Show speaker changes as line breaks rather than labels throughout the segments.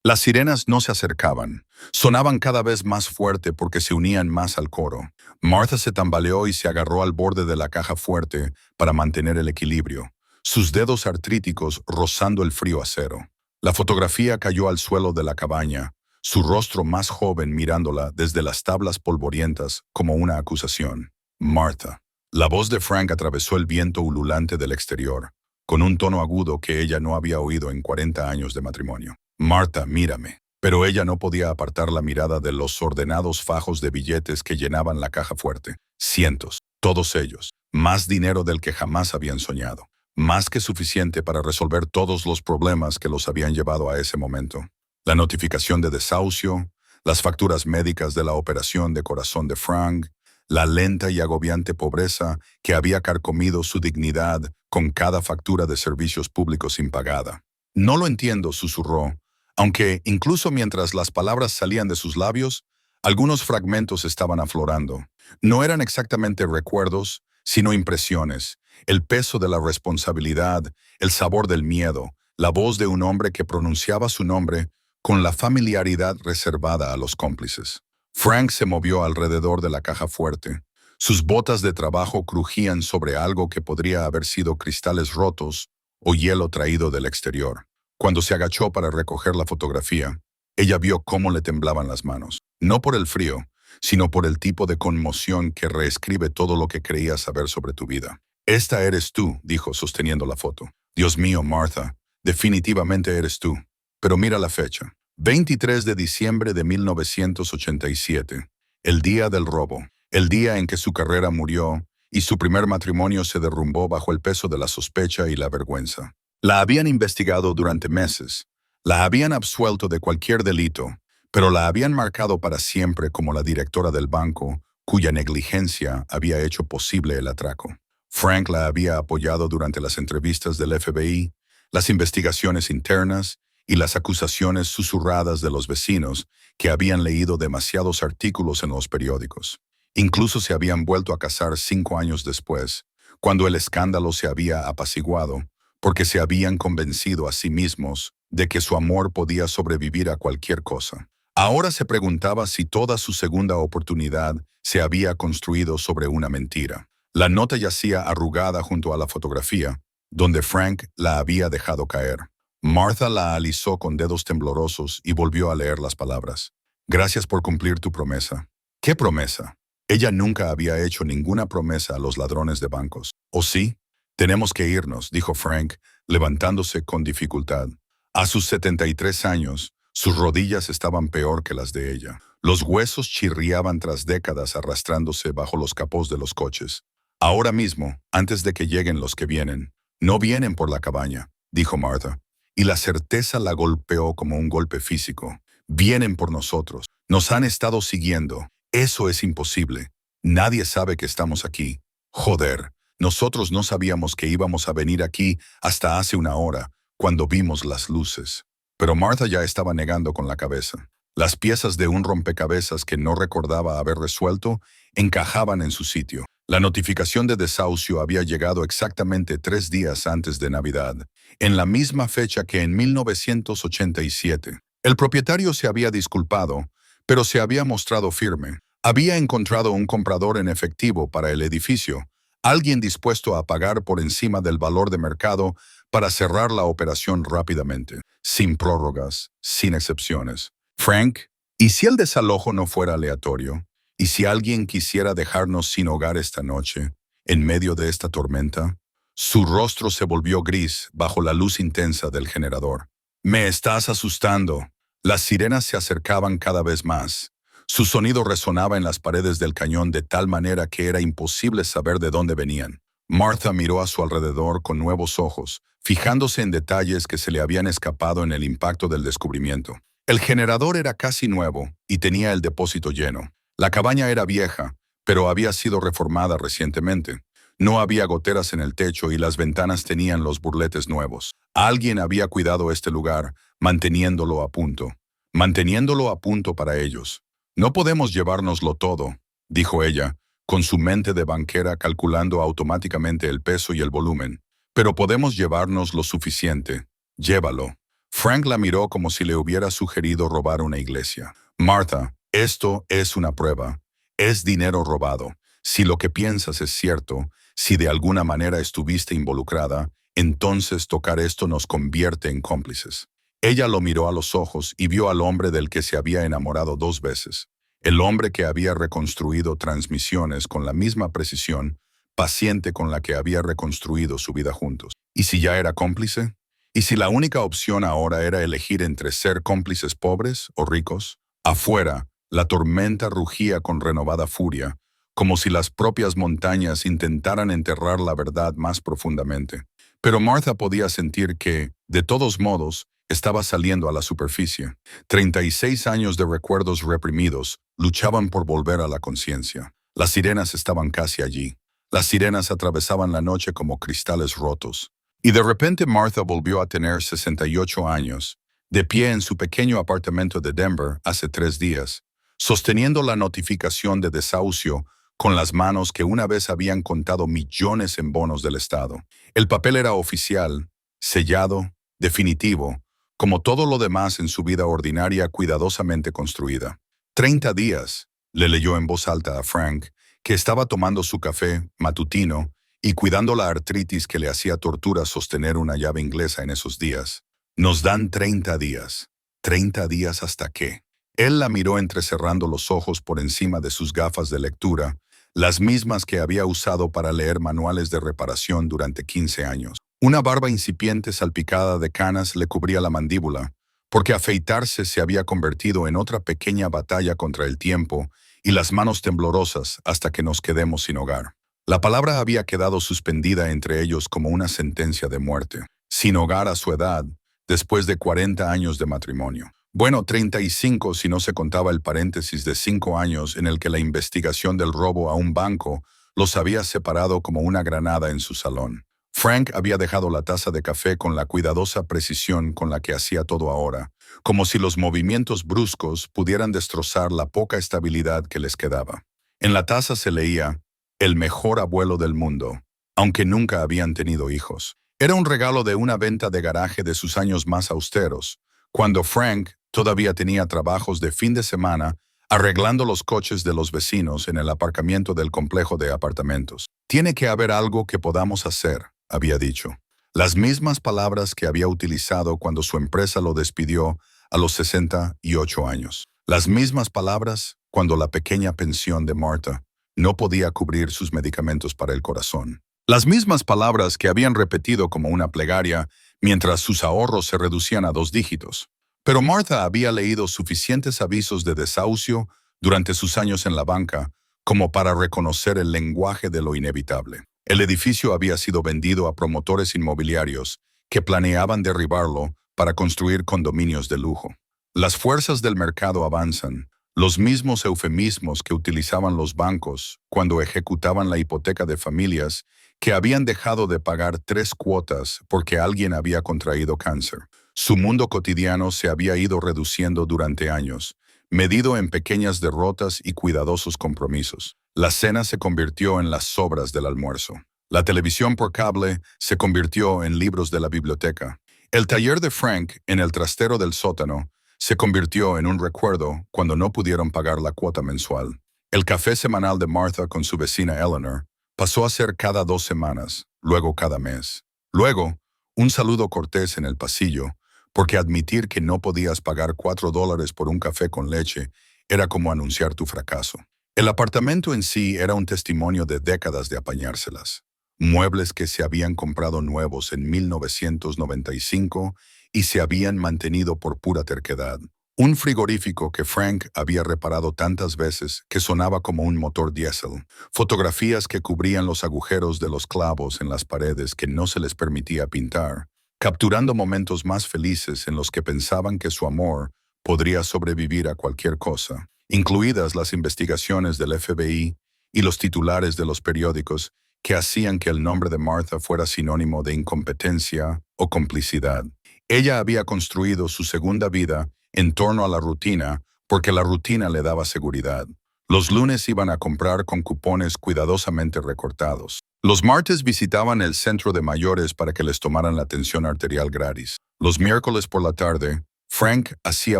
Las sirenas no se acercaban. Sonaban cada vez más fuerte porque se unían más al coro. Martha se tambaleó y se agarró al borde de la caja fuerte para mantener el equilibrio, sus dedos artríticos rozando el frío acero. La fotografía cayó al suelo de la cabaña, su rostro más joven mirándola desde las tablas polvorientas como una acusación. Martha. La voz de Frank atravesó el viento ululante del exterior, con un tono agudo que ella no había oído en 40 años de matrimonio. Martha, mírame. Pero ella no podía apartar la mirada de los ordenados fajos de billetes que llenaban la caja fuerte. Cientos, todos ellos. Más dinero del que jamás habían soñado. Más que suficiente para resolver todos los problemas que los habían llevado a ese momento. La notificación de desahucio, las facturas médicas de la operación de corazón de Frank, la lenta y agobiante pobreza que había carcomido su dignidad con cada factura de servicios públicos impagada. No lo entiendo, susurró, aunque incluso mientras las palabras salían de sus labios, algunos fragmentos estaban aflorando. No eran exactamente recuerdos, sino impresiones, el peso de la responsabilidad, el sabor del miedo, la voz de un hombre que pronunciaba su nombre con la familiaridad reservada a los cómplices. Frank se movió alrededor de la caja fuerte. Sus botas de trabajo crujían sobre algo que podría haber sido cristales rotos o hielo traído del exterior. Cuando se agachó para recoger la fotografía, ella vio cómo le temblaban las manos. No por el frío, sino por el tipo de conmoción que reescribe todo lo que creías saber sobre tu vida. Esta eres tú, dijo sosteniendo la foto. Dios mío, Martha, definitivamente eres tú. Pero mira la fecha. 23 de diciembre de 1987, el día del robo, el día en que su carrera murió y su primer matrimonio se derrumbó bajo el peso de la sospecha y la vergüenza. La habían investigado durante meses, la habían absuelto de cualquier delito, pero la habían marcado para siempre como la directora del banco, cuya negligencia había hecho posible el atraco. Frank la había apoyado durante las entrevistas del FBI, las investigaciones internas y las acusaciones susurradas de los vecinos que habían leído demasiados artículos en los periódicos. Incluso se habían vuelto a casar 5 años después, cuando el escándalo se había apaciguado, porque se habían convencido a sí mismos de que su amor podía sobrevivir a cualquier cosa. Ahora se preguntaba si toda su segunda oportunidad se había construido sobre una mentira. La nota yacía arrugada junto a la fotografía, donde Frank la había dejado caer. Martha la alisó con dedos temblorosos y volvió a leer las palabras. Gracias por cumplir tu promesa. ¿Qué promesa? Ella nunca había hecho ninguna promesa a los ladrones de bancos. ¿O sí? Tenemos que irnos, dijo Frank, levantándose con dificultad. A sus 73 años, sus rodillas estaban peor que las de ella. Los huesos chirriaban tras décadas arrastrándose bajo los capós de los coches. Ahora mismo, antes de que lleguen los que vienen. No vienen por la cabaña, dijo Martha, y la certeza la golpeó como un golpe físico. Vienen por nosotros. Nos han estado siguiendo. Eso es imposible. Nadie sabe que estamos aquí. Joder. Nosotros no sabíamos que íbamos a venir aquí hasta hace una hora, cuando vimos las luces. Pero Martha ya estaba negando con la cabeza. Las piezas de un rompecabezas que no recordaba haber resuelto encajaban en su sitio. La notificación de desahucio había llegado exactamente 3 días antes de Navidad, en la misma fecha que en 1987. El propietario se había disculpado, pero se había mostrado firme. Había encontrado un comprador en efectivo para el edificio, alguien dispuesto a pagar por encima del valor de mercado para cerrar la operación rápidamente, sin prórrogas, sin excepciones. Frank, ¿y si el desalojo no fuera aleatorio? ¿Y si alguien quisiera dejarnos sin hogar esta noche, en medio de esta tormenta? Su rostro se volvió gris bajo la luz intensa del generador. Me estás asustando. Las sirenas se acercaban cada vez más. Su sonido resonaba en las paredes del cañón de tal manera que era imposible saber de dónde venían. Martha miró a su alrededor con nuevos ojos, fijándose en detalles que se le habían escapado en el impacto del descubrimiento. El generador era casi nuevo y tenía el depósito lleno. La cabaña era vieja, pero había sido reformada recientemente. No había goteras en el techo y las ventanas tenían los burletes nuevos. Alguien había cuidado este lugar, manteniéndolo a punto. Manteniéndolo a punto para ellos. No podemos llevárnoslo todo, dijo ella, con su mente de banquera calculando automáticamente el peso y el volumen. Pero podemos llevarnos lo suficiente. Llévalo. Frank la miró como si le hubiera sugerido robar una iglesia. Martha, esto es una prueba. Es dinero robado. Si lo que piensas es cierto, si de alguna manera estuviste involucrada, entonces tocar esto nos convierte en cómplices. Ella lo miró a los ojos y vio al hombre del que se había enamorado 2 veces. El hombre que había reconstruido transmisiones con la misma precisión, paciente con la que había reconstruido su vida juntos. ¿Y si ya era cómplice? ¿Y si la única opción ahora era elegir entre ser cómplices pobres o ricos? Afuera, la tormenta rugía con renovada furia, como si las propias montañas intentaran enterrar la verdad más profundamente. Pero Martha podía sentir que, de todos modos, estaba saliendo a la superficie. 36 años de recuerdos reprimidos luchaban por volver a la conciencia. Las sirenas estaban casi allí. Las sirenas atravesaban la noche como cristales rotos. Y de repente Martha volvió a tener 68 años, de pie en su pequeño apartamento de Denver hace 3 días, sosteniendo la notificación de desahucio con las manos que una vez habían contado millones en bonos del Estado. El papel era oficial, sellado, definitivo, como todo lo demás en su vida ordinaria cuidadosamente construida. 30 días, le leyó en voz alta a Frank, que estaba tomando su café matutino y cuidando la artritis que le hacía tortura sostener una llave inglesa en esos días. Nos dan 30 días. ¿30 días hasta qué? Él la miró entrecerrando los ojos por encima de sus gafas de lectura, las mismas que había usado para leer manuales de reparación durante 15 años. Una barba incipiente salpicada de canas le cubría la mandíbula, porque afeitarse se había convertido en otra pequeña batalla contra el tiempo y las manos temblorosas hasta que nos quedemos sin hogar. La palabra había quedado suspendida entre ellos como una sentencia de muerte. Sin hogar a su edad, después de 40 años de matrimonio. Bueno, 35 si no se contaba el paréntesis de 5 años en el que la investigación del robo a un banco los había separado como una granada en su salón. Frank había dejado la taza de café con la cuidadosa precisión con la que hacía todo ahora, como si los movimientos bruscos pudieran destrozar la poca estabilidad que les quedaba. En la taza se leía, el mejor abuelo del mundo, aunque nunca habían tenido hijos. Era un regalo de una venta de garaje de sus años más austeros, cuando Frank todavía tenía trabajos de fin de semana arreglando los coches de los vecinos en el aparcamiento del complejo de apartamentos. Tiene que haber algo que podamos hacer, había dicho. Las mismas palabras que había utilizado cuando su empresa lo despidió a los 68 años. Las mismas palabras cuando la pequeña pensión de Martha no podía cubrir sus medicamentos para el corazón. Las mismas palabras que habían repetido como una plegaria mientras sus ahorros se reducían a 2 dígitos. Pero Martha había leído suficientes avisos de desahucio durante sus años en la banca como para reconocer el lenguaje de lo inevitable. El edificio había sido vendido a promotores inmobiliarios que planeaban derribarlo para construir condominios de lujo. Las fuerzas del mercado avanzan, los mismos eufemismos que utilizaban los bancos cuando ejecutaban la hipoteca de familias que habían dejado de pagar 3 cuotas porque alguien había contraído cáncer. Su mundo cotidiano se había ido reduciendo durante años, medido en pequeñas derrotas y cuidadosos compromisos. La cena se convirtió en las sobras del almuerzo. La televisión por cable se convirtió en libros de la biblioteca. El taller de Frank en el trastero del sótano se convirtió en un recuerdo cuando no pudieron pagar la cuota mensual. El café semanal de Martha con su vecina Eleanor pasó a ser cada 2 semanas, luego cada mes. Luego, un saludo cortés en el pasillo, porque admitir que no podías pagar $4 por un café con leche era como anunciar tu fracaso. El apartamento en sí era un testimonio de décadas de apañárselas. Muebles que se habían comprado nuevos en 1995 y se habían mantenido por pura terquedad. Un frigorífico que Frank había reparado tantas veces que sonaba como un motor diésel. Fotografías que cubrían los agujeros de los clavos en las paredes que no se les permitía pintar, capturando momentos más felices en los que pensaban que su amor podría sobrevivir a cualquier cosa, incluidas las investigaciones del FBI y los titulares de los periódicos que hacían que el nombre de Martha fuera sinónimo de incompetencia o complicidad. Ella había construido su segunda vida en torno a la rutina porque la rutina le daba seguridad. Los lunes iban a comprar con cupones cuidadosamente recortados. Los martes visitaban el centro de mayores para que les tomaran la tensión arterial gratis. Los miércoles por la tarde, Frank hacía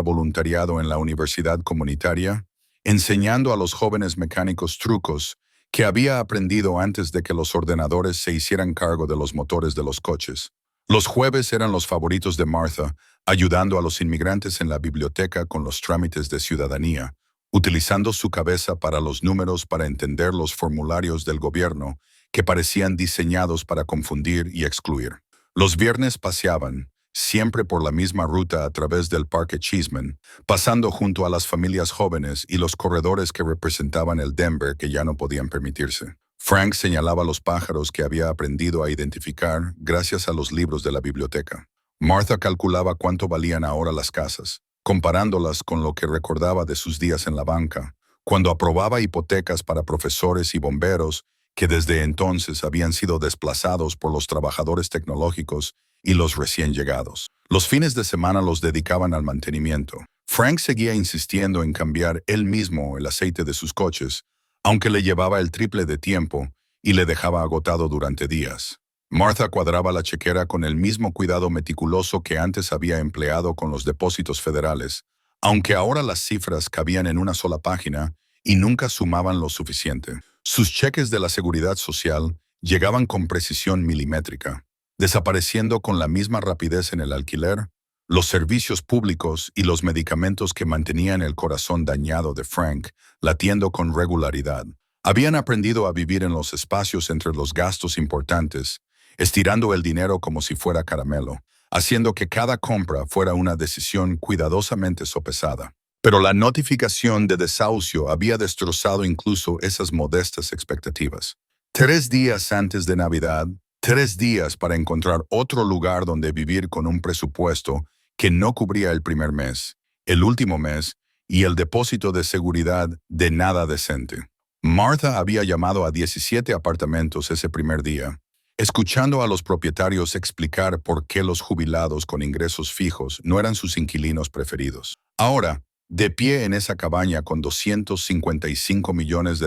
voluntariado en la universidad comunitaria, enseñando a los jóvenes mecánicos trucos que había aprendido antes de que los ordenadores se hicieran cargo de los motores de los coches. Los jueves eran los favoritos de Martha, ayudando a los inmigrantes en la biblioteca con los trámites de ciudadanía, utilizando su cabeza para los números para entender los formularios del gobierno que parecían diseñados para confundir y excluir. Los viernes paseaban, siempre por la misma ruta a través del Parque Cheeseman, pasando junto a las familias jóvenes y los corredores que representaban el Denver que ya no podían permitirse. Frank señalaba los pájaros que había aprendido a identificar gracias a los libros de la biblioteca. Martha calculaba cuánto valían ahora las casas, comparándolas con lo que recordaba de sus días en la banca, cuando aprobaba hipotecas para profesores y bomberos que desde entonces habían sido desplazados por los trabajadores tecnológicos y los recién llegados. Los fines de semana los dedicaban al mantenimiento. Frank seguía insistiendo en cambiar él mismo el aceite de sus coches, aunque le llevaba el triple de tiempo y le dejaba agotado durante días. Martha cuadraba la chequera con el mismo cuidado meticuloso que antes había empleado con los depósitos federales, aunque ahora las cifras cabían en una sola página y nunca sumaban lo suficiente. Sus cheques de la seguridad social llegaban con precisión milimétrica, desapareciendo con la misma rapidez en el alquiler, los servicios públicos y los medicamentos que mantenían el corazón dañado de Frank latiendo con regularidad. Habían aprendido a vivir en los espacios entre los gastos importantes, estirando el dinero como si fuera caramelo, haciendo que cada compra fuera una decisión cuidadosamente sopesada. Pero la notificación de desahucio había destrozado incluso esas modestas expectativas. 3 días antes de Navidad, 3 días para encontrar otro lugar donde vivir con un presupuesto que no cubría el primer mes, el último mes y el depósito de seguridad de nada decente. Martha había llamado a 17 apartamentos ese primer día, escuchando a los propietarios explicar por qué los jubilados con ingresos fijos no eran sus inquilinos preferidos. Ahora, de pie en esa cabaña con $255 millones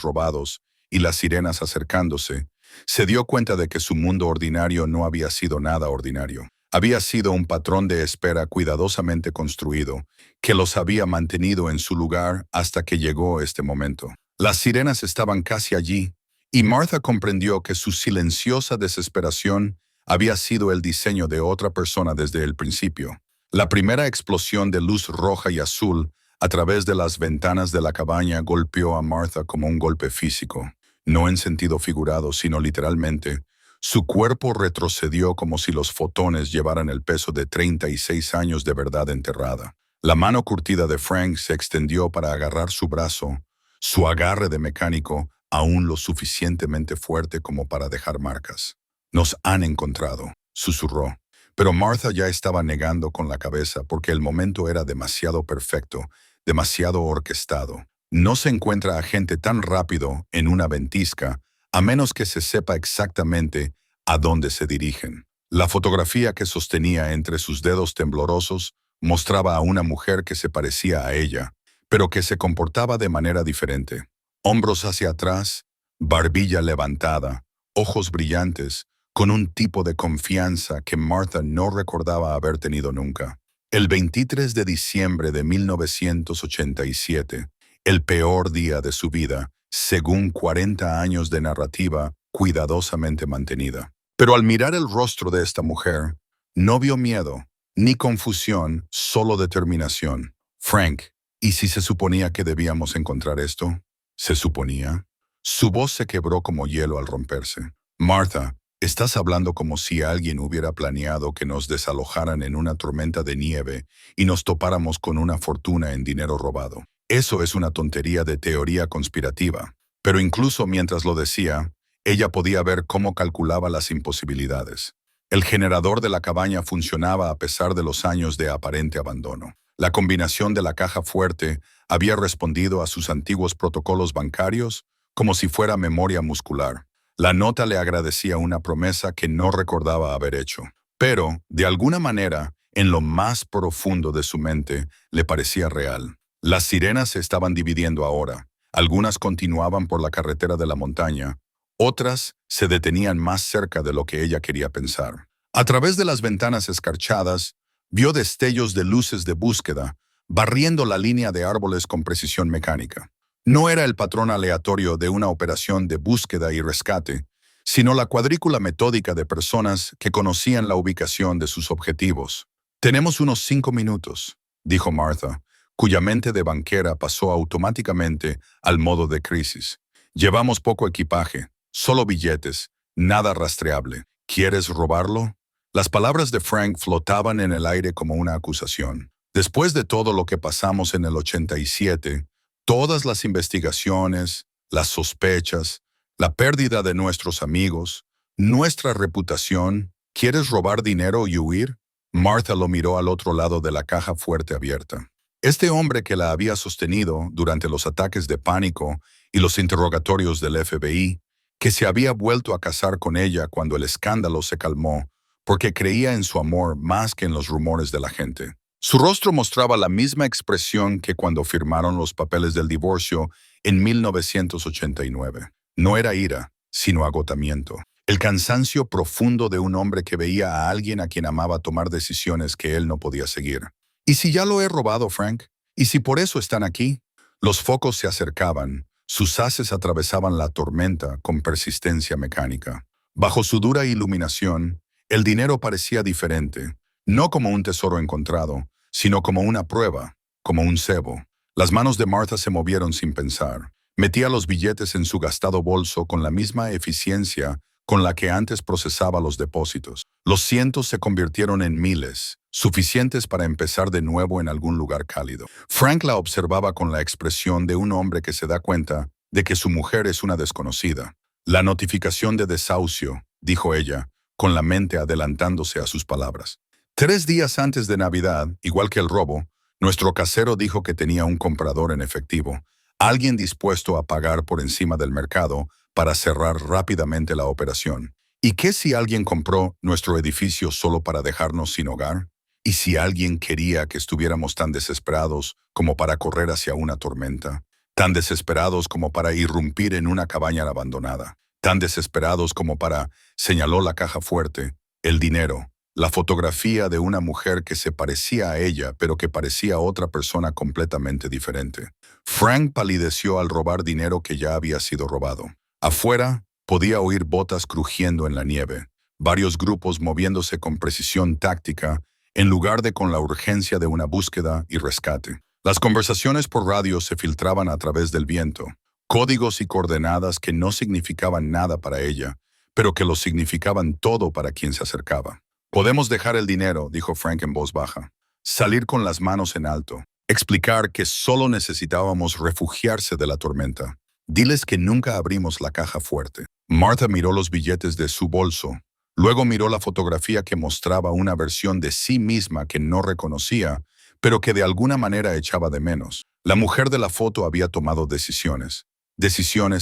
robados y las sirenas acercándose, se dio cuenta de que su mundo ordinario no había sido nada ordinario. Había sido un patrón de espera cuidadosamente construido, que los había mantenido en su lugar hasta que llegó este momento. Las sirenas estaban casi allí, y Martha comprendió que su silenciosa desesperación había sido el diseño de otra persona desde el principio. La primera explosión de luz roja y azul a través de las ventanas de la cabaña golpeó a Martha como un golpe físico, no en sentido figurado, sino literalmente. Su cuerpo retrocedió como si los fotones llevaran el peso de 36 años de verdad enterrada. La mano curtida de Frank se extendió para agarrar su brazo, su agarre de mecánico aún lo suficientemente fuerte como para dejar marcas. «Nos han encontrado», susurró. Pero Martha ya estaba negando con la cabeza porque el momento era demasiado perfecto, demasiado orquestado. No se encuentra a gente tan rápido en una ventisca, a menos que se sepa exactamente a dónde se dirigen. La fotografía que sostenía entre sus dedos temblorosos mostraba a una mujer que se parecía a ella, pero que se comportaba de manera diferente. Hombros hacia atrás, barbilla levantada, ojos brillantes, con un tipo de confianza que Martha no recordaba haber tenido nunca. El 23 de diciembre de 1987, el peor día de su vida, según 40 años de narrativa cuidadosamente mantenida. Pero al mirar el rostro de esta mujer, no vio miedo, ni confusión, solo determinación. «Frank, ¿y si se suponía que debíamos encontrar esto?» «¿Se suponía?» Su voz se quebró como hielo al romperse. «Martha, estás hablando como si alguien hubiera planeado que nos desalojaran en una tormenta de nieve y nos topáramos con una fortuna en dinero robado. Eso es una tontería de teoría conspirativa». Pero incluso mientras lo decía, ella podía ver cómo calculaba las imposibilidades. El generador de la cabaña funcionaba a pesar de los años de aparente abandono. La combinación de la caja fuerte había respondido a sus antiguos protocolos bancarios como si fuera memoria muscular. La nota le agradecía una promesa que no recordaba haber hecho. Pero, de alguna manera, en lo más profundo de su mente, le parecía real. Las sirenas se estaban dividiendo ahora. Algunas continuaban por la carretera de la montaña, otras se detenían más cerca de lo que ella quería pensar. A través de las ventanas escarchadas, vio destellos de luces de búsqueda, barriendo la línea de árboles con precisión mecánica. No era el patrón aleatorio de una operación de búsqueda y rescate, sino la cuadrícula metódica de personas que conocían la ubicación de sus objetivos. «Tenemos unos 5 minutos», dijo Martha, cuya mente de banquera pasó automáticamente al modo de crisis. «Llevamos poco equipaje, solo billetes, nada rastreable. ¿Quieres robarlo?» Las palabras de Frank flotaban en el aire como una acusación. Después de todo lo que pasamos en el 87, todas las investigaciones, las sospechas, la pérdida de nuestros amigos, nuestra reputación, ¿quieres robar dinero y huir? Martha lo miró al otro lado de la caja fuerte abierta. Este hombre que la había sostenido durante los ataques de pánico y los interrogatorios del FBI, que se había vuelto a casar con ella cuando el escándalo se calmó, porque creía en su amor más que en los rumores de la gente. Su rostro mostraba la misma expresión que cuando firmaron los papeles del divorcio en 1989. No era ira, sino agotamiento. El cansancio profundo de un hombre que veía a alguien a quien amaba tomar decisiones que él no podía seguir. ¿Y si ya lo he robado, Frank? ¿Y si por eso están aquí? Los focos se acercaban, sus haces atravesaban la tormenta con persistencia mecánica. Bajo su dura iluminación, el dinero parecía diferente, no como un tesoro encontrado, sino como una prueba, como un cebo. Las manos de Martha se movieron sin pensar. Metía los billetes en su gastado bolso con la misma eficiencia con la que antes procesaba los depósitos. Los cientos se convirtieron en miles, suficientes para empezar de nuevo en algún lugar cálido. Frank la observaba con la expresión de un hombre que se da cuenta de que su mujer es una desconocida. «La notificación de desahucio», dijo ella, con la mente adelantándose a sus palabras. 3 días antes de Navidad, igual que el robo, nuestro casero dijo que tenía un comprador en efectivo, alguien dispuesto a pagar por encima del mercado para cerrar rápidamente la operación. ¿Y qué si alguien compró nuestro edificio solo para dejarnos sin hogar? ¿Y si alguien quería que estuviéramos tan desesperados como para correr hacia una tormenta? Tan desesperados como para irrumpir en una cabaña abandonada. Tan desesperados como para, señaló la caja fuerte, el dinero, la fotografía de una mujer que se parecía a ella, pero que parecía otra persona completamente diferente. Frank palideció al robar dinero que ya había sido robado. Afuera, podía oír botas crujiendo en la nieve, varios grupos moviéndose con precisión táctica, en lugar de con la urgencia de una búsqueda y rescate. Las conversaciones por radio se filtraban a través del viento, códigos y coordenadas que no significaban nada para ella, pero que lo significaban todo para quien se acercaba. «Podemos dejar el dinero», dijo Frank en voz baja, «salir con las manos en alto, explicar que solo necesitábamos refugiarse de la tormenta. Diles que nunca abrimos la caja fuerte». Martha miró los billetes de su bolso, luego miró la fotografía que mostraba una versión de sí misma que no reconocía, pero que de alguna manera echaba de menos. La mujer de la foto había tomado decisiones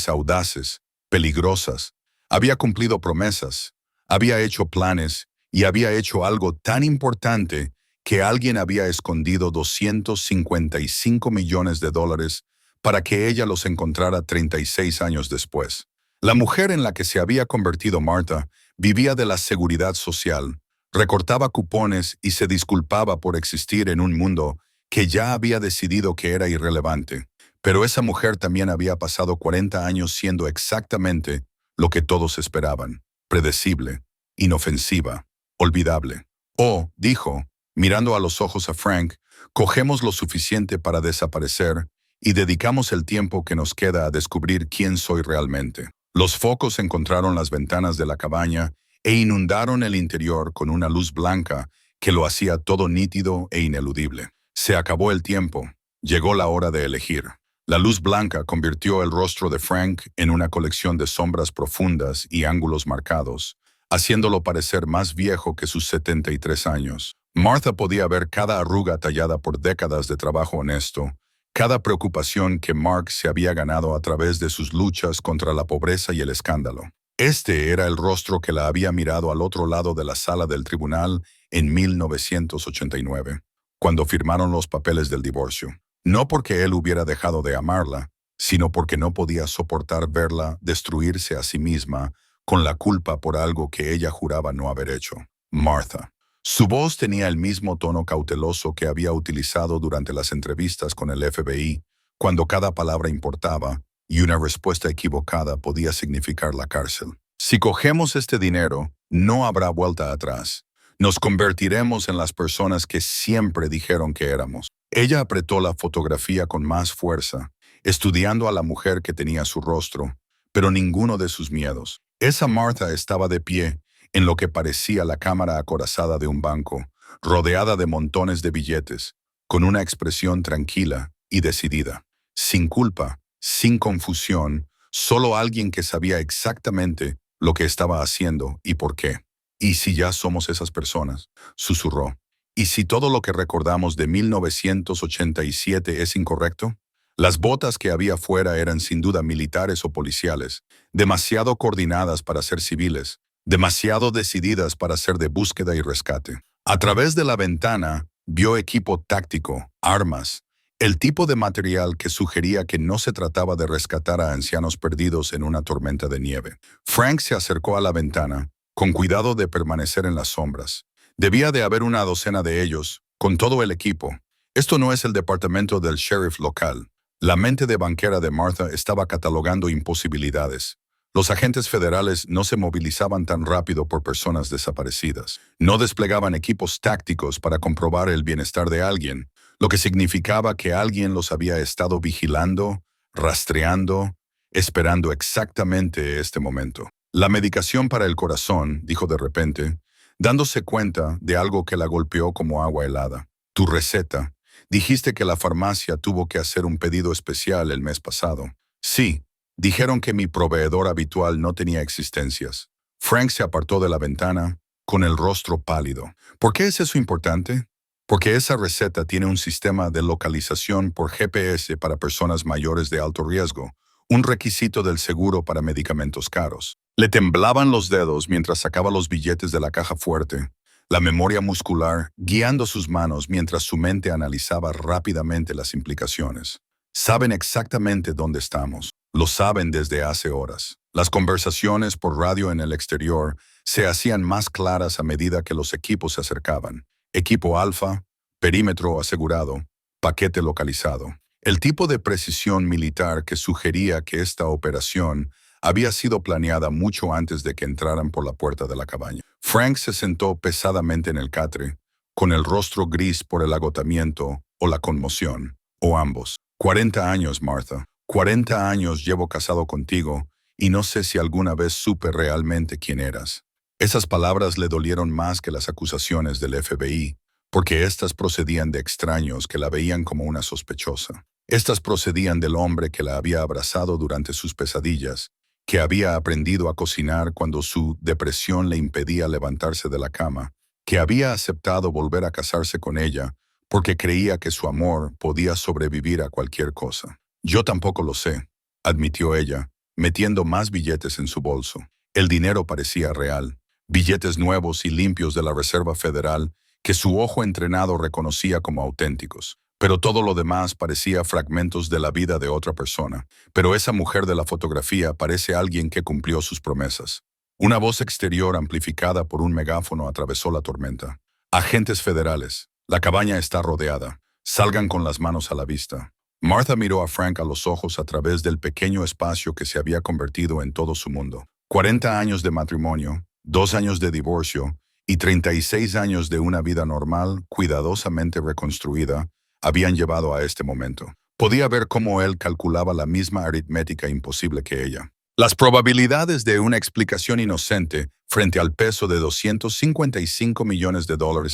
audaces, peligrosas, había cumplido promesas, había hecho planes y había hecho algo tan importante que alguien había escondido $255 millones para que ella los encontrara 36 años después. La mujer en la que se había convertido Martha vivía de la seguridad social, recortaba cupones y se disculpaba por existir en un mundo que ya había decidido que era irrelevante. Pero esa mujer también había pasado 40 años siendo exactamente lo que todos esperaban: predecible, inofensiva, olvidable. «Oh», dijo, mirando a los ojos a Frank, «cogemos lo suficiente para desaparecer y dedicamos el tiempo que nos queda a descubrir quién soy realmente». Los focos encontraron las ventanas de la cabaña e inundaron el interior con una luz blanca que lo hacía todo nítido e ineludible. Se acabó el tiempo. Llegó la hora de elegir. La luz blanca convirtió el rostro de Frank en una colección de sombras profundas y ángulos marcados, haciéndolo parecer más viejo que sus 73 años. Martha podía ver cada arruga tallada por décadas de trabajo honesto, cada preocupación que Mark se había ganado a través de sus luchas contra la pobreza y el escándalo. Este era el rostro que la había mirado al otro lado de la sala del tribunal en 1989, cuando firmaron los papeles del divorcio. No porque él hubiera dejado de amarla, sino porque no podía soportar verla destruirse a sí misma con la culpa por algo que ella juraba no haber hecho. Martha. Su voz tenía el mismo tono cauteloso que había utilizado durante las entrevistas con el FBI, cuando cada palabra importaba y una respuesta equivocada podía significar la cárcel. Si cogemos este dinero, no habrá vuelta atrás. Nos convertiremos en las personas que siempre dijeron que éramos. Ella apretó la fotografía con más fuerza, estudiando a la mujer que tenía su rostro, pero ninguno de sus miedos. Esa Martha estaba de pie, en lo que parecía la cámara acorazada de un banco, rodeada de montones de billetes, con una expresión tranquila y decidida. Sin culpa, sin confusión, solo alguien que sabía exactamente lo que estaba haciendo y por qué. ¿Y si ya somos esas personas?, susurró. ¿Y si todo lo que recordamos de 1987 es incorrecto? Las botas que había fuera eran sin duda militares o policiales, demasiado coordinadas para ser civiles, demasiado decididas para ser de búsqueda y rescate. A través de la ventana, vio equipo táctico, armas, el tipo de material que sugería que no se trataba de rescatar a ancianos perdidos en una tormenta de nieve. Frank se acercó a la ventana, con cuidado de permanecer en las sombras. Debía de haber una docena de ellos, con todo el equipo. Esto no es el departamento del sheriff local. La mente de banquera de Martha estaba catalogando imposibilidades. Los agentes federales no se movilizaban tan rápido por personas desaparecidas. No desplegaban equipos tácticos para comprobar el bienestar de alguien, lo que significaba que alguien los había estado vigilando, rastreando, esperando exactamente este momento. La medicación para el corazón, dijo de repente, dándose cuenta de algo que la golpeó como agua helada. Tu receta. Dijiste que la farmacia tuvo que hacer un pedido especial el mes pasado. Sí, dijeron que mi proveedor habitual no tenía existencias. Frank se apartó de la ventana, con el rostro pálido. ¿Por qué es eso importante? Porque esa receta tiene un sistema de localización por GPS para personas mayores de alto riesgo, un requisito del seguro para medicamentos caros. Le temblaban los dedos mientras sacaba los billetes de la caja fuerte, la memoria muscular guiando sus manos mientras su mente analizaba rápidamente las implicaciones. Saben exactamente dónde estamos. Lo saben desde hace horas. Las conversaciones por radio en el exterior se hacían más claras a medida que los equipos se acercaban. Equipo alfa, perímetro asegurado, paquete localizado. El tipo de precisión militar que sugería que esta operación había sido planeada mucho antes de que entraran por la puerta de la cabaña. Frank se sentó pesadamente en el catre, con el rostro gris por el agotamiento o la conmoción, o ambos. 40 años, Martha. 40 años llevo casado contigo y no sé si alguna vez supe realmente quién eras. Esas palabras le dolieron más que las acusaciones del FBI, porque éstas procedían de extraños que la veían como una sospechosa. Estas procedían del hombre que la había abrazado durante sus pesadillas, que había aprendido a cocinar cuando su depresión le impedía levantarse de la cama, que había aceptado volver a casarse con ella porque creía que su amor podía sobrevivir a cualquier cosa. Yo tampoco lo sé, admitió ella, metiendo más billetes en su bolso. El dinero parecía real, billetes nuevos y limpios de la Reserva Federal que su ojo entrenado reconocía como auténticos. Pero todo lo demás parecía fragmentos de la vida de otra persona. Pero esa mujer de la fotografía parece alguien que cumplió sus promesas. Una voz exterior amplificada por un megáfono atravesó la tormenta. Agentes federales, la cabaña está rodeada. Salgan con las manos a la vista. Martha miró a Frank a los ojos a través del pequeño espacio que se había convertido en todo su mundo. 40 años de matrimonio, 2 años de divorcio y 36 años de una vida normal, cuidadosamente reconstruida, habían llevado a este momento. Podía ver cómo él calculaba la misma aritmética imposible que ella. Las probabilidades de una explicación inocente frente al peso de $255 millones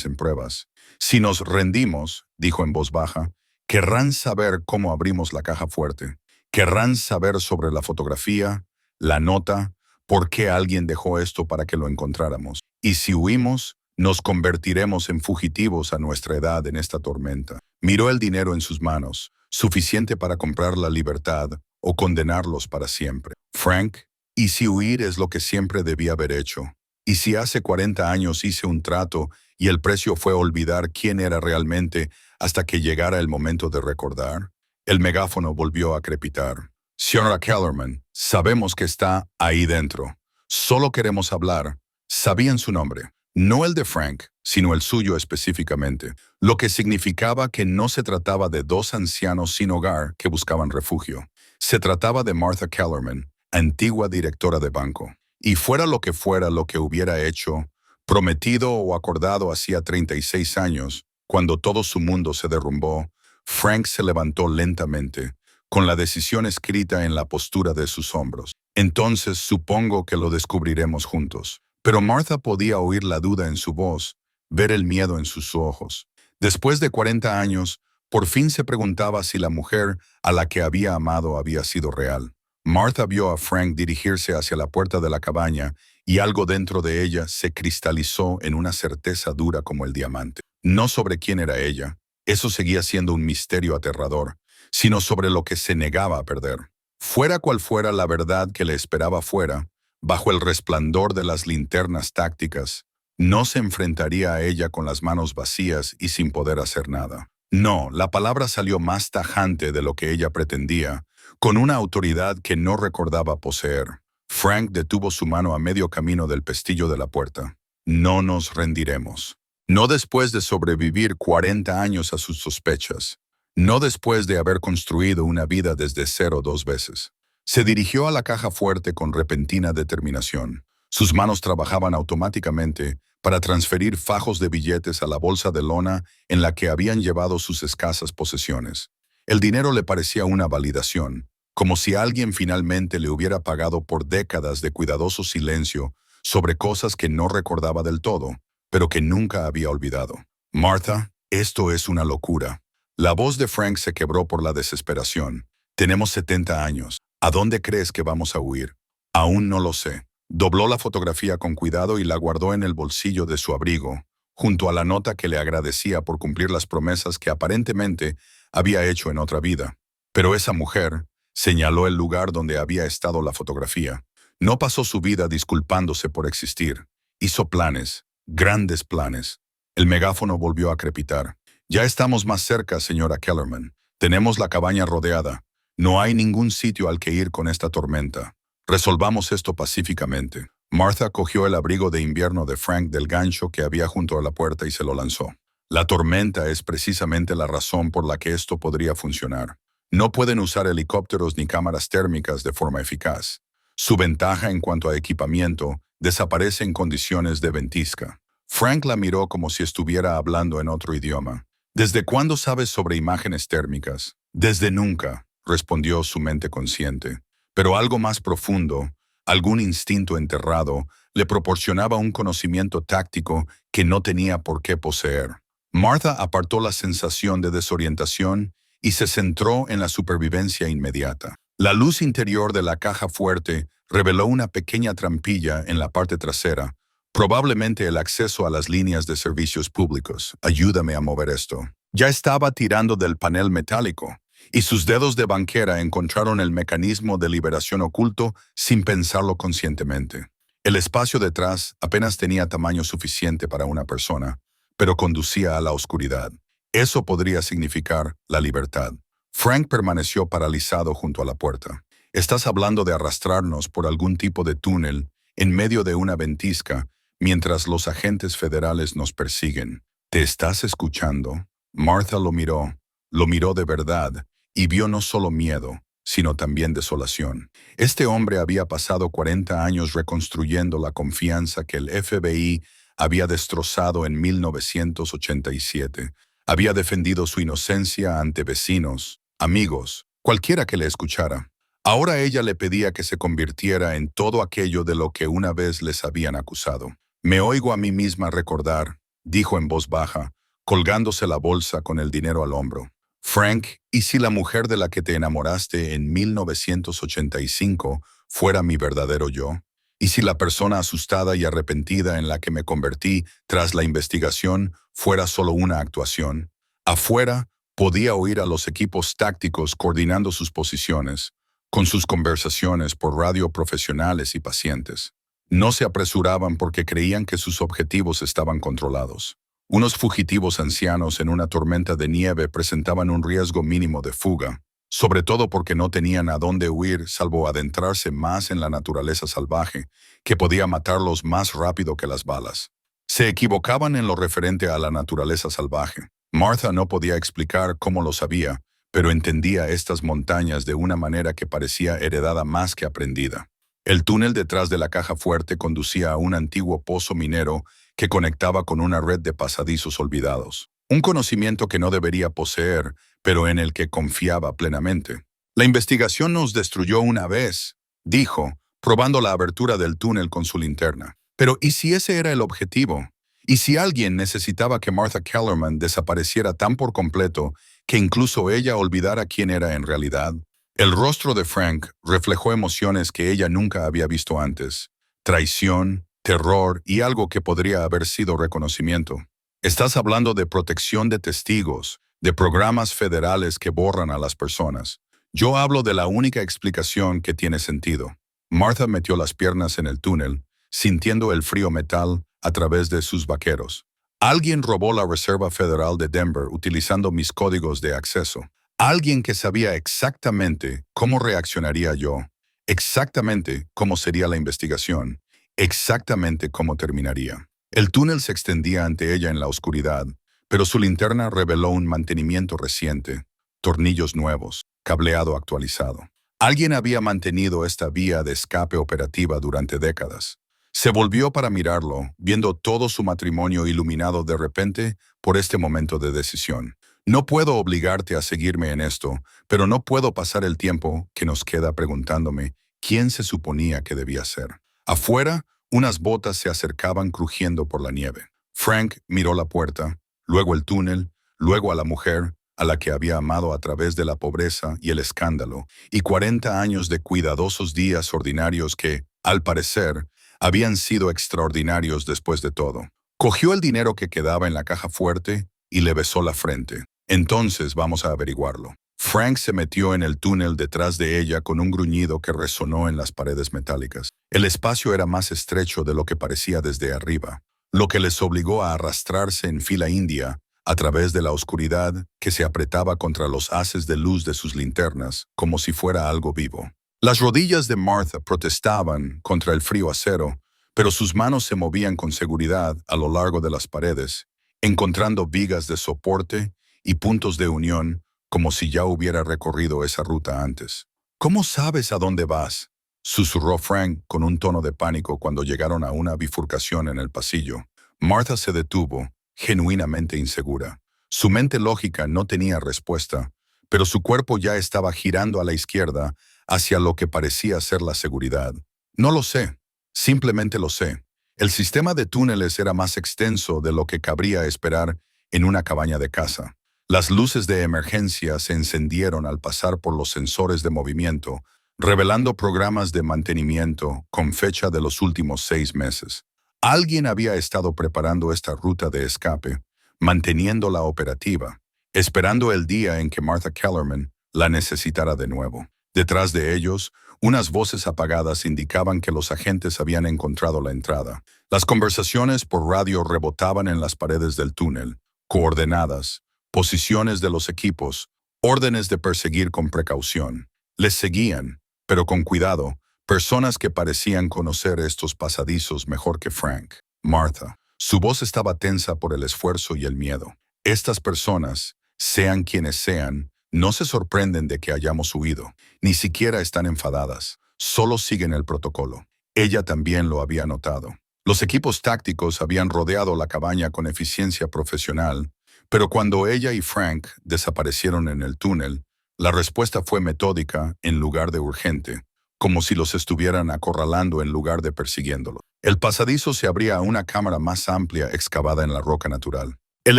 en pruebas. Si nos rendimos, dijo en voz baja, querrán saber cómo abrimos la caja fuerte. Querrán saber sobre la fotografía, la nota, por qué alguien dejó esto para que lo encontráramos. Y si huimos, nos convertiremos en fugitivos a nuestra edad en esta tormenta. Miró el dinero en sus manos, suficiente para comprar la libertad o condenarlos para siempre. Frank, ¿y si huir es lo que siempre debía haber hecho? ¿Y si hace 40 años hice un trato y el precio fue olvidar quién era realmente hasta que llegara el momento de recordar? El megáfono volvió a crepitar. Señora Kellerman, sabemos que está ahí dentro. Solo queremos hablar. Sabían su nombre. No el de Frank, sino el suyo específicamente, lo que significaba que no se trataba de dos ancianos sin hogar que buscaban refugio. Se trataba de Martha Kellerman, antigua directora de banco. Y fuera lo que hubiera hecho, prometido o acordado hacía 36 años, cuando todo su mundo se derrumbó, Frank se levantó lentamente, con la decisión escrita en la postura de sus hombros. Entonces supongo que lo descubriremos juntos. Pero Martha podía oír la duda en su voz, ver el miedo en sus ojos. Después de 40 años, por fin se preguntaba si la mujer a la que había amado había sido real. Martha vio a Frank dirigirse hacia la puerta de la cabaña y algo dentro de ella se cristalizó en una certeza dura como el diamante. No sobre quién era ella, eso seguía siendo un misterio aterrador, sino sobre lo que se negaba a perder. Fuera cual fuera la verdad que le esperaba fuera, bajo el resplandor de las linternas tácticas, no se enfrentaría a ella con las manos vacías y sin poder hacer nada. No, la palabra salió más tajante de lo que ella pretendía, con una autoridad que no recordaba poseer. Frank detuvo su mano a medio camino del pestillo de la puerta. No nos rendiremos. No después de sobrevivir 40 años a sus sospechas. No después de haber construido una vida desde cero 2 veces. Se dirigió a la caja fuerte con repentina determinación. Sus manos trabajaban automáticamente para transferir fajos de billetes a la bolsa de lona en la que habían llevado sus escasas posesiones. El dinero le parecía una validación, como si alguien finalmente le hubiera pagado por décadas de cuidadoso silencio sobre cosas que no recordaba del todo, pero que nunca había olvidado. Martha, esto es una locura. La voz de Frank se quebró por la desesperación. Tenemos 70 años. ¿A dónde crees que vamos a huir? Aún no lo sé. Dobló la fotografía con cuidado y la guardó en el bolsillo de su abrigo, junto a la nota que le agradecía por cumplir las promesas que aparentemente había hecho en otra vida. Pero esa mujer señaló el lugar donde había estado la fotografía. No pasó su vida disculpándose por existir. Hizo planes, grandes planes. El megáfono volvió a crepitar. Ya estamos más cerca, señora Kellerman. Tenemos la cabaña rodeada. No hay ningún sitio al que ir con esta tormenta. Resolvamos esto pacíficamente. Martha cogió el abrigo de invierno de Frank del gancho que había junto a la puerta y se lo lanzó. La tormenta es precisamente la razón por la que esto podría funcionar. No pueden usar helicópteros ni cámaras térmicas de forma eficaz. Su ventaja en cuanto a equipamiento desaparece en condiciones de ventisca. Frank la miró como si estuviera hablando en otro idioma. ¿Desde cuándo sabes sobre imágenes térmicas? Desde nunca, respondió su mente consciente. Pero algo más profundo, algún instinto enterrado, le proporcionaba un conocimiento táctico que no tenía por qué poseer. Martha apartó la sensación de desorientación y se centró en la supervivencia inmediata. La luz interior de la caja fuerte reveló una pequeña trampilla en la parte trasera, probablemente el acceso a las líneas de servicios públicos. Ayúdame a mover esto. Ya estaba tirando del panel metálico, y sus dedos de banquera encontraron el mecanismo de liberación oculto sin pensarlo conscientemente. El espacio detrás apenas tenía tamaño suficiente para una persona, pero conducía a la oscuridad. Eso podría significar la libertad. Frank permaneció paralizado junto a la puerta. Estás hablando de arrastrarnos por algún tipo de túnel en medio de una ventisca mientras los agentes federales nos persiguen. ¿Te estás escuchando? Martha lo miró de verdad y vio no solo miedo, sino también desolación. Este hombre había pasado 40 años reconstruyendo la confianza que el FBI había destrozado en 1987. Había defendido su inocencia ante vecinos, amigos, cualquiera que le escuchara. Ahora ella le pedía que se convirtiera en todo aquello de lo que una vez les habían acusado. Me oigo a mí misma recordar, dijo en voz baja, colgándose la bolsa con el dinero al hombro. Frank, ¿y si la mujer de la que te enamoraste en 1985 fuera mi verdadero yo? ¿Y si la persona asustada y arrepentida en la que me convertí tras la investigación fuera solo una actuación? Afuera, podía oír a los equipos tácticos coordinando sus posiciones, con sus conversaciones por radio profesionales y pacientes. No se apresuraban porque creían que sus objetivos estaban controlados. Unos fugitivos ancianos en una tormenta de nieve presentaban un riesgo mínimo de fuga, sobre todo porque no tenían a dónde huir salvo adentrarse más en la naturaleza salvaje, que podía matarlos más rápido que las balas. Se equivocaban en lo referente a la naturaleza salvaje. Martha no podía explicar cómo lo sabía, pero entendía estas montañas de una manera que parecía heredada más que aprendida. El túnel detrás de la caja fuerte conducía a un antiguo pozo minero que conectaba con una red de pasadizos olvidados. Un conocimiento que no debería poseer, pero en el que confiaba plenamente. La investigación nos destruyó una vez, dijo, probando la abertura del túnel con su linterna. Pero ¿y si ese era el objetivo? ¿Y si alguien necesitaba que Martha Kellerman desapareciera tan por completo que incluso ella olvidara quién era en realidad? El rostro de Frank reflejó emociones que ella nunca había visto antes. Traición, terror y algo que podría haber sido reconocimiento. Estás hablando de protección de testigos, de programas federales que borran a las personas. Yo hablo de la única explicación que tiene sentido. Martha metió las piernas en el túnel, sintiendo el frío metal a través de sus vaqueros. Alguien robó la Reserva Federal de Denver utilizando mis códigos de acceso. Alguien que sabía exactamente cómo reaccionaría yo, exactamente cómo sería la investigación, exactamente cómo terminaría. El túnel se extendía ante ella en la oscuridad, pero su linterna reveló un mantenimiento reciente, tornillos nuevos, cableado actualizado. Alguien había mantenido esta vía de escape operativa durante décadas. Se volvió para mirarlo, viendo todo su matrimonio iluminado de repente por este momento de decisión. No puedo obligarte a seguirme en esto, pero no puedo pasar el tiempo que nos queda preguntándome quién se suponía que debía ser. Afuera, unas botas se acercaban crujiendo por la nieve. Frank miró la puerta, luego el túnel, luego a la mujer, a la que había amado a través de la pobreza y el escándalo, y 40 años de cuidadosos días ordinarios que, al parecer, habían sido extraordinarios después de todo. Cogió el dinero que quedaba en la caja fuerte y le besó la frente. Entonces vamos a averiguarlo. Frank se metió en el túnel detrás de ella con un gruñido que resonó en las paredes metálicas. El espacio era más estrecho de lo que parecía desde arriba, lo que les obligó a arrastrarse en fila india a través de la oscuridad que se apretaba contra los haces de luz de sus linternas, como si fuera algo vivo. Las rodillas de Martha protestaban contra el frío acero, pero sus manos se movían con seguridad a lo largo de las paredes, encontrando vigas de soporte y puntos de unión como si ya hubiera recorrido esa ruta antes. ¿Cómo sabes a dónde vas?, susurró Frank con un tono de pánico cuando llegaron a una bifurcación en el pasillo. Martha se detuvo, genuinamente insegura. Su mente lógica no tenía respuesta, pero su cuerpo ya estaba girando a la izquierda hacia lo que parecía ser la seguridad. No lo sé, simplemente lo sé. El sistema de túneles era más extenso de lo que cabría esperar en una cabaña de caza. Las luces de emergencia se encendieron al pasar por los sensores de movimiento, revelando programas de mantenimiento con fecha de los últimos 6 meses. Alguien había estado preparando esta ruta de escape, manteniéndola operativa, esperando el día en que Martha Kellerman la necesitara de nuevo. Detrás de ellos, unas voces apagadas indicaban que los agentes habían encontrado la entrada. Las conversaciones por radio rebotaban en las paredes del túnel, coordenadas, posiciones de los equipos, órdenes de perseguir con precaución. Les seguían, pero con cuidado, personas que parecían conocer estos pasadizos mejor que Frank. Martha. Su voz estaba tensa por el esfuerzo y el miedo. Estas personas, sean quienes sean, no se sorprenden de que hayamos huido. Ni siquiera están enfadadas. Solo siguen el protocolo. Ella también lo había notado. Los equipos tácticos habían rodeado la cabaña con eficiencia profesional, pero cuando ella y Frank desaparecieron en el túnel, la respuesta fue metódica en lugar de urgente, como si los estuvieran acorralando en lugar de persiguiéndolos. El pasadizo se abría a una cámara más amplia excavada en la roca natural. El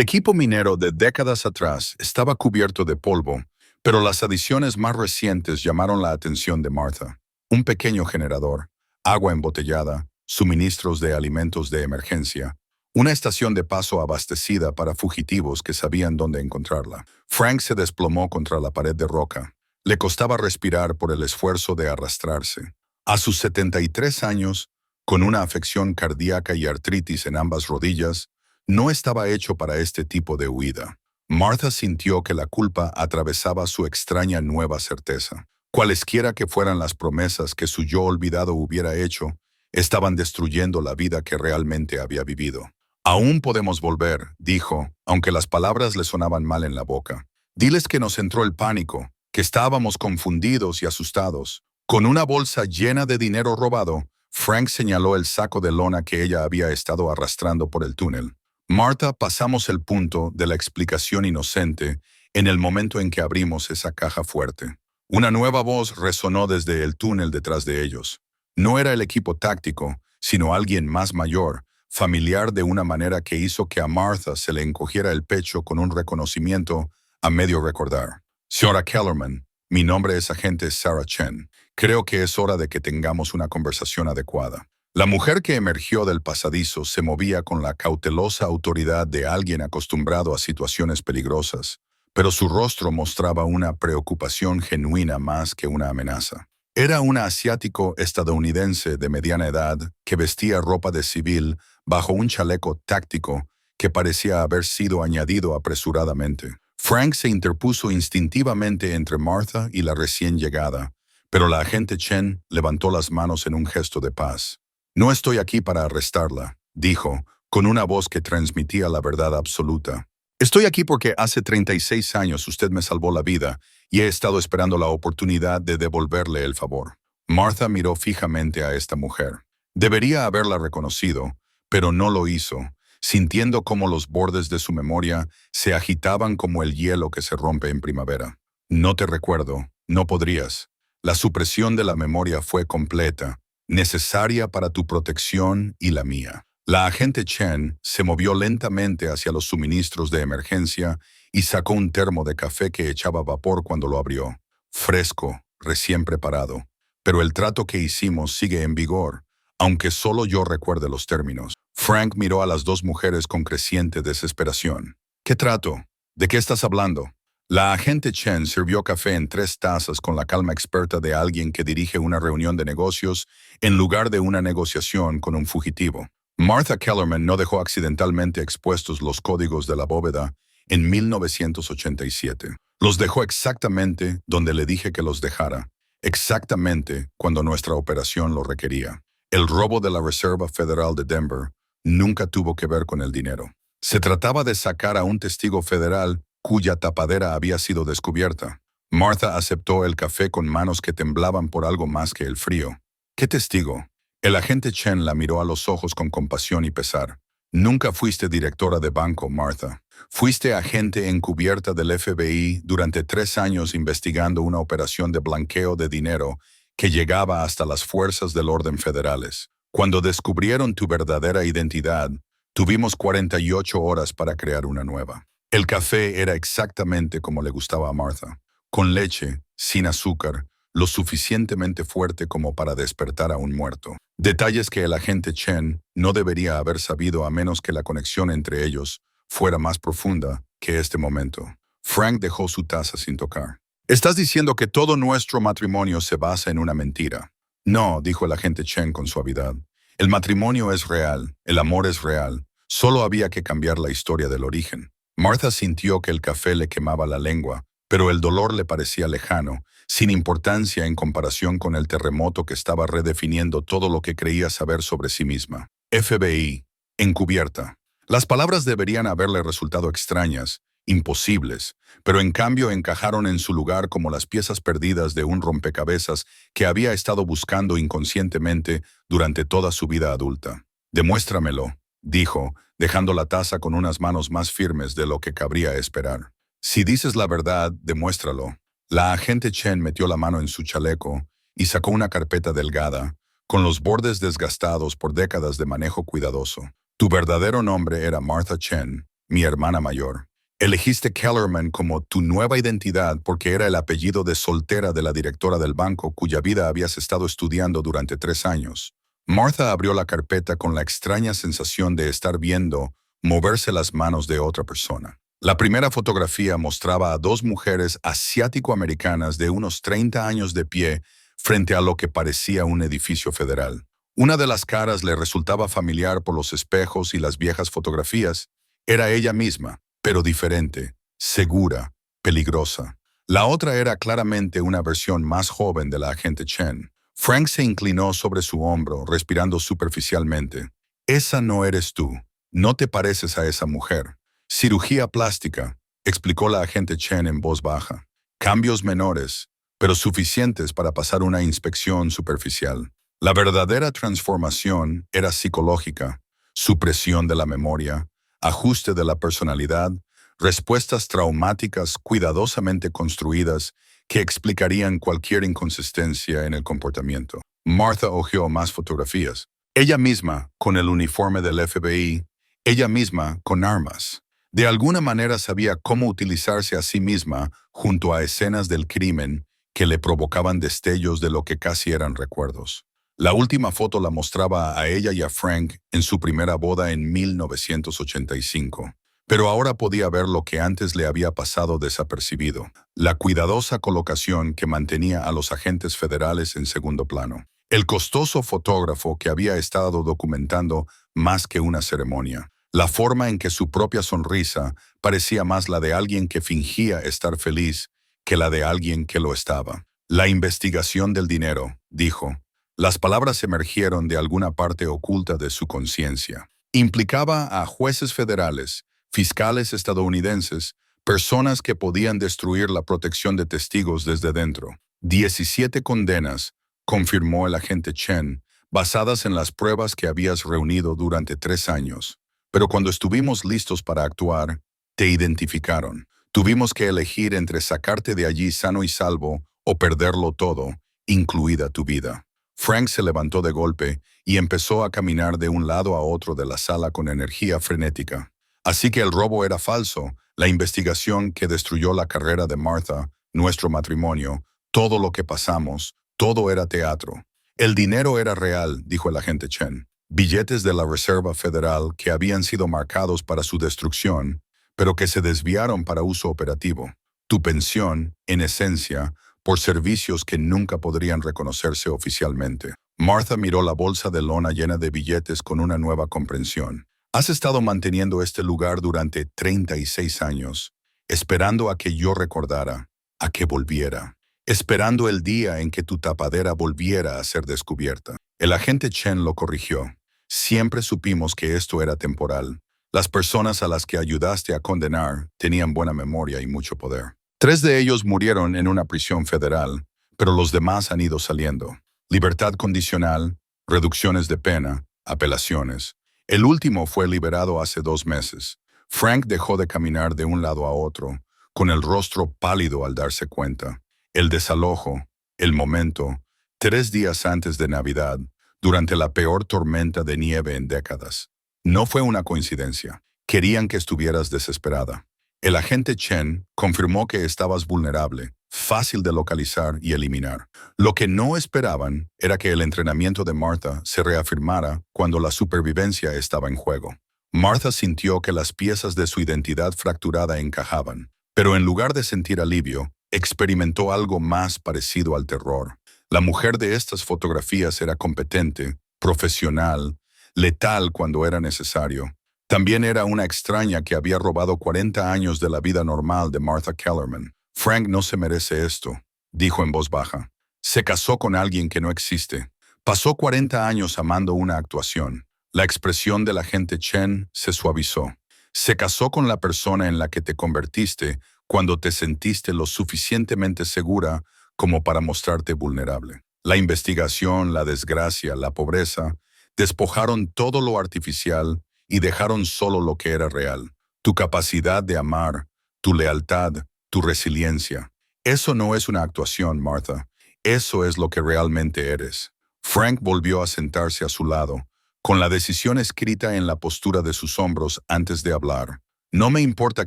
equipo minero de décadas atrás estaba cubierto de polvo, pero las adiciones más recientes llamaron la atención de Martha. Un pequeño generador, agua embotellada, suministros de alimentos de emergencia, una estación de paso abastecida para fugitivos que sabían dónde encontrarla. Frank se desplomó contra la pared de roca. Le costaba respirar por el esfuerzo de arrastrarse. A sus 73 años, con una afección cardíaca y artritis en ambas rodillas, no estaba hecho para este tipo de huida. Martha sintió que la culpa atravesaba su extraña nueva certeza. Cualesquiera que fueran las promesas que su yo olvidado hubiera hecho, estaban destruyendo la vida que realmente había vivido. Aún podemos volver, dijo, aunque las palabras le sonaban mal en la boca. Diles que nos entró el pánico, que estábamos confundidos y asustados. Con una bolsa llena de dinero robado, Frank señaló el saco de lona que ella había estado arrastrando por el túnel. Martha, pasamos el punto de la explicación inocente en el momento en que abrimos esa caja fuerte. Una nueva voz resonó desde el túnel detrás de ellos. No era el equipo táctico, sino alguien más mayor, familiar de una manera que hizo que a Martha se le encogiera el pecho con un reconocimiento a medio recordar. Señora Kellerman, mi nombre es agente Sarah Chen. Creo que es hora de que tengamos una conversación adecuada. La mujer que emergió del pasadizo se movía con la cautelosa autoridad de alguien acostumbrado a situaciones peligrosas, pero su rostro mostraba una preocupación genuina más que una amenaza. Era un asiático estadounidense de mediana edad que vestía ropa de civil bajo un chaleco táctico que parecía haber sido añadido apresuradamente. Frank se interpuso instintivamente entre Martha y la recién llegada, pero la agente Chen levantó las manos en un gesto de paz. No estoy aquí para arrestarla, dijo, con una voz que transmitía la verdad absoluta. Estoy aquí porque hace 36 años usted me salvó la vida y he estado esperando la oportunidad de devolverle el favor. Martha miró fijamente a esta mujer. Debería haberla reconocido, pero no lo hizo, sintiendo cómo los bordes de su memoria se agitaban como el hielo que se rompe en primavera. No te recuerdo, no podrías. La supresión de la memoria fue completa, necesaria para tu protección y la mía. La agente Chen se movió lentamente hacia los suministros de emergencia y sacó un termo de café que echaba vapor cuando lo abrió. Fresco, recién preparado. Pero el trato que hicimos sigue en vigor, aunque solo yo recuerde los términos. Frank miró a las dos mujeres con creciente desesperación. ¿Qué trato? ¿De qué estás hablando? La agente Chen sirvió café en 3 tazas con la calma experta de alguien que dirige una reunión de negocios en lugar de una negociación con un fugitivo. Martha Kellerman no dejó accidentalmente expuestos los códigos de la bóveda en 1987. Los dejó exactamente donde le dije que los dejara, exactamente cuando nuestra operación lo requería. El robo de la Reserva Federal de Denver nunca tuvo que ver con el dinero. Se trataba de sacar a un testigo federal cuya tapadera había sido descubierta. Martha aceptó el café con manos que temblaban por algo más que el frío. ¿Qué testigo? El agente Chen la miró a los ojos con compasión y pesar. Nunca fuiste directora de banco, Martha. Fuiste agente encubierta del FBI durante 3 años investigando una operación de blanqueo de dinero que llegaba hasta las fuerzas del orden federales. Cuando descubrieron tu verdadera identidad, tuvimos 48 horas para crear una nueva. El café era exactamente como le gustaba a Martha, con leche, sin azúcar, lo suficientemente fuerte como para despertar a un muerto. Detalles que el agente Chen no debería haber sabido a menos que la conexión entre ellos fuera más profunda que este momento. Frank dejó su taza sin tocar. Estás diciendo que todo nuestro matrimonio se basa en una mentira. No, dijo el agente Chen con suavidad. El matrimonio es real, el amor es real. Solo había que cambiar la historia del origen. Martha sintió que el café le quemaba la lengua, pero el dolor le parecía lejano, sin importancia en comparación con el terremoto que estaba redefiniendo todo lo que creía saber sobre sí misma. FBI, encubierta. Las palabras deberían haberle resultado extrañas, imposibles, pero en cambio encajaron en su lugar como las piezas perdidas de un rompecabezas que había estado buscando inconscientemente durante toda su vida adulta. Demuéstramelo, dijo, dejando la taza con unas manos más firmes de lo que cabría esperar. Si dices la verdad, demuéstralo. La agente Chen metió la mano en su chaleco y sacó una carpeta delgada, con los bordes desgastados por décadas de manejo cuidadoso. Tu verdadero nombre era Martha Chen, mi hermana mayor. Elegiste Kellerman como tu nueva identidad porque era el apellido de soltera de la directora del banco cuya vida habías estado estudiando durante 3 años. Martha abrió la carpeta con la extraña sensación de estar viendo moverse las manos de otra persona. La primera fotografía mostraba a 2 mujeres asiático-americanas de unos 30 años de pie frente a lo que parecía un edificio federal. Una de las caras le resultaba familiar por los espejos y las viejas fotografías. Era ella misma, pero diferente, segura, peligrosa. La otra era claramente una versión más joven de la agente Chen. Frank se inclinó sobre su hombro, respirando superficialmente. Esa no eres tú. No te pareces a esa mujer. Cirugía plástica, explicó la agente Chen en voz baja. Cambios menores, pero suficientes para pasar una inspección superficial. La verdadera transformación era psicológica, supresión de la memoria, ajuste de la personalidad, respuestas traumáticas cuidadosamente construidas que explicarían cualquier inconsistencia en el comportamiento. Martha hojeó más fotografías. Ella misma, con el uniforme del FBI, ella misma, con armas. De alguna manera sabía cómo utilizarse a sí misma junto a escenas del crimen que le provocaban destellos de lo que casi eran recuerdos. La última foto la mostraba a ella y a Frank en su primera boda en 1985. Pero ahora podía ver lo que antes le había pasado desapercibido, la cuidadosa colocación que mantenía a los agentes federales en segundo plano. El costoso fotógrafo que había estado documentando más que una ceremonia. La forma en que su propia sonrisa parecía más la de alguien que fingía estar feliz que la de alguien que lo estaba. La investigación del dinero, dijo. Las palabras emergieron de alguna parte oculta de su conciencia. Implicaba a jueces federales, fiscales estadounidenses, personas que podían destruir la protección de testigos desde dentro. 17 condenas, confirmó el agente Chen, basadas en las pruebas que habías reunido durante 3 años. Pero cuando estuvimos listos para actuar, te identificaron. Tuvimos que elegir entre sacarte de allí sano y salvo o perderlo todo, incluida tu vida. Frank se levantó de golpe y empezó a caminar de un lado a otro de la sala con energía frenética. Así que el robo era falso, la investigación que destruyó la carrera de Martha, nuestro matrimonio, todo lo que pasamos, todo era teatro. El dinero era real, dijo el agente Chen. Billetes de la Reserva Federal que habían sido marcados para su destrucción, pero que se desviaron para uso operativo. Tu pensión, en esencia, por servicios que nunca podrían reconocerse oficialmente. Martha miró la bolsa de lona llena de billetes con una nueva comprensión. Has estado manteniendo este lugar durante 36 años, esperando a que yo recordara, a que volviera, esperando el día en que tu tapadera volviera a ser descubierta. El agente Chen lo corrigió. Siempre supimos que esto era temporal. Las personas a las que ayudaste a condenar tenían buena memoria y mucho poder. 3 de ellos murieron en una prisión federal, pero los demás han ido saliendo. Libertad condicional, reducciones de pena, apelaciones. El último fue liberado hace 2 meses. Frank dejó de caminar de un lado a otro, con el rostro pálido al darse cuenta. El desalojo, el momento, 3 días antes de Navidad, durante la peor tormenta de nieve en décadas. No fue una coincidencia. Querían que estuvieras desesperada. El agente Chen confirmó que estabas vulnerable, fácil de localizar y eliminar. Lo que no esperaban era que el entrenamiento de Martha se reafirmara cuando la supervivencia estaba en juego. Martha sintió que las piezas de su identidad fracturada encajaban, pero en lugar de sentir alivio, experimentó algo más parecido al terror. La mujer de estas fotografías era competente, profesional, letal cuando era necesario. También era una extraña que había robado 40 años de la vida normal de Martha Kellerman. Frank no se merece esto, dijo en voz baja. Se casó con alguien que no existe. Pasó 40 años amando una actuación. La expresión del agente Chen se suavizó. Se casó con la persona en la que te convertiste cuando te sentiste lo suficientemente segura como para mostrarte vulnerable. La investigación, la desgracia, la pobreza, despojaron todo lo artificial y dejaron solo lo que era real. Tu capacidad de amar, tu lealtad, tu resiliencia. Eso no es una actuación, Martha. Eso es lo que realmente eres. Frank volvió a sentarse a su lado, con la decisión escrita en la postura de sus hombros antes de hablar. No me importa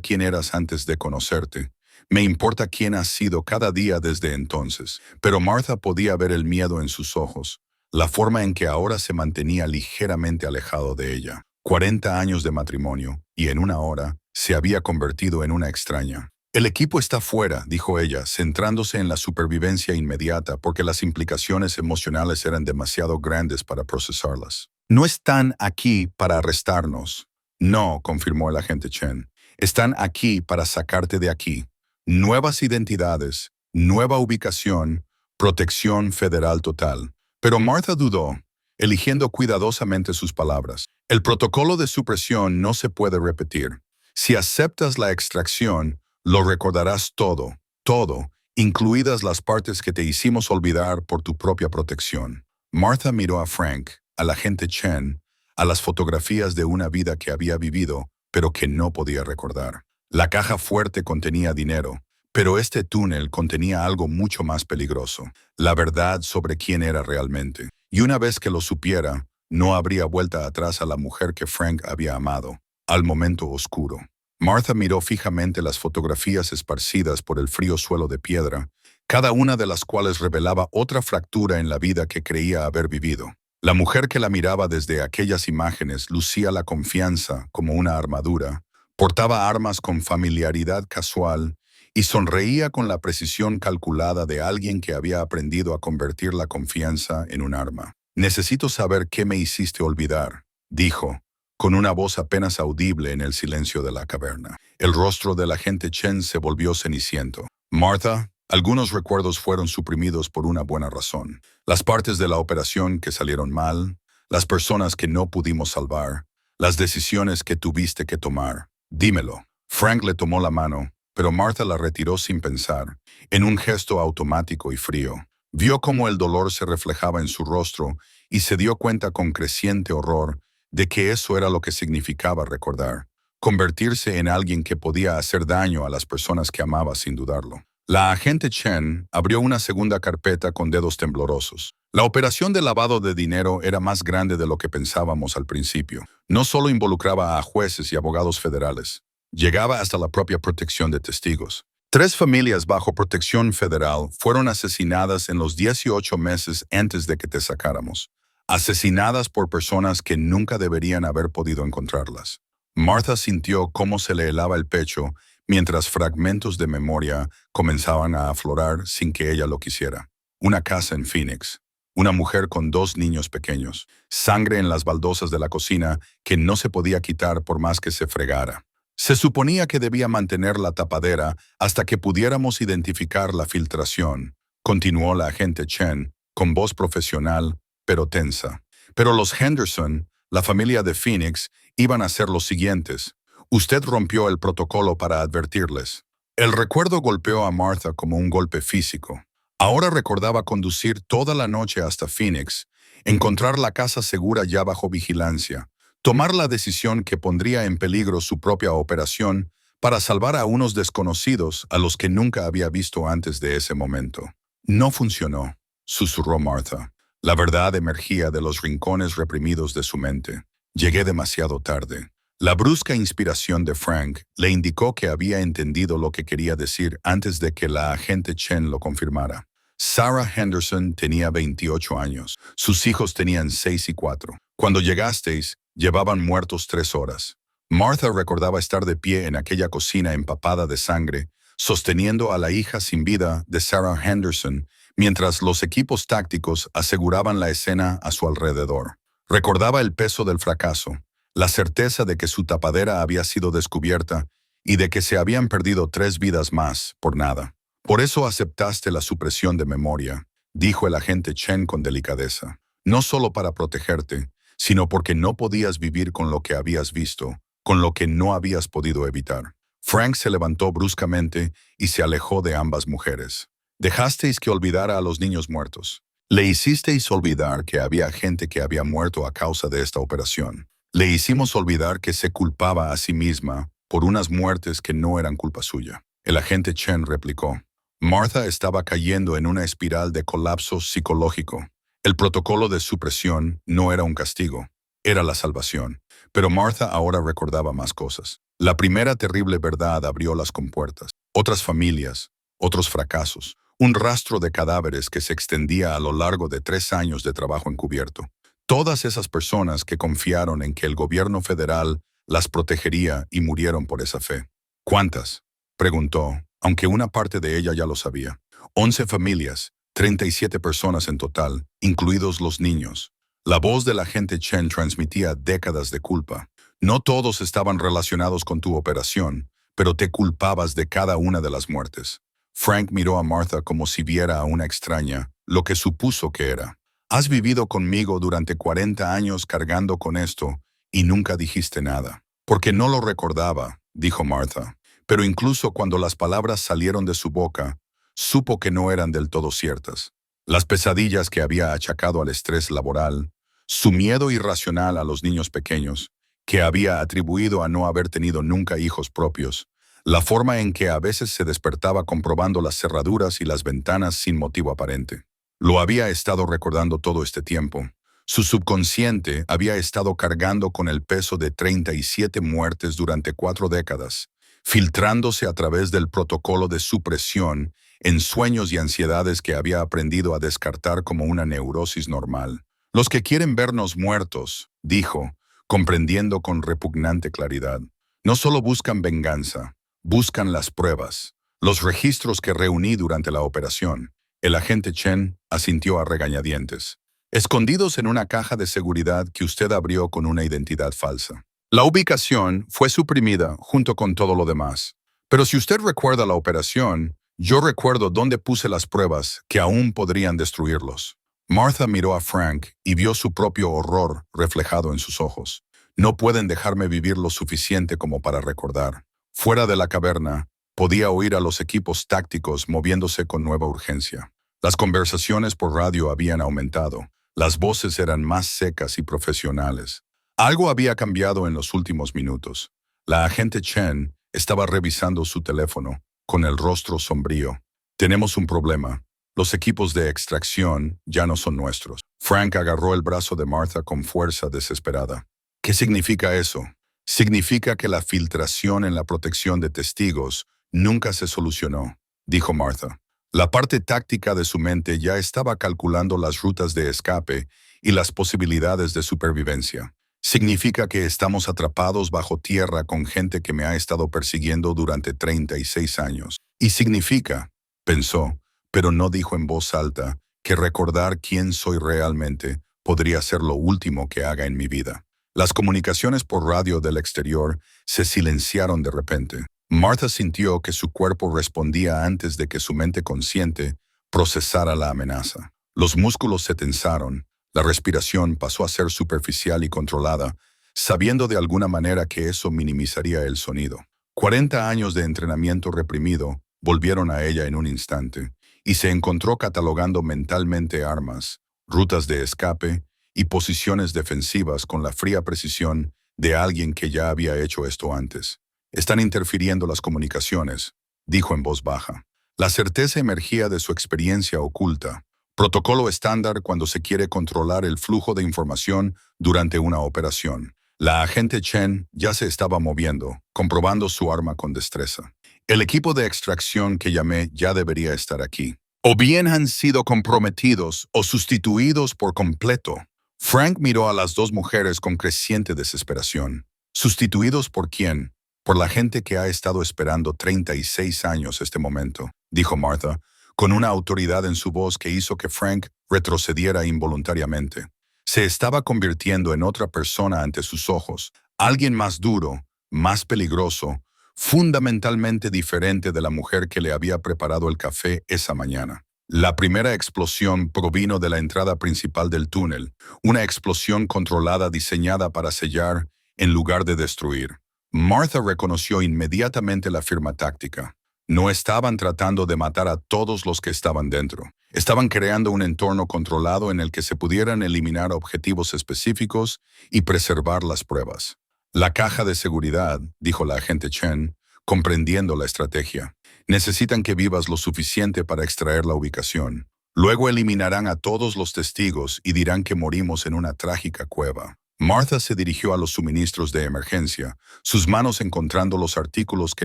quién eras antes de conocerte. Me importa quién has sido cada día desde entonces. Pero Martha podía ver el miedo en sus ojos, la forma en que ahora se mantenía ligeramente alejado de ella. 40 años de matrimonio, y en una hora, se había convertido en una extraña. El equipo está fuera, dijo ella, centrándose en la supervivencia inmediata porque las implicaciones emocionales eran demasiado grandes para procesarlas. No están aquí para arrestarnos. No, confirmó el agente Chen. Están aquí para sacarte de aquí. Nuevas identidades, nueva ubicación, protección federal total. Pero Martha dudó, eligiendo cuidadosamente sus palabras. El protocolo de supresión no se puede repetir. Si aceptas la extracción, lo recordarás todo, todo, incluidas las partes que te hicimos olvidar por tu propia protección. Martha miró a Frank, al agente Chen, a las fotografías de una vida que había vivido, pero que no podía recordar. La caja fuerte contenía dinero, pero este túnel contenía algo mucho más peligroso, la verdad sobre quién era realmente. Y una vez que lo supiera, no habría vuelta atrás a la mujer que Frank había amado, al momento oscuro. Martha miró fijamente las fotografías esparcidas por el frío suelo de piedra, cada una de las cuales revelaba otra fractura en la vida que creía haber vivido. La mujer que la miraba desde aquellas imágenes lucía la confianza como una armadura, portaba armas con familiaridad casual y sonreía con la precisión calculada de alguien que había aprendido a convertir la confianza en un arma. «Necesito saber qué me hiciste olvidar», dijo, con una voz apenas audible en el silencio de la caverna. El rostro del agente Chen se volvió ceniciento. «Martha, algunos recuerdos fueron suprimidos por una buena razón. Las partes de la operación que salieron mal, las personas que no pudimos salvar, las decisiones que tuviste que tomar. Dímelo». Frank le tomó la mano, pero Martha la retiró sin pensar, en un gesto automático y frío. Vio cómo el dolor se reflejaba en su rostro y se dio cuenta con creciente horror de que eso era lo que significaba recordar, convertirse en alguien que podía hacer daño a las personas que amaba sin dudarlo. La agente Chen abrió una segunda carpeta con dedos temblorosos. La operación de lavado de dinero era más grande de lo que pensábamos al principio. No solo involucraba a jueces y abogados federales, llegaba hasta la propia protección de testigos. 3 familias bajo protección federal fueron asesinadas en los 18 meses antes de que te sacáramos. Asesinadas por personas que nunca deberían haber podido encontrarlas. Martha sintió cómo se le helaba el pecho mientras fragmentos de memoria comenzaban a aflorar sin que ella lo quisiera. Una casa en Phoenix. Una mujer con 2 niños pequeños. Sangre en las baldosas de la cocina que no se podía quitar por más que se fregara. Se suponía que debía mantener la tapadera hasta que pudiéramos identificar la filtración, continuó la agente Chen, con voz profesional, pero tensa. Pero los Henderson, la familia de Phoenix, iban a hacer los siguientes. Usted rompió el protocolo para advertirles. El recuerdo golpeó a Martha como un golpe físico. Ahora recordaba conducir toda la noche hasta Phoenix, encontrar la casa segura ya bajo vigilancia, tomar la decisión que pondría en peligro su propia operación para salvar a unos desconocidos a los que nunca había visto antes de ese momento. No funcionó, susurró Martha. La verdad emergía de los rincones reprimidos de su mente. Llegué demasiado tarde. La brusca inspiración de Frank le indicó que había entendido lo que quería decir antes de que la agente Chen lo confirmara. Sarah Henderson tenía 28 años. Sus hijos tenían 6 y 4. Cuando llegasteis, llevaban muertos 3 horas. Martha recordaba estar de pie en aquella cocina empapada de sangre, sosteniendo a la hija sin vida de Sarah Henderson, mientras los equipos tácticos aseguraban la escena a su alrededor. Recordaba el peso del fracaso, la certeza de que su tapadera había sido descubierta y de que se habían perdido 3 vidas más por nada. Por eso aceptaste la supresión de memoria, dijo el agente Chen con delicadeza. No solo para protegerte, sino porque no podías vivir con lo que habías visto, con lo que no habías podido evitar. Frank se levantó bruscamente y se alejó de ambas mujeres. Dejasteis que olvidara a los niños muertos. Le hicisteis olvidar que había gente que había muerto a causa de esta operación. Le hicimos olvidar que se culpaba a sí misma por unas muertes que no eran culpa suya. El agente Chen replicó. Martha estaba cayendo en una espiral de colapso psicológico. El protocolo de supresión no era un castigo, era la salvación. Pero Martha ahora recordaba más cosas. La primera terrible verdad abrió las compuertas. Otras familias, otros fracasos, un rastro de cadáveres que se extendía a lo largo de 3 años de trabajo encubierto. Todas esas personas que confiaron en que el gobierno federal las protegería y murieron por esa fe. ¿Cuántas?, preguntó, aunque una parte de ella ya lo sabía. 11 familias, 37 personas en total, incluidos los niños. La voz del agente Chen transmitía décadas de culpa. No todos estaban relacionados con tu operación, pero te culpabas de cada una de las muertes. Frank miró a Martha como si viera a una extraña, lo que supuso que era. Has vivido conmigo durante 40 años cargando con esto, Y nunca dijiste nada. Porque no lo recordaba, dijo Martha. Pero incluso cuando las palabras salieron de su boca, supo que no eran del todo ciertas. Las pesadillas que había achacado al estrés laboral, su miedo irracional a los niños pequeños, que había atribuido a no haber tenido nunca hijos propios, la forma en que a veces se despertaba comprobando las cerraduras y las ventanas sin motivo aparente. Lo había estado recordando todo este tiempo. Su subconsciente había estado cargando con el peso de 37 muertes durante 4 décadas, filtrándose a través del protocolo de supresión en sueños y ansiedades que había aprendido a descartar como una neurosis normal. Los que quieren vernos muertos, dijo, comprendiendo con repugnante claridad, no solo buscan venganza, buscan las pruebas, los registros que reuní durante la operación. El agente Chen asintió a regañadientes. Escondidos en una caja de seguridad que usted abrió con una identidad falsa. La ubicación fue suprimida junto con todo lo demás. Pero si usted recuerda la operación, yo recuerdo dónde puse las pruebas que aún podrían destruirlos. Martha miró a Frank y vio su propio horror reflejado en sus ojos. No pueden dejarme vivir lo suficiente como para recordar. Fuera de la caverna, podía oír a los equipos tácticos moviéndose con nueva urgencia. Las conversaciones por radio habían aumentado. Las voces eran más secas y profesionales. Algo había cambiado en los últimos minutos. La agente Chen estaba revisando su teléfono, con el rostro sombrío. Tenemos un problema. Los equipos de extracción ya no son nuestros. Frank agarró el brazo de Martha con fuerza desesperada. ¿Qué significa eso? Significa que la filtración en la protección de testigos nunca se solucionó, dijo Martha. La parte táctica de su mente ya estaba calculando las rutas de escape y las posibilidades de supervivencia. Significa que estamos atrapados bajo tierra con gente que me ha estado persiguiendo durante 36 años. Y significa, pensó, pero no dijo en voz alta, que recordar quién soy realmente podría ser lo último que haga en mi vida. Las comunicaciones por radio del exterior se silenciaron de repente. Martha sintió que su cuerpo respondía antes de que su mente consciente procesara la amenaza. Los músculos se tensaron, la respiración pasó a ser superficial y controlada, sabiendo de alguna manera que eso minimizaría el sonido. 40 años de entrenamiento reprimido volvieron a ella en un instante, y se encontró catalogando mentalmente armas, rutas de escape y posiciones defensivas con la fría precisión de alguien que ya había hecho esto antes. Están interfiriendo las comunicaciones, dijo en voz baja. La certeza emergía de su experiencia oculta. Protocolo estándar cuando se quiere controlar el flujo de información durante una operación. La agente Chen ya se estaba moviendo, comprobando su arma con destreza. El equipo de extracción que llamé ya debería estar aquí. O bien han sido comprometidos o sustituidos por completo. Frank miró a las dos mujeres con creciente desesperación. ¿Sustituidos por quién? Por la gente que ha estado esperando 36 años este momento, dijo Martha, con una autoridad en su voz que hizo que Frank retrocediera involuntariamente. Se estaba convirtiendo en otra persona ante sus ojos, alguien más duro, más peligroso, fundamentalmente diferente de la mujer que le había preparado el café esa mañana. La primera explosión provino de la entrada principal del túnel, una explosión controlada diseñada para sellar en lugar de destruir. Martha reconoció inmediatamente la firma táctica. No estaban tratando de matar a todos los que estaban dentro. Estaban creando un entorno controlado en el que se pudieran eliminar objetivos específicos y preservar las pruebas. La caja de seguridad, dijo la agente Chen, comprendiendo la estrategia. Necesitan que vivas lo suficiente para extraer la ubicación. Luego eliminarán a todos los testigos y dirán que morimos en una trágica cueva. Martha se dirigió a los suministros de emergencia, sus manos encontrando los artículos que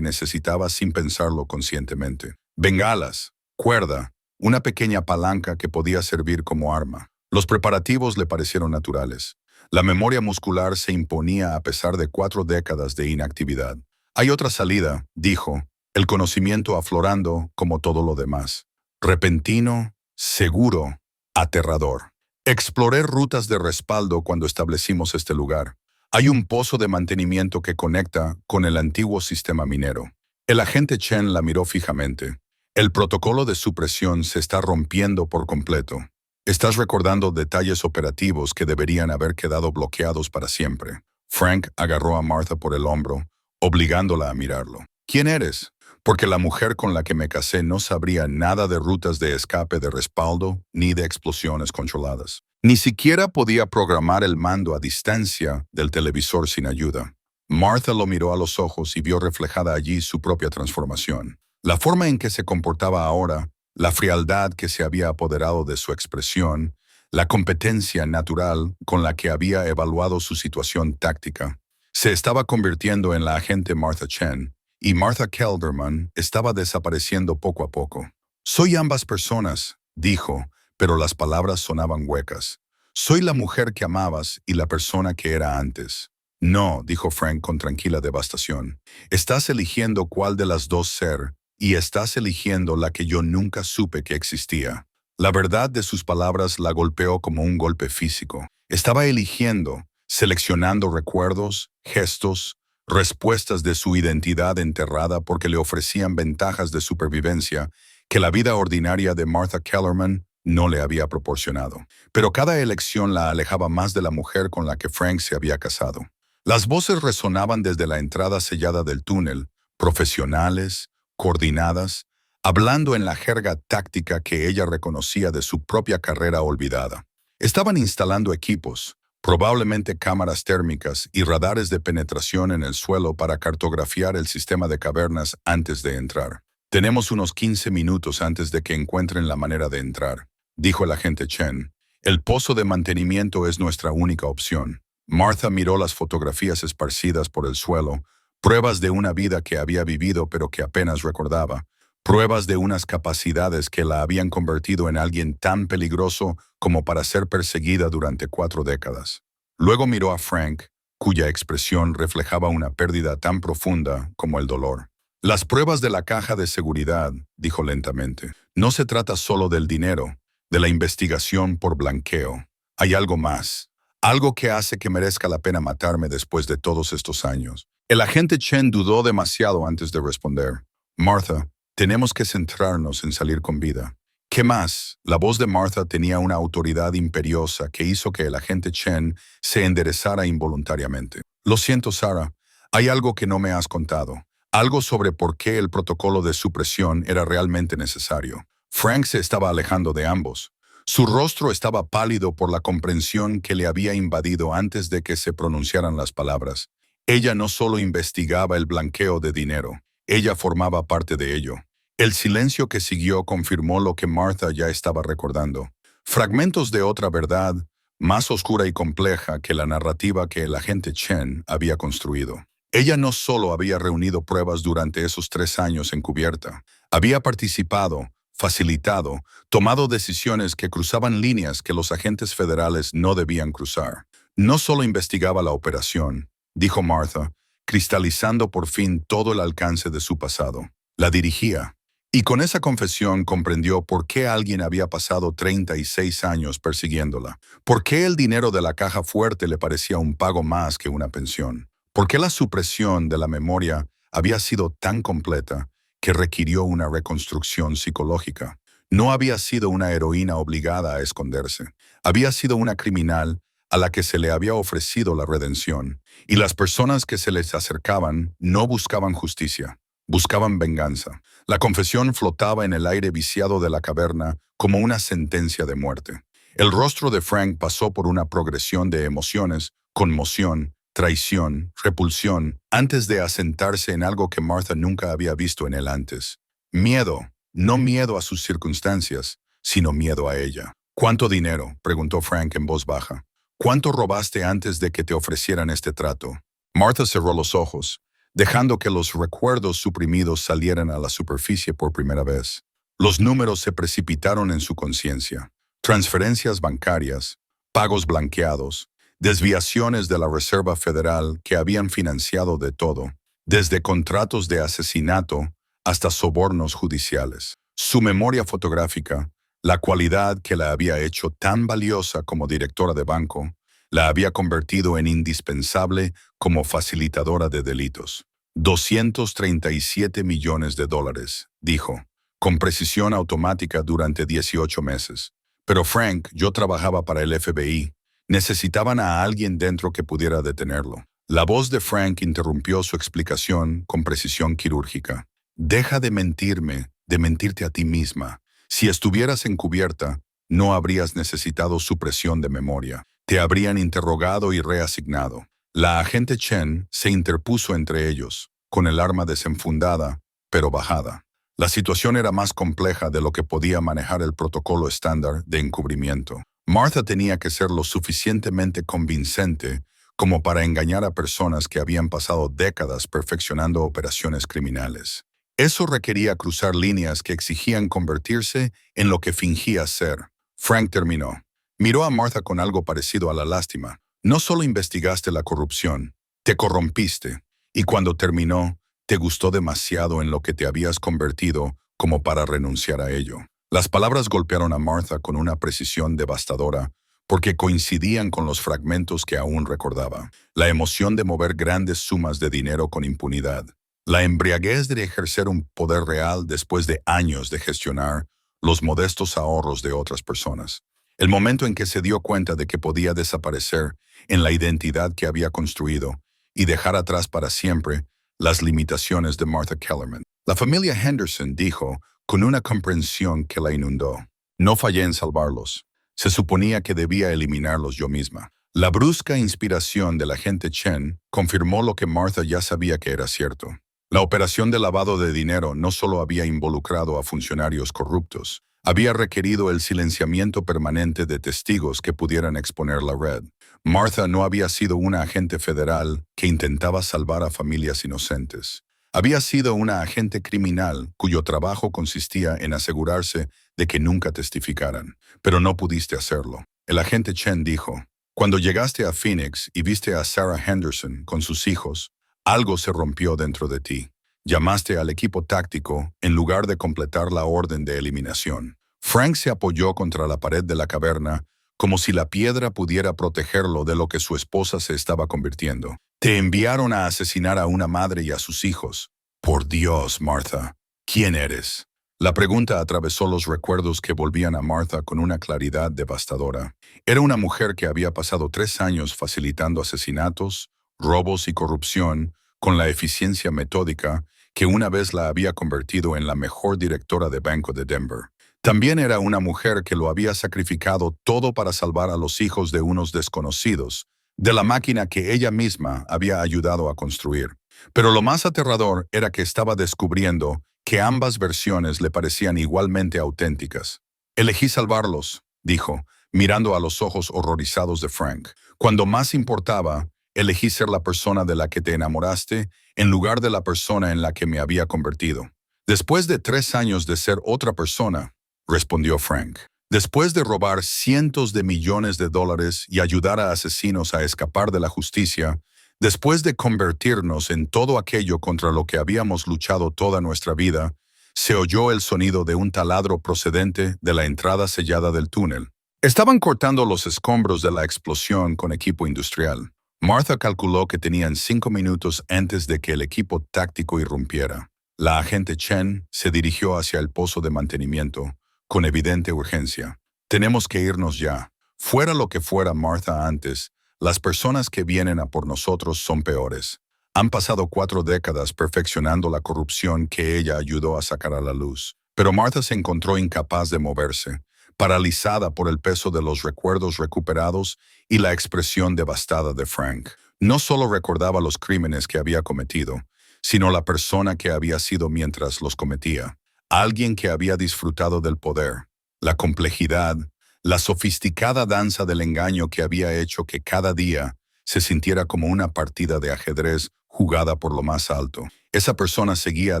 necesitaba sin pensarlo conscientemente. Bengalas, cuerda, una pequeña palanca que podía servir como arma. Los preparativos le parecieron naturales. La memoria muscular se imponía a pesar de 4 décadas de inactividad. Hay otra salida, dijo, el conocimiento aflorando como todo lo demás. Repentino, seguro, aterrador. Exploré rutas de respaldo cuando establecimos este lugar. Hay un pozo de mantenimiento que conecta con el antiguo sistema minero. El agente Chen la miró fijamente. El protocolo de supresión se está rompiendo por completo. Estás recordando detalles operativos que deberían haber quedado bloqueados para siempre. Frank agarró a Martha por el hombro, obligándola a mirarlo. ¿Quién eres? Porque la mujer con la que me casé no sabría nada de rutas de escape de respaldo ni de explosiones controladas. Ni siquiera podía programar el mando a distancia del televisor sin ayuda. Martha lo miró a los ojos y vio reflejada allí su propia transformación. La forma en que se comportaba ahora, la frialdad que se había apoderado de su expresión, la competencia natural con la que había evaluado su situación táctica, se estaba convirtiendo en la agente Martha Chen, y Martha Kelderman estaba desapareciendo poco a poco. Soy ambas personas, dijo, pero las palabras sonaban huecas. Soy la mujer que amabas y la persona que era antes. No, dijo Frank con tranquila devastación. Estás eligiendo cuál de las dos ser, y estás eligiendo la que yo nunca supe que existía. La verdad de sus palabras la golpeó como un golpe físico. Estaba eligiendo, seleccionando recuerdos, gestos, respuestas de su identidad enterrada porque le ofrecían ventajas de supervivencia que la vida ordinaria de Martha Kellerman no le había proporcionado. Pero cada elección la alejaba más de la mujer con la que Frank se había casado. Las voces resonaban desde la entrada sellada del túnel, profesionales, coordinadas, hablando en la jerga táctica que ella reconocía de su propia carrera olvidada. Estaban instalando equipos, probablemente cámaras térmicas y radares de penetración en el suelo para cartografiar el sistema de cavernas antes de entrar. Tenemos unos 15 minutos antes de que encuentren la manera de entrar, dijo el agente Chen. El pozo de mantenimiento es nuestra única opción. Martha miró las fotografías esparcidas por el suelo, pruebas de una vida que había vivido pero que apenas recordaba, pruebas de unas capacidades que la habían convertido en alguien tan peligroso como para ser perseguida durante 4 décadas. Luego miró a Frank, cuya expresión reflejaba una pérdida tan profunda como el dolor. Las pruebas de la caja de seguridad, dijo lentamente, no se trata solo del dinero, de la investigación por blanqueo. Hay algo más, algo que hace que merezca la pena matarme después de todos estos años. El agente Chen dudó demasiado antes de responder. Martha, tenemos que centrarnos en salir con vida. ¿Qué más? La voz de Martha tenía una autoridad imperiosa que hizo que el agente Chen se enderezara involuntariamente. Lo siento, Sarah, hay algo que no me has contado. Algo sobre por qué el protocolo de supresión era realmente necesario. Frank se estaba alejando de ambos. Su rostro estaba pálido por la comprensión que le había invadido antes de que se pronunciaran las palabras. Ella no solo investigaba el blanqueo de dinero, ella formaba parte de ello. El silencio que siguió confirmó lo que Martha ya estaba recordando. Fragmentos de otra verdad, más oscura y compleja que la narrativa que el agente Chen había construido. Ella no solo había reunido pruebas durante esos 3 años encubierta, había participado, facilitado, tomado decisiones que cruzaban líneas que los agentes federales no debían cruzar. No solo investigaba la operación, dijo Martha, cristalizando por fin todo el alcance de su pasado. La dirigía. Y con esa confesión comprendió por qué alguien había pasado 36 años persiguiéndola. Por qué el dinero de la caja fuerte le parecía un pago más que una pensión. ¿Por qué la supresión de la memoria había sido tan completa que requirió una reconstrucción psicológica? No había sido una heroína obligada a esconderse. Había sido una criminal a la que se le había ofrecido la redención, y las personas que se les acercaban no buscaban justicia, buscaban venganza. La confesión flotaba en el aire viciado de la caverna como una sentencia de muerte. El rostro de Frank pasó por una progresión de emociones, conmoción, traición, repulsión, antes de asentarse en algo que Martha nunca había visto en él antes. Miedo, no miedo a sus circunstancias, sino miedo a ella. ¿Cuánto dinero?, preguntó Frank en voz baja. ¿Cuánto robaste antes de que te ofrecieran este trato? Martha cerró los ojos, dejando que los recuerdos suprimidos salieran a la superficie por primera vez. Los números se precipitaron en su conciencia. Transferencias bancarias, pagos blanqueados, desviaciones de la Reserva Federal que habían financiado de todo, desde contratos de asesinato hasta sobornos judiciales. Su memoria fotográfica, la cualidad que la había hecho tan valiosa como directora de banco, la había convertido en indispensable como facilitadora de delitos. 237 millones de dólares, dijo, con precisión automática durante 18 meses. Pero Frank, yo trabajaba para el FBI. Necesitaban a alguien dentro que pudiera detenerlo. La voz de Frank interrumpió su explicación con precisión quirúrgica. Deja de mentirme, de mentirte a ti misma. Si estuvieras encubierta, no habrías necesitado supresión de memoria. Te habrían interrogado y reasignado. La agente Chen se interpuso entre ellos, con el arma desenfundada, pero bajada. La situación era más compleja de lo que podía manejar el protocolo estándar de encubrimiento. Martha tenía que ser lo suficientemente convincente como para engañar a personas que habían pasado décadas perfeccionando operaciones criminales. Eso requería cruzar líneas que exigían convertirse en lo que fingía ser. Frank terminó. Miró a Martha con algo parecido a la lástima. No solo investigaste la corrupción, te corrompiste. Y cuando terminó, te gustó demasiado en lo que te habías convertido como para renunciar a ello. Las palabras golpearon a Martha con una precisión devastadora porque coincidían con los fragmentos que aún recordaba. La emoción de mover grandes sumas de dinero con impunidad. La embriaguez de ejercer un poder real después de años de gestionar los modestos ahorros de otras personas. El momento en que se dio cuenta de que podía desaparecer en la identidad que había construido y dejar atrás para siempre las limitaciones de Martha Kellerman. La familia Henderson dijo, con una comprensión que la inundó: no fallé en salvarlos. Se suponía que debía eliminarlos yo misma. La brusca inspiración del agente Chen confirmó lo que Martha ya sabía que era cierto. La operación de lavado de dinero no solo había involucrado a funcionarios corruptos, había requerido el silenciamiento permanente de testigos que pudieran exponer la red. Martha no había sido una agente federal que intentaba salvar a familias inocentes. Había sido una agente criminal cuyo trabajo consistía en asegurarse de que nunca testificaran. Pero no pudiste hacerlo. El agente Chen dijo: cuando llegaste a Phoenix y viste a Sarah Henderson con sus hijos, algo se rompió dentro de ti. Llamaste al equipo táctico en lugar de completar la orden de eliminación. Frank se apoyó contra la pared de la caverna como si la piedra pudiera protegerlo de lo que su esposa se estaba convirtiendo. Te enviaron a asesinar a una madre y a sus hijos. Por Dios, Martha, ¿quién eres? La pregunta atravesó los recuerdos que volvían a Martha con una claridad devastadora. Era una mujer que había pasado 3 años facilitando asesinatos, robos y corrupción con la eficiencia metódica que una vez la había convertido en la mejor directora de Banco de Denver. También era una mujer que lo había sacrificado todo para salvar a los hijos de unos desconocidos, de la máquina que ella misma había ayudado a construir. Pero lo más aterrador era que estaba descubriendo que ambas versiones le parecían igualmente auténticas. Elegí salvarlos, dijo, mirando a los ojos horrorizados de Frank. Cuando más importaba, elegí ser la persona de la que te enamoraste en lugar de la persona en la que me había convertido. Después de 3 años de ser otra persona, respondió Frank. Después de robar cientos de millones de dólares y ayudar a asesinos a escapar de la justicia, después de convertirnos en todo aquello contra lo que habíamos luchado toda nuestra vida, se oyó el sonido de un taladro procedente de la entrada sellada del túnel. Estaban cortando los escombros de la explosión con equipo industrial. Martha calculó que tenían 5 minutos antes de que el equipo táctico irrumpiera. La agente Chen se dirigió hacia el pozo de mantenimiento, con evidente urgencia. Tenemos que irnos ya. Fuera lo que fuera Martha antes, las personas que vienen a por nosotros son peores. Han pasado 4 décadas perfeccionando la corrupción que ella ayudó a sacar a la luz. Pero Martha se encontró incapaz de moverse, paralizada por el peso de los recuerdos recuperados y la expresión devastada de Frank. No solo recordaba los crímenes que había cometido, sino la persona que había sido mientras los cometía. Alguien que había disfrutado del poder, la complejidad, la sofisticada danza del engaño que había hecho que cada día se sintiera como una partida de ajedrez jugada por lo más alto. Esa persona seguía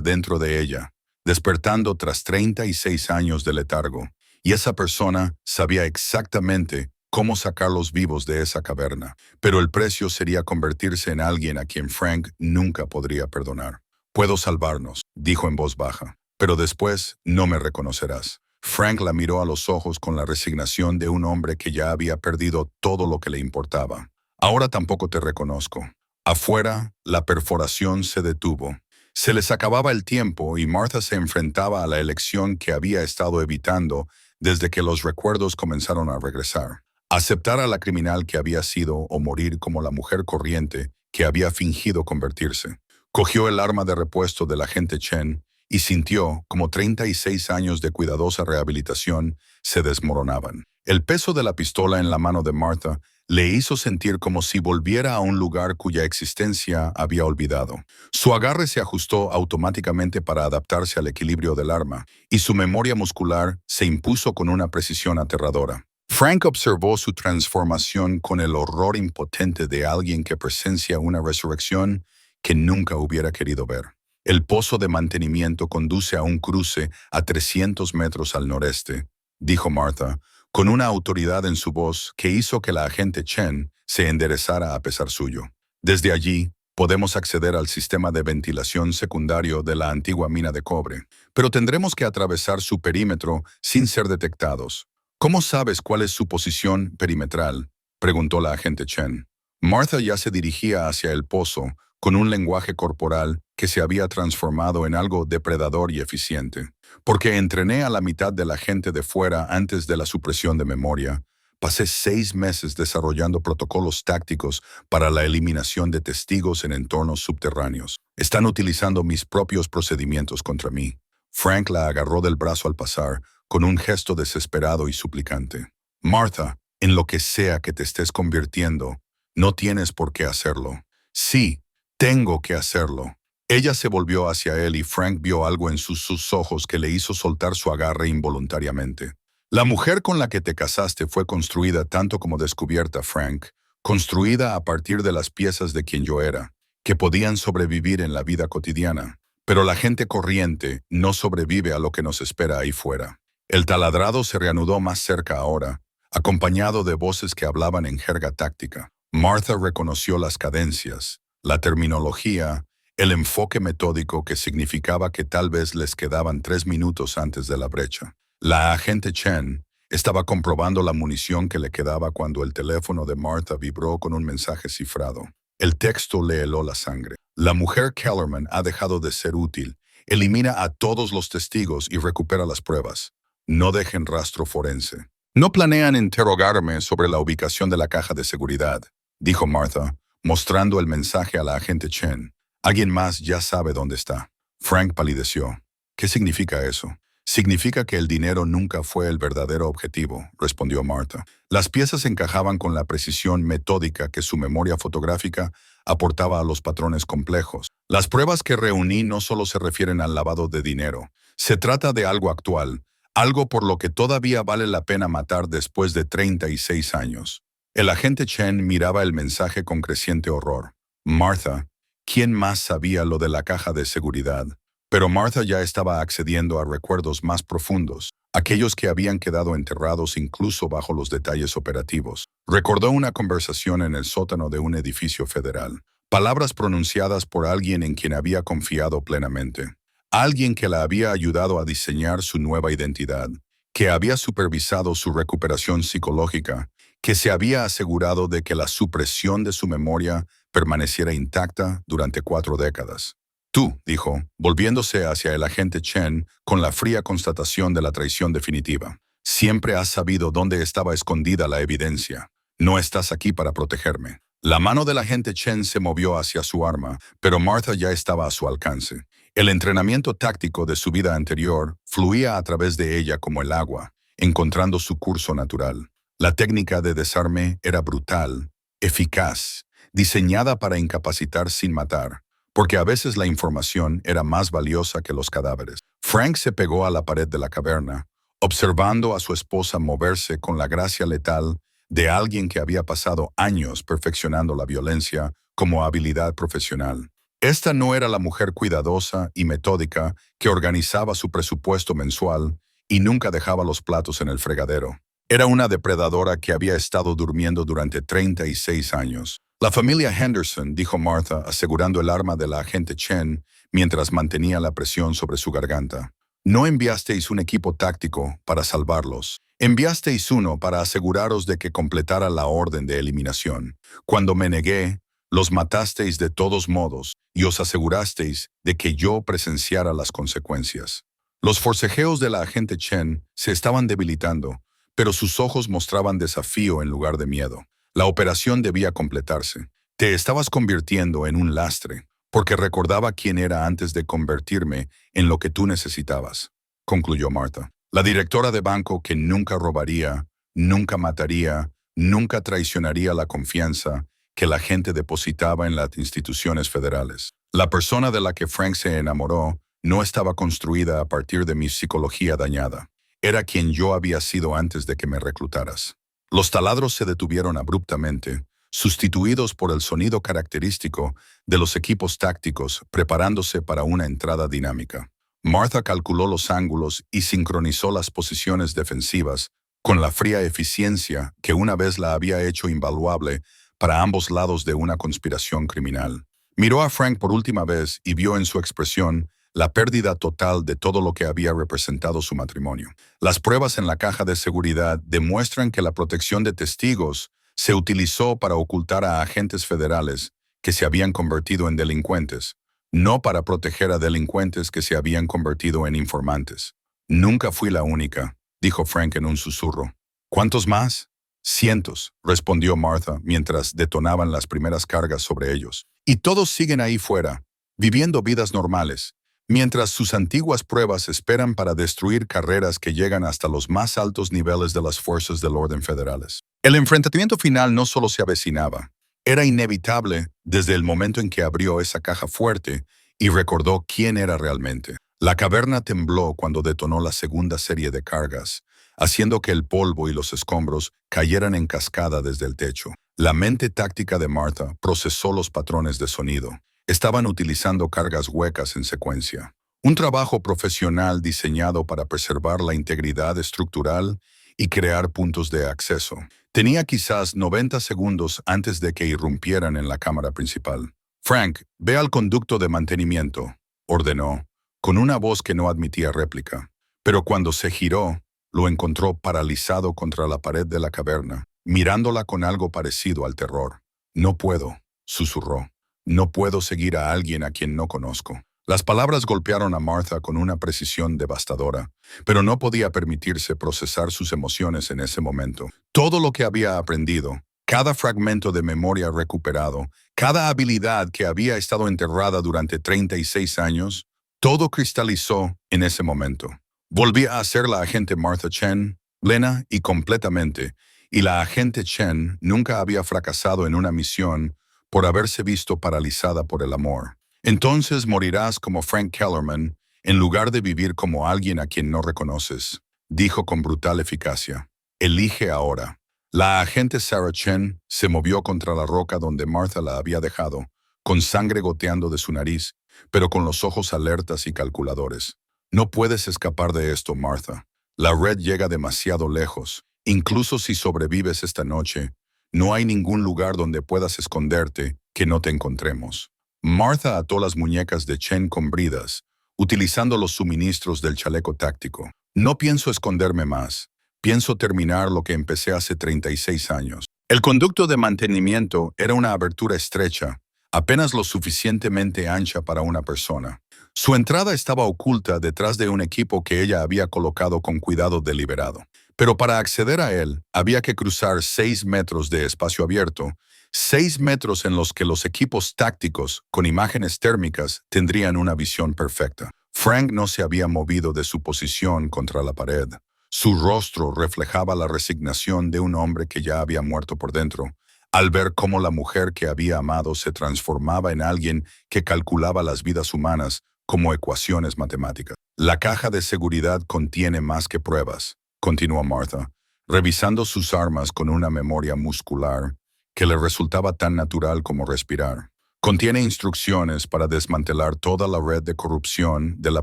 dentro de ella, despertando tras 36 años de letargo, y esa persona sabía exactamente cómo sacarlos vivos de esa caverna, pero el precio sería convertirse en alguien a quien Frank nunca podría perdonar. Puedo salvarnos, dijo en voz baja, pero después no me reconocerás. Frank la miró a los ojos con la resignación de un hombre que ya había perdido todo lo que le importaba. Ahora tampoco te reconozco. Afuera, la perforación se detuvo. Se les acababa el tiempo y Martha se enfrentaba a la elección que había estado evitando desde que los recuerdos comenzaron a regresar. Aceptar a la criminal que había sido o morir como la mujer corriente que había fingido convertirse. Cogió el arma de repuesto del agente Chen y sintió como 36 años de cuidadosa rehabilitación se desmoronaban. El peso de la pistola en la mano de Martha le hizo sentir como si volviera a un lugar cuya existencia había olvidado. Su agarre se ajustó automáticamente para adaptarse al equilibrio del arma, y su memoria muscular se impuso con una precisión aterradora. Frank observó su transformación con el horror impotente de alguien que presencia una resurrección que nunca hubiera querido ver. El pozo de mantenimiento conduce a un cruce a 300 metros al noreste, dijo Martha, con una autoridad en su voz que hizo que la agente Chen se enderezara a pesar suyo. Desde allí, podemos acceder al sistema de ventilación secundario de la antigua mina de cobre, pero tendremos que atravesar su perímetro sin ser detectados. ¿Cómo sabes cuál es su posición perimetral?, preguntó la agente Chen. Martha ya se dirigía hacia el pozo, con un lenguaje corporal que se había transformado en algo depredador y eficiente. Porque entrené a la mitad de la gente de fuera antes de la supresión de memoria, pasé 6 meses desarrollando protocolos tácticos para la eliminación de testigos en entornos subterráneos. Están utilizando mis propios procedimientos contra mí. Frank la agarró del brazo al pasar, con un gesto desesperado y suplicante. Martha, en lo que sea que te estés convirtiendo, no tienes por qué hacerlo. Sí, tengo que hacerlo. Ella se volvió hacia él y Frank vio algo en sus ojos que le hizo soltar su agarre involuntariamente. La mujer con la que te casaste fue construida tanto como descubierta, Frank, construida a partir de las piezas de quien yo era, que podían sobrevivir en la vida cotidiana. Pero la gente corriente no sobrevive a lo que nos espera ahí fuera. El taladrado se reanudó más cerca ahora, acompañado de voces que hablaban en jerga táctica. Martha reconoció las cadencias, la terminología, el enfoque metódico que significaba que tal vez les quedaban 3 minutos antes de la brecha. La agente Chen estaba comprobando la munición que le quedaba cuando el teléfono de Martha vibró con un mensaje cifrado. El texto le heló la sangre. La mujer Kellerman ha dejado de ser útil. Elimina a todos los testigos y recupera las pruebas. No dejen rastro forense. No planean interrogarme sobre la ubicación de la caja de seguridad, dijo Martha, mostrando el mensaje a la agente Chen. Alguien más ya sabe dónde está. Frank palideció. ¿Qué significa eso? Significa que el dinero nunca fue el verdadero objetivo, respondió Martha. Las piezas encajaban con la precisión metódica que su memoria fotográfica aportaba a los patrones complejos. Las pruebas que reuní no solo se refieren al lavado de dinero. Se trata de algo actual, algo por lo que todavía vale la pena matar después de 36 años. El agente Chen miraba el mensaje con creciente horror. Martha, ¿quién más sabía lo de la caja de seguridad? Pero Martha ya estaba accediendo a recuerdos más profundos, aquellos que habían quedado enterrados incluso bajo los detalles operativos. Recordó una conversación en el sótano de un edificio federal, palabras pronunciadas por alguien en quien había confiado plenamente. Alguien que la había ayudado a diseñar su nueva identidad, que había supervisado su recuperación psicológica, que se había asegurado de que la supresión de su memoria permaneciera intacta durante 4 décadas. Tú, dijo, volviéndose hacia el agente Chen con la fría constatación de la traición definitiva. Siempre has sabido dónde estaba escondida la evidencia. No estás aquí para protegerme. La mano del agente Chen se movió hacia su arma, pero Martha ya estaba a su alcance. El entrenamiento táctico de su vida anterior fluía a través de ella como el agua, encontrando su curso natural. La técnica de desarme era brutal, eficaz, diseñada para incapacitar sin matar, porque a veces la información era más valiosa que los cadáveres. Frank se pegó a la pared de la caverna, observando a su esposa moverse con la gracia letal de alguien que había pasado años perfeccionando la violencia como habilidad profesional. Esta no era la mujer cuidadosa y metódica que organizaba su presupuesto mensual y nunca dejaba los platos en el fregadero. Era una depredadora que había estado durmiendo durante 36 años. La familia Henderson, dijo Martha, asegurando el arma de la agente Chen mientras mantenía la presión sobre su garganta. No enviasteis un equipo táctico para salvarlos. Enviasteis uno para aseguraros de que completara la orden de eliminación. Cuando me negué, los matasteis de todos modos y os asegurasteis de que yo presenciara las consecuencias. Los forcejeos de la agente Chen se estaban debilitando, pero sus ojos mostraban desafío en lugar de miedo. La operación debía completarse. Te estabas convirtiendo en un lastre, porque recordaba quién era antes de convertirme en lo que tú necesitabas, concluyó Martha. La directora de banco que nunca robaría, nunca mataría, nunca traicionaría la confianza que la gente depositaba en las instituciones federales. La persona de la que Frank se enamoró no estaba construida a partir de mi psicología dañada. Era quien yo había sido antes de que me reclutaras. Los taladros se detuvieron abruptamente, sustituidos por el sonido característico de los equipos tácticos preparándose para una entrada dinámica. Martha calculó los ángulos y sincronizó las posiciones defensivas con la fría eficiencia que una vez la había hecho invaluable para ambos lados de una conspiración criminal. Miró a Frank por última vez y vio en su expresión la pérdida total de todo lo que había representado su matrimonio. Las pruebas en la caja de seguridad demuestran que la protección de testigos se utilizó para ocultar a agentes federales que se habían convertido en delincuentes, no para proteger a delincuentes que se habían convertido en informantes. Nunca fui la única, dijo Frank en un susurro. ¿Cuántos más? Cientos, respondió Martha mientras detonaban las primeras cargas sobre ellos. Y todos siguen ahí fuera, viviendo vidas normales, mientras sus antiguas pruebas esperan para destruir carreras que llegan hasta los más altos niveles de las fuerzas del orden federales. El enfrentamiento final no solo se avecinaba, era inevitable desde el momento en que abrió esa caja fuerte y recordó quién era realmente. La caverna tembló cuando detonó la segunda serie de cargas, haciendo que el polvo y los escombros cayeran en cascada desde el techo. La mente táctica de Martha procesó los patrones de sonido. Estaban utilizando cargas huecas en secuencia. Un trabajo profesional diseñado para preservar la integridad estructural y crear puntos de acceso. Tenía quizás 90 segundos antes de que irrumpieran en la cámara principal. Frank, ve al conducto de mantenimiento, ordenó, con una voz que no admitía réplica. Pero cuando se giró, lo encontró paralizado contra la pared de la caverna, mirándola con algo parecido al terror. No puedo, susurró. No puedo seguir a alguien a quien no conozco. Las palabras golpearon a Martha con una precisión devastadora, pero no podía permitirse procesar sus emociones en ese momento. Todo lo que había aprendido, cada fragmento de memoria recuperado, cada habilidad que había estado enterrada durante 36 años, todo cristalizó en ese momento. Volvía a ser la agente Martha Chen, plena y completamente, y la agente Chen nunca había fracasado en una misión por haberse visto paralizada por el amor. Entonces morirás como Frank Kellerman, en lugar de vivir como alguien a quien no reconoces, dijo con brutal eficacia. Elige ahora. La agente Sarah Chen se movió contra la roca donde Martha la había dejado, con sangre goteando de su nariz, pero con los ojos alertas y calculadores. No puedes escapar de esto, Martha. La red llega demasiado lejos. Incluso si sobrevives esta noche, no hay ningún lugar donde puedas esconderte que no te encontremos. Martha ató las muñecas de Chen con bridas, utilizando los suministros del chaleco táctico. No pienso esconderme más. Pienso terminar lo que empecé hace 36 años. El conducto de mantenimiento era una abertura estrecha, apenas lo suficientemente ancha para una persona. Su entrada estaba oculta detrás de un equipo que ella había colocado con cuidado deliberado. Pero para acceder a él, había que cruzar 6 metros de espacio abierto, 6 metros en los que los equipos tácticos, con imágenes térmicas, tendrían una visión perfecta. Frank no se había movido de su posición contra la pared. Su rostro reflejaba la resignación de un hombre que ya había muerto por dentro, al ver cómo la mujer que había amado se transformaba en alguien que calculaba las vidas humanas como ecuaciones matemáticas. La caja de seguridad contiene más que pruebas, continuó Martha, revisando sus armas con una memoria muscular que le resultaba tan natural como respirar. Contiene instrucciones para desmantelar toda la red de corrupción de la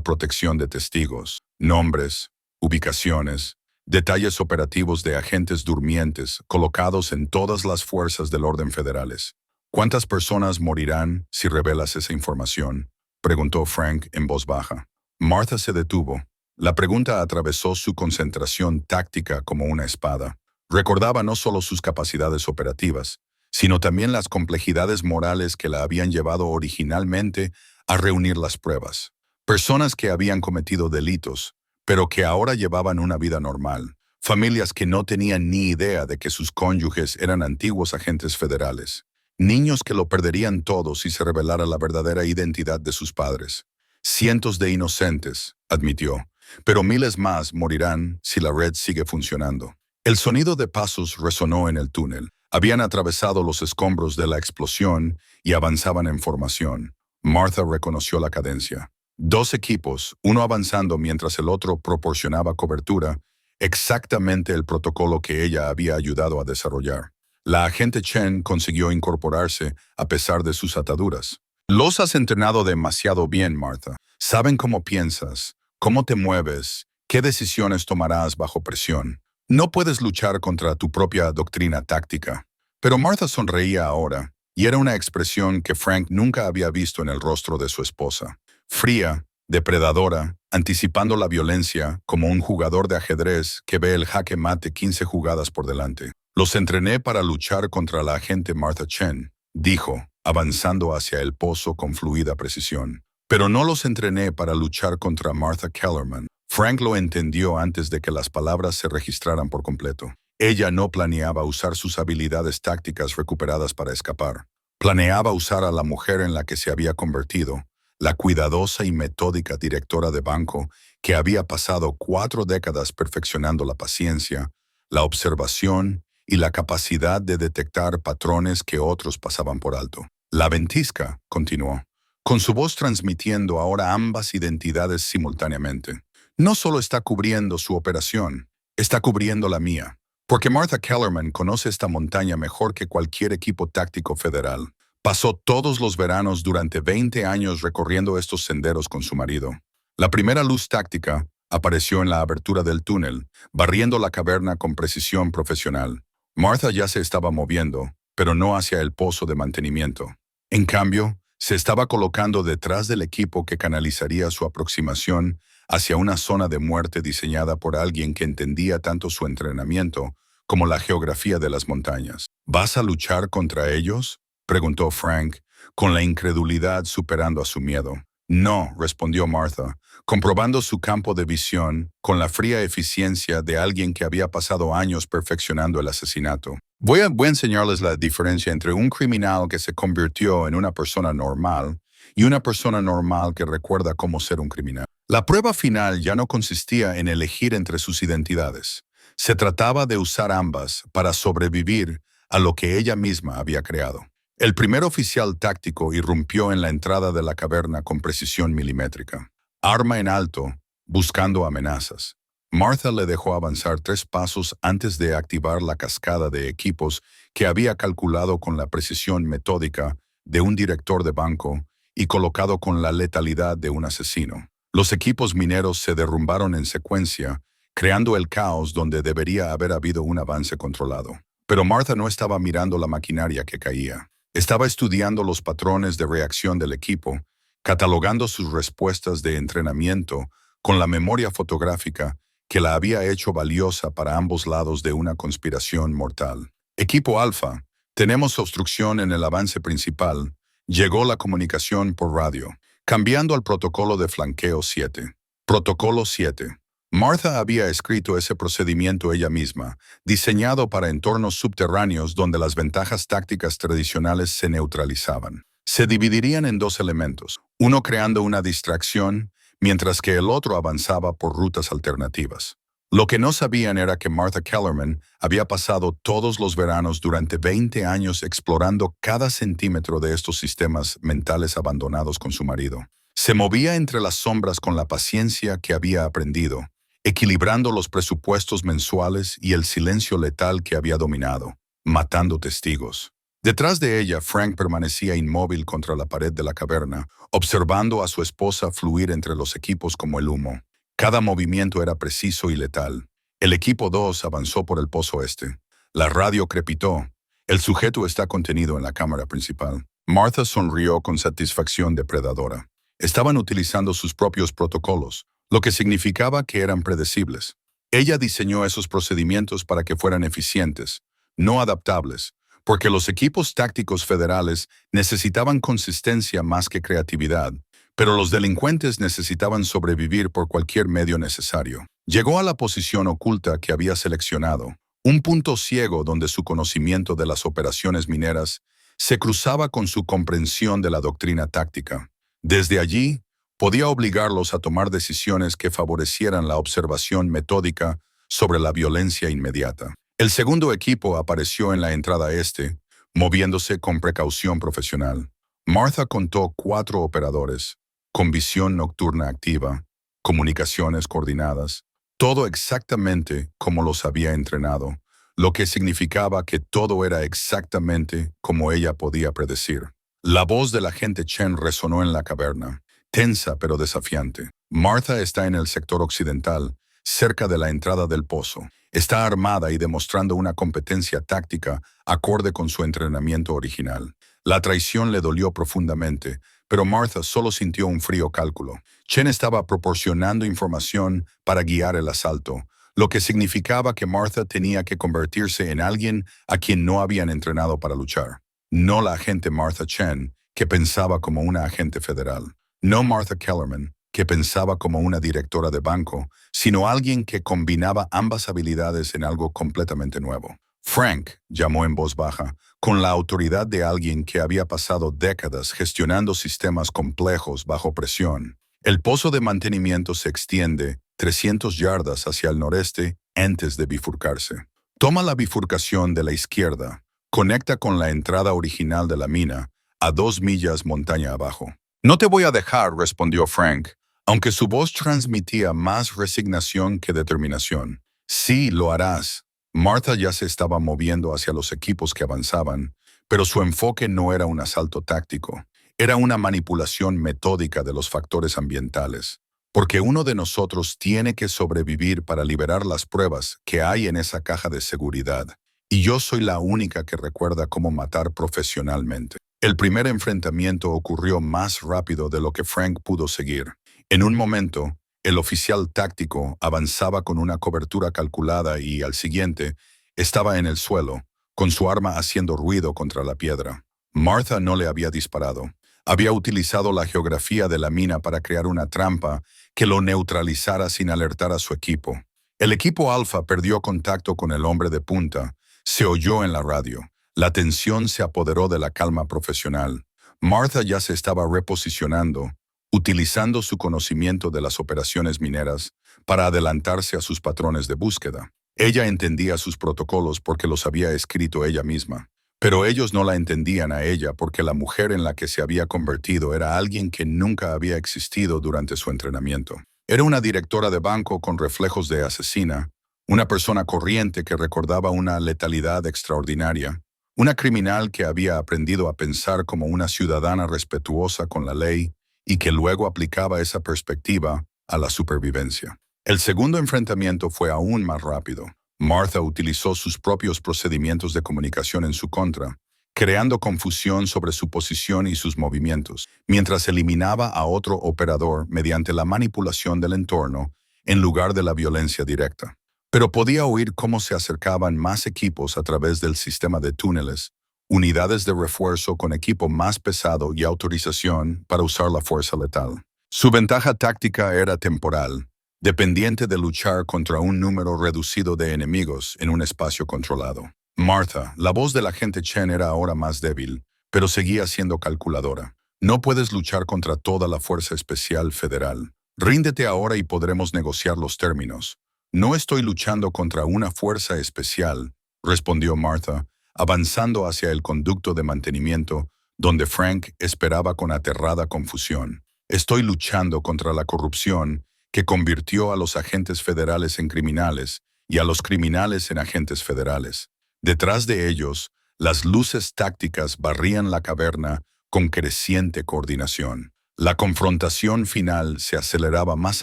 protección de testigos, nombres, ubicaciones, detalles operativos de agentes durmientes colocados en todas las fuerzas del orden federales. ¿Cuántas personas morirán si revelas esa información?, preguntó Frank en voz baja. Martha se detuvo. La pregunta atravesó su concentración táctica como una espada. Recordaba no solo sus capacidades operativas, sino también las complejidades morales que la habían llevado originalmente a reunir las pruebas. Personas que habían cometido delitos, pero que ahora llevaban una vida normal. Familias que no tenían ni idea de que sus cónyuges eran antiguos agentes federales. Niños que lo perderían todo si se revelara la verdadera identidad de sus padres. Cientos de inocentes, admitió, pero miles más morirán si la red sigue funcionando. El sonido de pasos resonó en el túnel. Habían atravesado los escombros de la explosión y avanzaban en formación. Martha reconoció la cadencia. Dos equipos, uno avanzando mientras el otro proporcionaba cobertura, exactamente el protocolo que ella había ayudado a desarrollar. La agente Chen consiguió incorporarse a pesar de sus ataduras. Los has entrenado demasiado bien, Martha. Saben cómo piensas, cómo te mueves, qué decisiones tomarás bajo presión. No puedes luchar contra tu propia doctrina táctica. Pero Martha sonreía ahora, y era una expresión que Frank nunca había visto en el rostro de su esposa. Fría, depredadora, anticipando la violencia como un jugador de ajedrez que ve el jaque mate 15 jugadas por delante. Los entrené para luchar contra la agente Martha Chen, dijo, avanzando hacia el pozo con fluida precisión. Pero no los entrené para luchar contra Martha Kellerman. Frank lo entendió antes de que las palabras se registraran por completo. Ella no planeaba usar sus habilidades tácticas recuperadas para escapar. Planeaba usar a la mujer en la que se había convertido, la cuidadosa y metódica directora de banco que había pasado 4 décadas perfeccionando la paciencia, la observación y la capacidad de detectar patrones que otros pasaban por alto. La ventisca, continuó, con su voz transmitiendo ahora ambas identidades simultáneamente. No solo está cubriendo su operación, está cubriendo la mía. Porque Martha Kellerman conoce esta montaña mejor que cualquier equipo táctico federal. Pasó todos los veranos durante 20 años recorriendo estos senderos con su marido. La primera luz táctica apareció en la abertura del túnel, barriendo la caverna con precisión profesional. Martha ya se estaba moviendo, pero no hacia el pozo de mantenimiento. En cambio, se estaba colocando detrás del equipo que canalizaría su aproximación hacia una zona de muerte diseñada por alguien que entendía tanto su entrenamiento como la geografía de las montañas. ¿Vas a luchar contra ellos?, preguntó Frank, con la incredulidad superando a su miedo. No, respondió Martha, comprobando su campo de visión con la fría eficiencia de alguien que había pasado años perfeccionando el asesinato. Voy a enseñarles la diferencia entre un criminal que se convirtió en una persona normal y una persona normal que recuerda cómo ser un criminal. La prueba final ya no consistía en elegir entre sus identidades. Se trataba de usar ambas para sobrevivir a lo que ella misma había creado. El primer oficial táctico irrumpió en la entrada de la caverna con precisión milimétrica, arma en alto, buscando amenazas. Martha le dejó avanzar 3 pasos antes de activar la cascada de equipos que había calculado con la precisión metódica de un director de banco y colocado con la letalidad de un asesino. Los equipos mineros se derrumbaron en secuencia, creando el caos donde debería haber habido un avance controlado. Pero Martha no estaba mirando la maquinaria que caía. Estaba estudiando los patrones de reacción del equipo, catalogando sus respuestas de entrenamiento con la memoria fotográfica que la había hecho valiosa para ambos lados de una conspiración mortal. Equipo Alfa, tenemos obstrucción en el avance principal. Llegó la comunicación por radio, cambiando al protocolo de flanqueo 7. Protocolo 7. Martha había escrito ese procedimiento ella misma, diseñado para entornos subterráneos donde las ventajas tácticas tradicionales se neutralizaban. Se dividirían en 2 elementos, uno creando una distracción, mientras que el otro avanzaba por rutas alternativas. Lo que no sabían era que Martha Kellerman había pasado todos los veranos durante 20 años explorando cada centímetro de estos sistemas mentales abandonados con su marido. Se movía entre las sombras con la paciencia que había aprendido, equilibrando los presupuestos mensuales y el silencio letal que había dominado, matando testigos. Detrás de ella, Frank permanecía inmóvil contra la pared de la caverna, observando a su esposa fluir entre los equipos como el humo. Cada movimiento era preciso y letal. El equipo 2 avanzó por el pozo este. La radio crepitó. El sujeto está contenido en la cámara principal. Martha sonrió con satisfacción depredadora. Estaban utilizando sus propios protocolos, lo que significaba que eran predecibles. Ella diseñó esos procedimientos para que fueran eficientes, no adaptables, porque los equipos tácticos federales necesitaban consistencia más que creatividad, pero los delincuentes necesitaban sobrevivir por cualquier medio necesario. Llegó a la posición oculta que había seleccionado, un punto ciego donde su conocimiento de las operaciones mineras se cruzaba con su comprensión de la doctrina táctica. Desde allí, podía obligarlos a tomar decisiones que favorecieran la observación metódica sobre la violencia inmediata. El segundo equipo apareció en la entrada este, moviéndose con precaución profesional. Martha contó 4 operadores, con visión nocturna activa, comunicaciones coordinadas, todo exactamente como los había entrenado, lo que significaba que todo era exactamente como ella podía predecir. La voz del agente Chen resonó en la caverna, tensa pero desafiante. Martha está en el sector occidental, cerca de la entrada del pozo. Está armada y demostrando una competencia táctica acorde con su entrenamiento original. La traición le dolió profundamente, pero Martha solo sintió un frío cálculo. Chen estaba proporcionando información para guiar el asalto, lo que significaba que Martha tenía que convertirse en alguien a quien no habían entrenado para luchar. No la agente Martha Chen, que pensaba como una agente federal. No Martha Kellerman, que pensaba como una directora de banco, sino alguien que combinaba ambas habilidades en algo completamente nuevo. Frank, llamó en voz baja, con la autoridad de alguien que había pasado décadas gestionando sistemas complejos bajo presión. El pozo de mantenimiento se extiende 300 yardas hacia el noreste antes de bifurcarse. Toma la bifurcación de la izquierda, conecta con la entrada original de la mina, a 2 millas montaña abajo. No te voy a dejar, respondió Frank, aunque su voz transmitía más resignación que determinación. Sí, lo harás. Martha ya se estaba moviendo hacia los equipos que avanzaban, pero su enfoque no era un asalto táctico, era una manipulación metódica de los factores ambientales. Porque uno de nosotros tiene que sobrevivir para liberar las pruebas que hay en esa caja de seguridad, y yo soy la única que recuerda cómo matar profesionalmente. El primer enfrentamiento ocurrió más rápido de lo que Frank pudo seguir. En un momento, el oficial táctico avanzaba con una cobertura calculada y, al siguiente, estaba en el suelo, con su arma haciendo ruido contra la piedra. Martha no le había disparado. Había utilizado la geografía de la mina para crear una trampa que lo neutralizara sin alertar a su equipo. El equipo Alfa perdió contacto con el hombre de punta. Se oyó en la radio. La tensión se apoderó de la calma profesional. Martha ya se estaba reposicionando, utilizando su conocimiento de las operaciones mineras para adelantarse a sus patrones de búsqueda. Ella entendía sus protocolos porque los había escrito ella misma, pero ellos no la entendían a ella porque la mujer en la que se había convertido era alguien que nunca había existido durante su entrenamiento. Era una directora de banco con reflejos de asesina, una persona corriente que recordaba una letalidad extraordinaria, una criminal que había aprendido a pensar como una ciudadana respetuosa con la ley y que luego aplicaba esa perspectiva a la supervivencia. El segundo enfrentamiento fue aún más rápido. Martha utilizó sus propios procedimientos de comunicación en su contra, creando confusión sobre su posición y sus movimientos, mientras eliminaba a otro operador mediante la manipulación del entorno en lugar de la violencia directa. Pero podía oír cómo se acercaban más equipos a través del sistema de túneles, unidades de refuerzo con equipo más pesado y autorización para usar la fuerza letal. Su ventaja táctica era temporal, dependiente de luchar contra un número reducido de enemigos en un espacio controlado. Martha, la voz del agente Chen era ahora más débil, pero seguía siendo calculadora. No puedes luchar contra toda la Fuerza Especial Federal. Ríndete ahora y podremos negociar los términos. No estoy luchando contra una fuerza especial, respondió Martha, avanzando hacia el conducto de mantenimiento, donde Frank esperaba con aterrada confusión. Estoy luchando contra la corrupción que convirtió a los agentes federales en criminales y a los criminales en agentes federales. Detrás de ellos, las luces tácticas barrían la caverna con creciente coordinación. La confrontación final se aceleraba más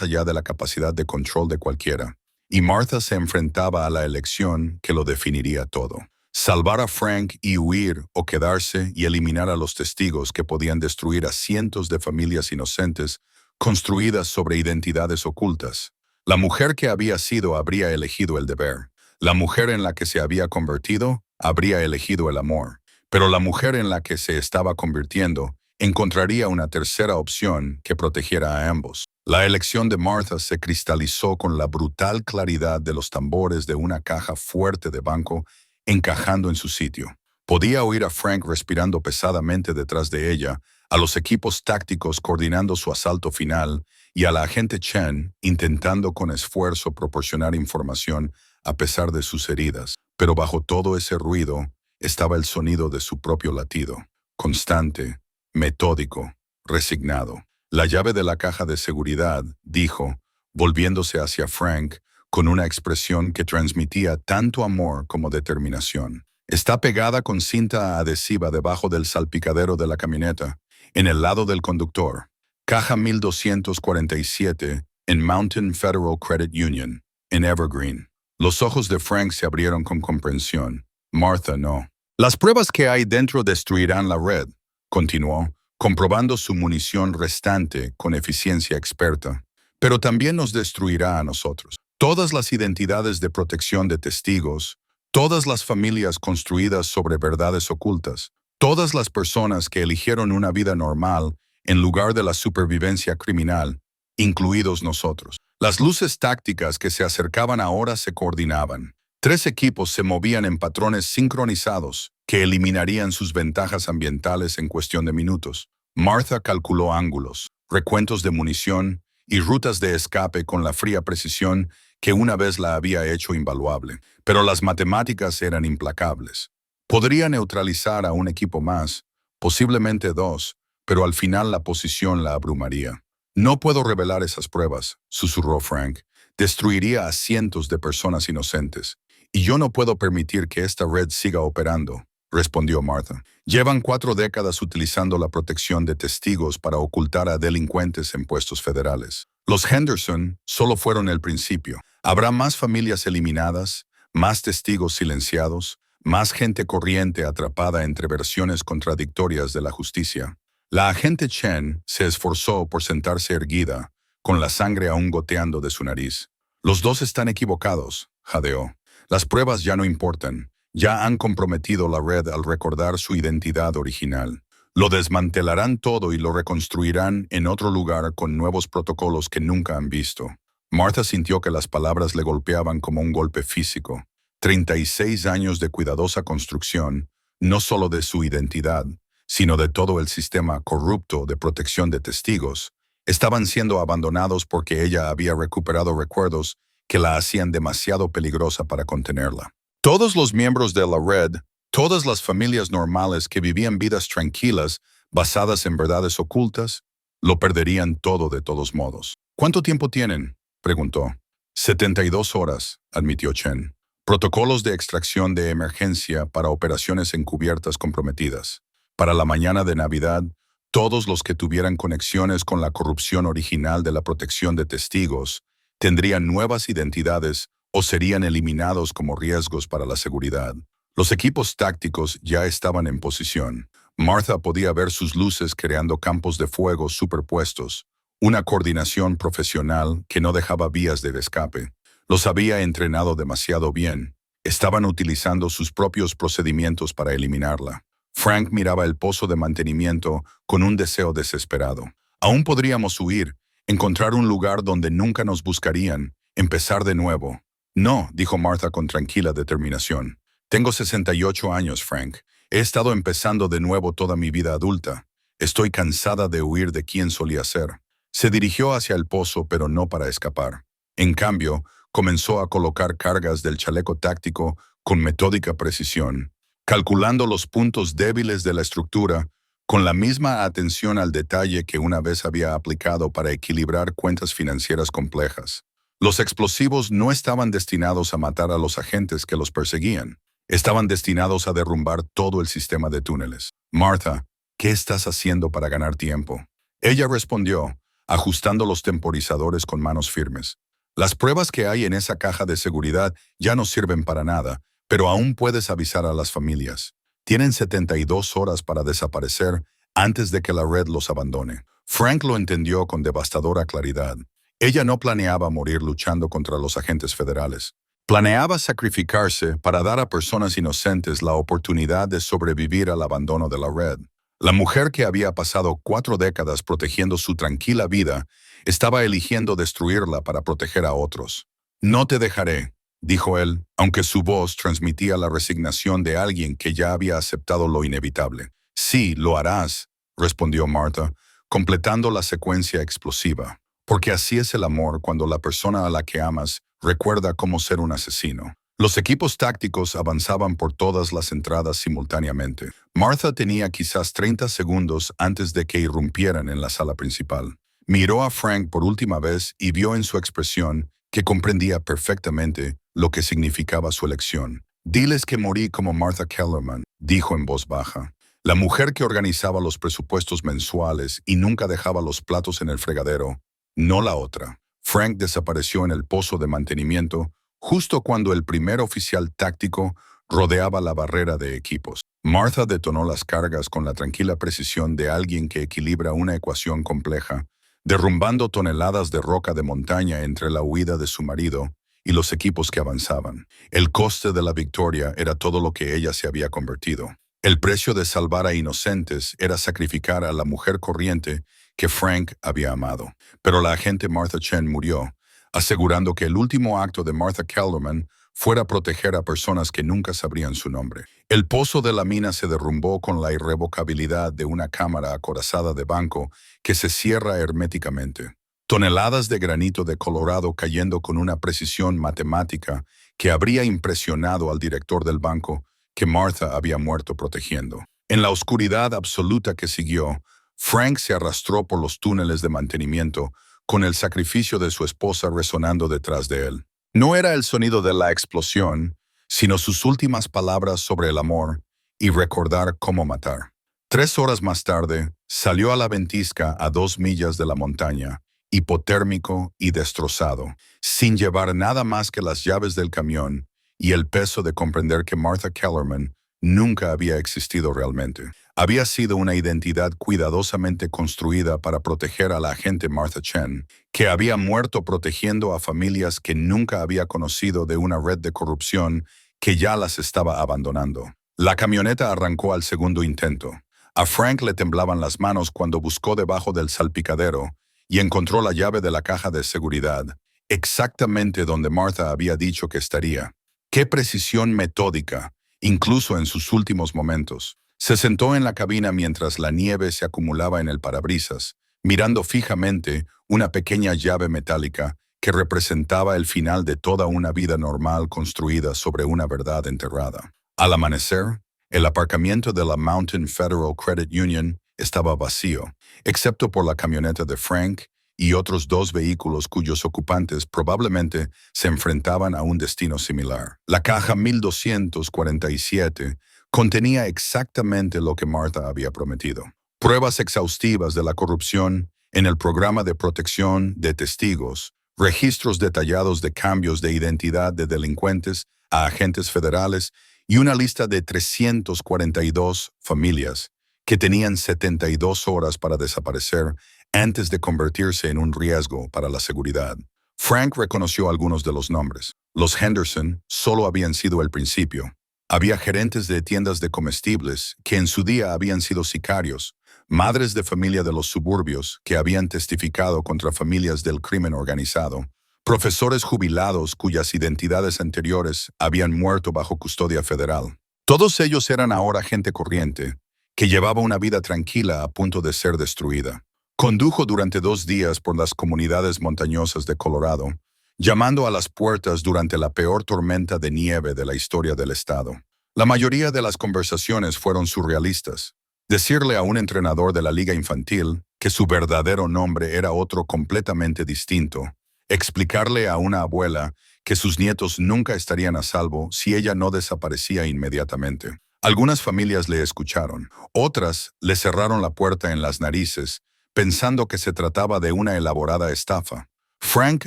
allá de la capacidad de control de cualquiera, y Martha se enfrentaba a la elección que lo definiría todo. Salvar a Frank y huir o quedarse y eliminar a los testigos que podían destruir a cientos de familias inocentes construidas sobre identidades ocultas. La mujer que había sido habría elegido el deber. La mujer en la que se había convertido habría elegido el amor. Pero la mujer en la que se estaba convirtiendo encontraría una tercera opción que protegiera a ambos. La elección de Martha se cristalizó con la brutal claridad de los tambores de una caja fuerte de banco encajando en su sitio. Podía oír a Frank respirando pesadamente detrás de ella, a los equipos tácticos coordinando su asalto final y a la agente Chen intentando con esfuerzo proporcionar información a pesar de sus heridas. Pero bajo todo ese ruido estaba el sonido de su propio latido, constante, metódico, resignado. La llave de la caja de seguridad, dijo, volviéndose hacia Frank con una expresión que transmitía tanto amor como determinación. Está pegada con cinta adhesiva debajo del salpicadero de la camioneta, en el lado del conductor. Caja 1247 en Mountain Federal Credit Union, en Evergreen. Los ojos de Frank se abrieron con comprensión. Martha no. Las pruebas que hay dentro destruirán la red, continuó, comprobando su munición restante con eficiencia experta. Pero también nos destruirá a nosotros. Todas las identidades de protección de testigos, todas las familias construidas sobre verdades ocultas, todas las personas que eligieron una vida normal en lugar de la supervivencia criminal, incluidos nosotros. Las luces tácticas que se acercaban ahora se coordinaban. 3 equipos se movían en patrones sincronizados que eliminarían sus ventajas ambientales en cuestión de minutos. Martha calculó ángulos, recuentos de munición y rutas de escape con la fría precisión que una vez la había hecho invaluable. Pero las matemáticas eran implacables. Podría neutralizar a un equipo más, posiblemente 2, pero al final la posición la abrumaría. No puedo revelar esas pruebas, susurró Frank. Destruiría a cientos de personas inocentes. Y yo no puedo permitir que esta red siga operando, respondió Martha. Llevan 4 décadas utilizando la protección de testigos para ocultar a delincuentes en puestos federales. Los Henderson solo fueron el principio. Habrá más familias eliminadas, más testigos silenciados, más gente corriente atrapada entre versiones contradictorias de la justicia. La agente Chen se esforzó por sentarse erguida, con la sangre aún goteando de su nariz. Los 2 están equivocados, jadeó. Las pruebas ya no importan. Ya han comprometido la red al recordar su identidad original. Lo desmantelarán todo y lo reconstruirán en otro lugar con nuevos protocolos que nunca han visto. Martha sintió que las palabras le golpeaban como un golpe físico. 36 años de cuidadosa construcción, no solo de su identidad, sino de todo el sistema corrupto de protección de testigos, estaban siendo abandonados porque ella había recuperado recuerdos que la hacían demasiado peligrosa para contenerla. Todos los miembros de la red, todas las familias normales que vivían vidas tranquilas, basadas en verdades ocultas, lo perderían todo de todos modos. ¿Cuánto tiempo tienen?, preguntó. 72 horas, admitió Chen. Protocolos de extracción de emergencia para operaciones encubiertas comprometidas. Para la mañana de Navidad, todos los que tuvieran conexiones con la corrupción original de la protección de testigos tendrían nuevas identidades o serían eliminados como riesgos para la seguridad. Los equipos tácticos ya estaban en posición. Martha podía ver sus luces creando campos de fuego superpuestos, una coordinación profesional que no dejaba vías de escape. Los había entrenado demasiado bien. Estaban utilizando sus propios procedimientos para eliminarla. Frank miraba el pozo de mantenimiento con un deseo desesperado. Aún podríamos huir, encontrar un lugar donde nunca nos buscarían, empezar de nuevo. No, dijo Martha con tranquila determinación. Tengo 68 años, Frank. He estado empezando de nuevo toda mi vida adulta. Estoy cansada de huir de quien solía ser. Se dirigió hacia el pozo, pero no para escapar. En cambio, comenzó a colocar cargas del chaleco táctico con metódica precisión, calculando los puntos débiles de la estructura con la misma atención al detalle que una vez había aplicado para equilibrar cuentas financieras complejas. Los explosivos no estaban destinados a matar a los agentes que los perseguían. Estaban destinados a derrumbar todo el sistema de túneles. Martha, ¿qué estás haciendo para ganar tiempo? Ella respondió, ajustando los temporizadores con manos firmes. Las pruebas que hay en esa caja de seguridad ya no sirven para nada, pero aún puedes avisar a las familias. Tienen 72 horas para desaparecer antes de que la red los abandone. Frank lo entendió con devastadora claridad. Ella no planeaba morir luchando contra los agentes federales. Planeaba sacrificarse para dar a personas inocentes la oportunidad de sobrevivir al abandono de la red. La mujer que había pasado 4 décadas protegiendo su tranquila vida estaba eligiendo destruirla para proteger a otros. No te dejaré, dijo él, aunque su voz transmitía la resignación de alguien que ya había aceptado lo inevitable. Sí, lo harás, respondió Martha, completando la secuencia explosiva. Porque así es el amor cuando la persona a la que amas recuerda cómo ser un asesino. Los equipos tácticos avanzaban por todas las entradas simultáneamente. Martha tenía quizás 30 segundos antes de que irrumpieran en la sala principal. Miró a Frank por última vez y vio en su expresión que comprendía perfectamente lo que significaba su elección. Diles que morí como Martha Kellerman, dijo en voz baja. La mujer que organizaba los presupuestos mensuales y nunca dejaba los platos en el fregadero, no la otra. Frank desapareció en el pozo de mantenimiento justo cuando el primer oficial táctico rodeaba la barrera de equipos. Martha detonó las cargas con la tranquila precisión de alguien que equilibra una ecuación compleja, derrumbando toneladas de roca de montaña entre la huida de su marido y los equipos que avanzaban. El coste de la victoria era todo lo que ella se había convertido. El precio de salvar a inocentes era sacrificar a la mujer corriente que Frank había amado. Pero la agente Martha Chen murió, asegurando que el último acto de Martha Kellerman fuera proteger a personas que nunca sabrían su nombre. El pozo de la mina se derrumbó con la irrevocabilidad de una cámara acorazada de banco que se cierra herméticamente. Toneladas de granito de Colorado cayendo con una precisión matemática que habría impresionado al director del banco que Martha había muerto protegiendo. En la oscuridad absoluta que siguió, Frank se arrastró por los túneles de mantenimiento, con el sacrificio de su esposa resonando detrás de él. No era el sonido de la explosión, sino sus últimas palabras sobre el amor y recordar cómo matar. 3 horas más tarde, salió a la ventisca a 2 millas de la montaña, hipotérmico y destrozado, sin llevar nada más que las llaves del camión y el peso de comprender que Martha Kellerman nunca había existido realmente. Había sido una identidad cuidadosamente construida para proteger a la agente Martha Chen, que había muerto protegiendo a familias que nunca había conocido de una red de corrupción que ya las estaba abandonando. La camioneta arrancó al segundo intento. A Frank le temblaban las manos cuando buscó debajo del salpicadero y encontró la llave de la caja de seguridad, exactamente donde Martha había dicho que estaría. ¡Qué precisión metódica, incluso en sus últimos momentos! Se sentó en la cabina mientras la nieve se acumulaba en el parabrisas, mirando fijamente una pequeña llave metálica que representaba el final de toda una vida normal construida sobre una verdad enterrada. Al amanecer, el aparcamiento de la Mountain Federal Credit Union estaba vacío, excepto por la camioneta de Frank y otros 2 vehículos cuyos ocupantes probablemente se enfrentaban a un destino similar. La caja 1247 contenía exactamente lo que Martha había prometido. Pruebas exhaustivas de la corrupción en el programa de protección de testigos, registros detallados de cambios de identidad de delincuentes a agentes federales y una lista de 342 familias que tenían 72 horas para desaparecer antes de convertirse en un riesgo para la seguridad. Frank reconoció algunos de los nombres. Los Henderson solo habían sido el principio. Había gerentes de tiendas de comestibles que en su día habían sido sicarios, madres de familia de los suburbios que habían testificado contra familias del crimen organizado, profesores jubilados cuyas identidades anteriores habían muerto bajo custodia federal. Todos ellos eran ahora gente corriente, que llevaba una vida tranquila a punto de ser destruida. Condujo durante 2 días por las comunidades montañosas de Colorado, llamando a las puertas durante la peor tormenta de nieve de la historia del estado. La mayoría de las conversaciones fueron surrealistas. Decirle a un entrenador de la liga infantil que su verdadero nombre era otro completamente distinto. Explicarle a una abuela que sus nietos nunca estarían a salvo si ella no desaparecía inmediatamente. Algunas familias le escucharon, otras le cerraron la puerta en las narices, pensando que se trataba de una elaborada estafa. Frank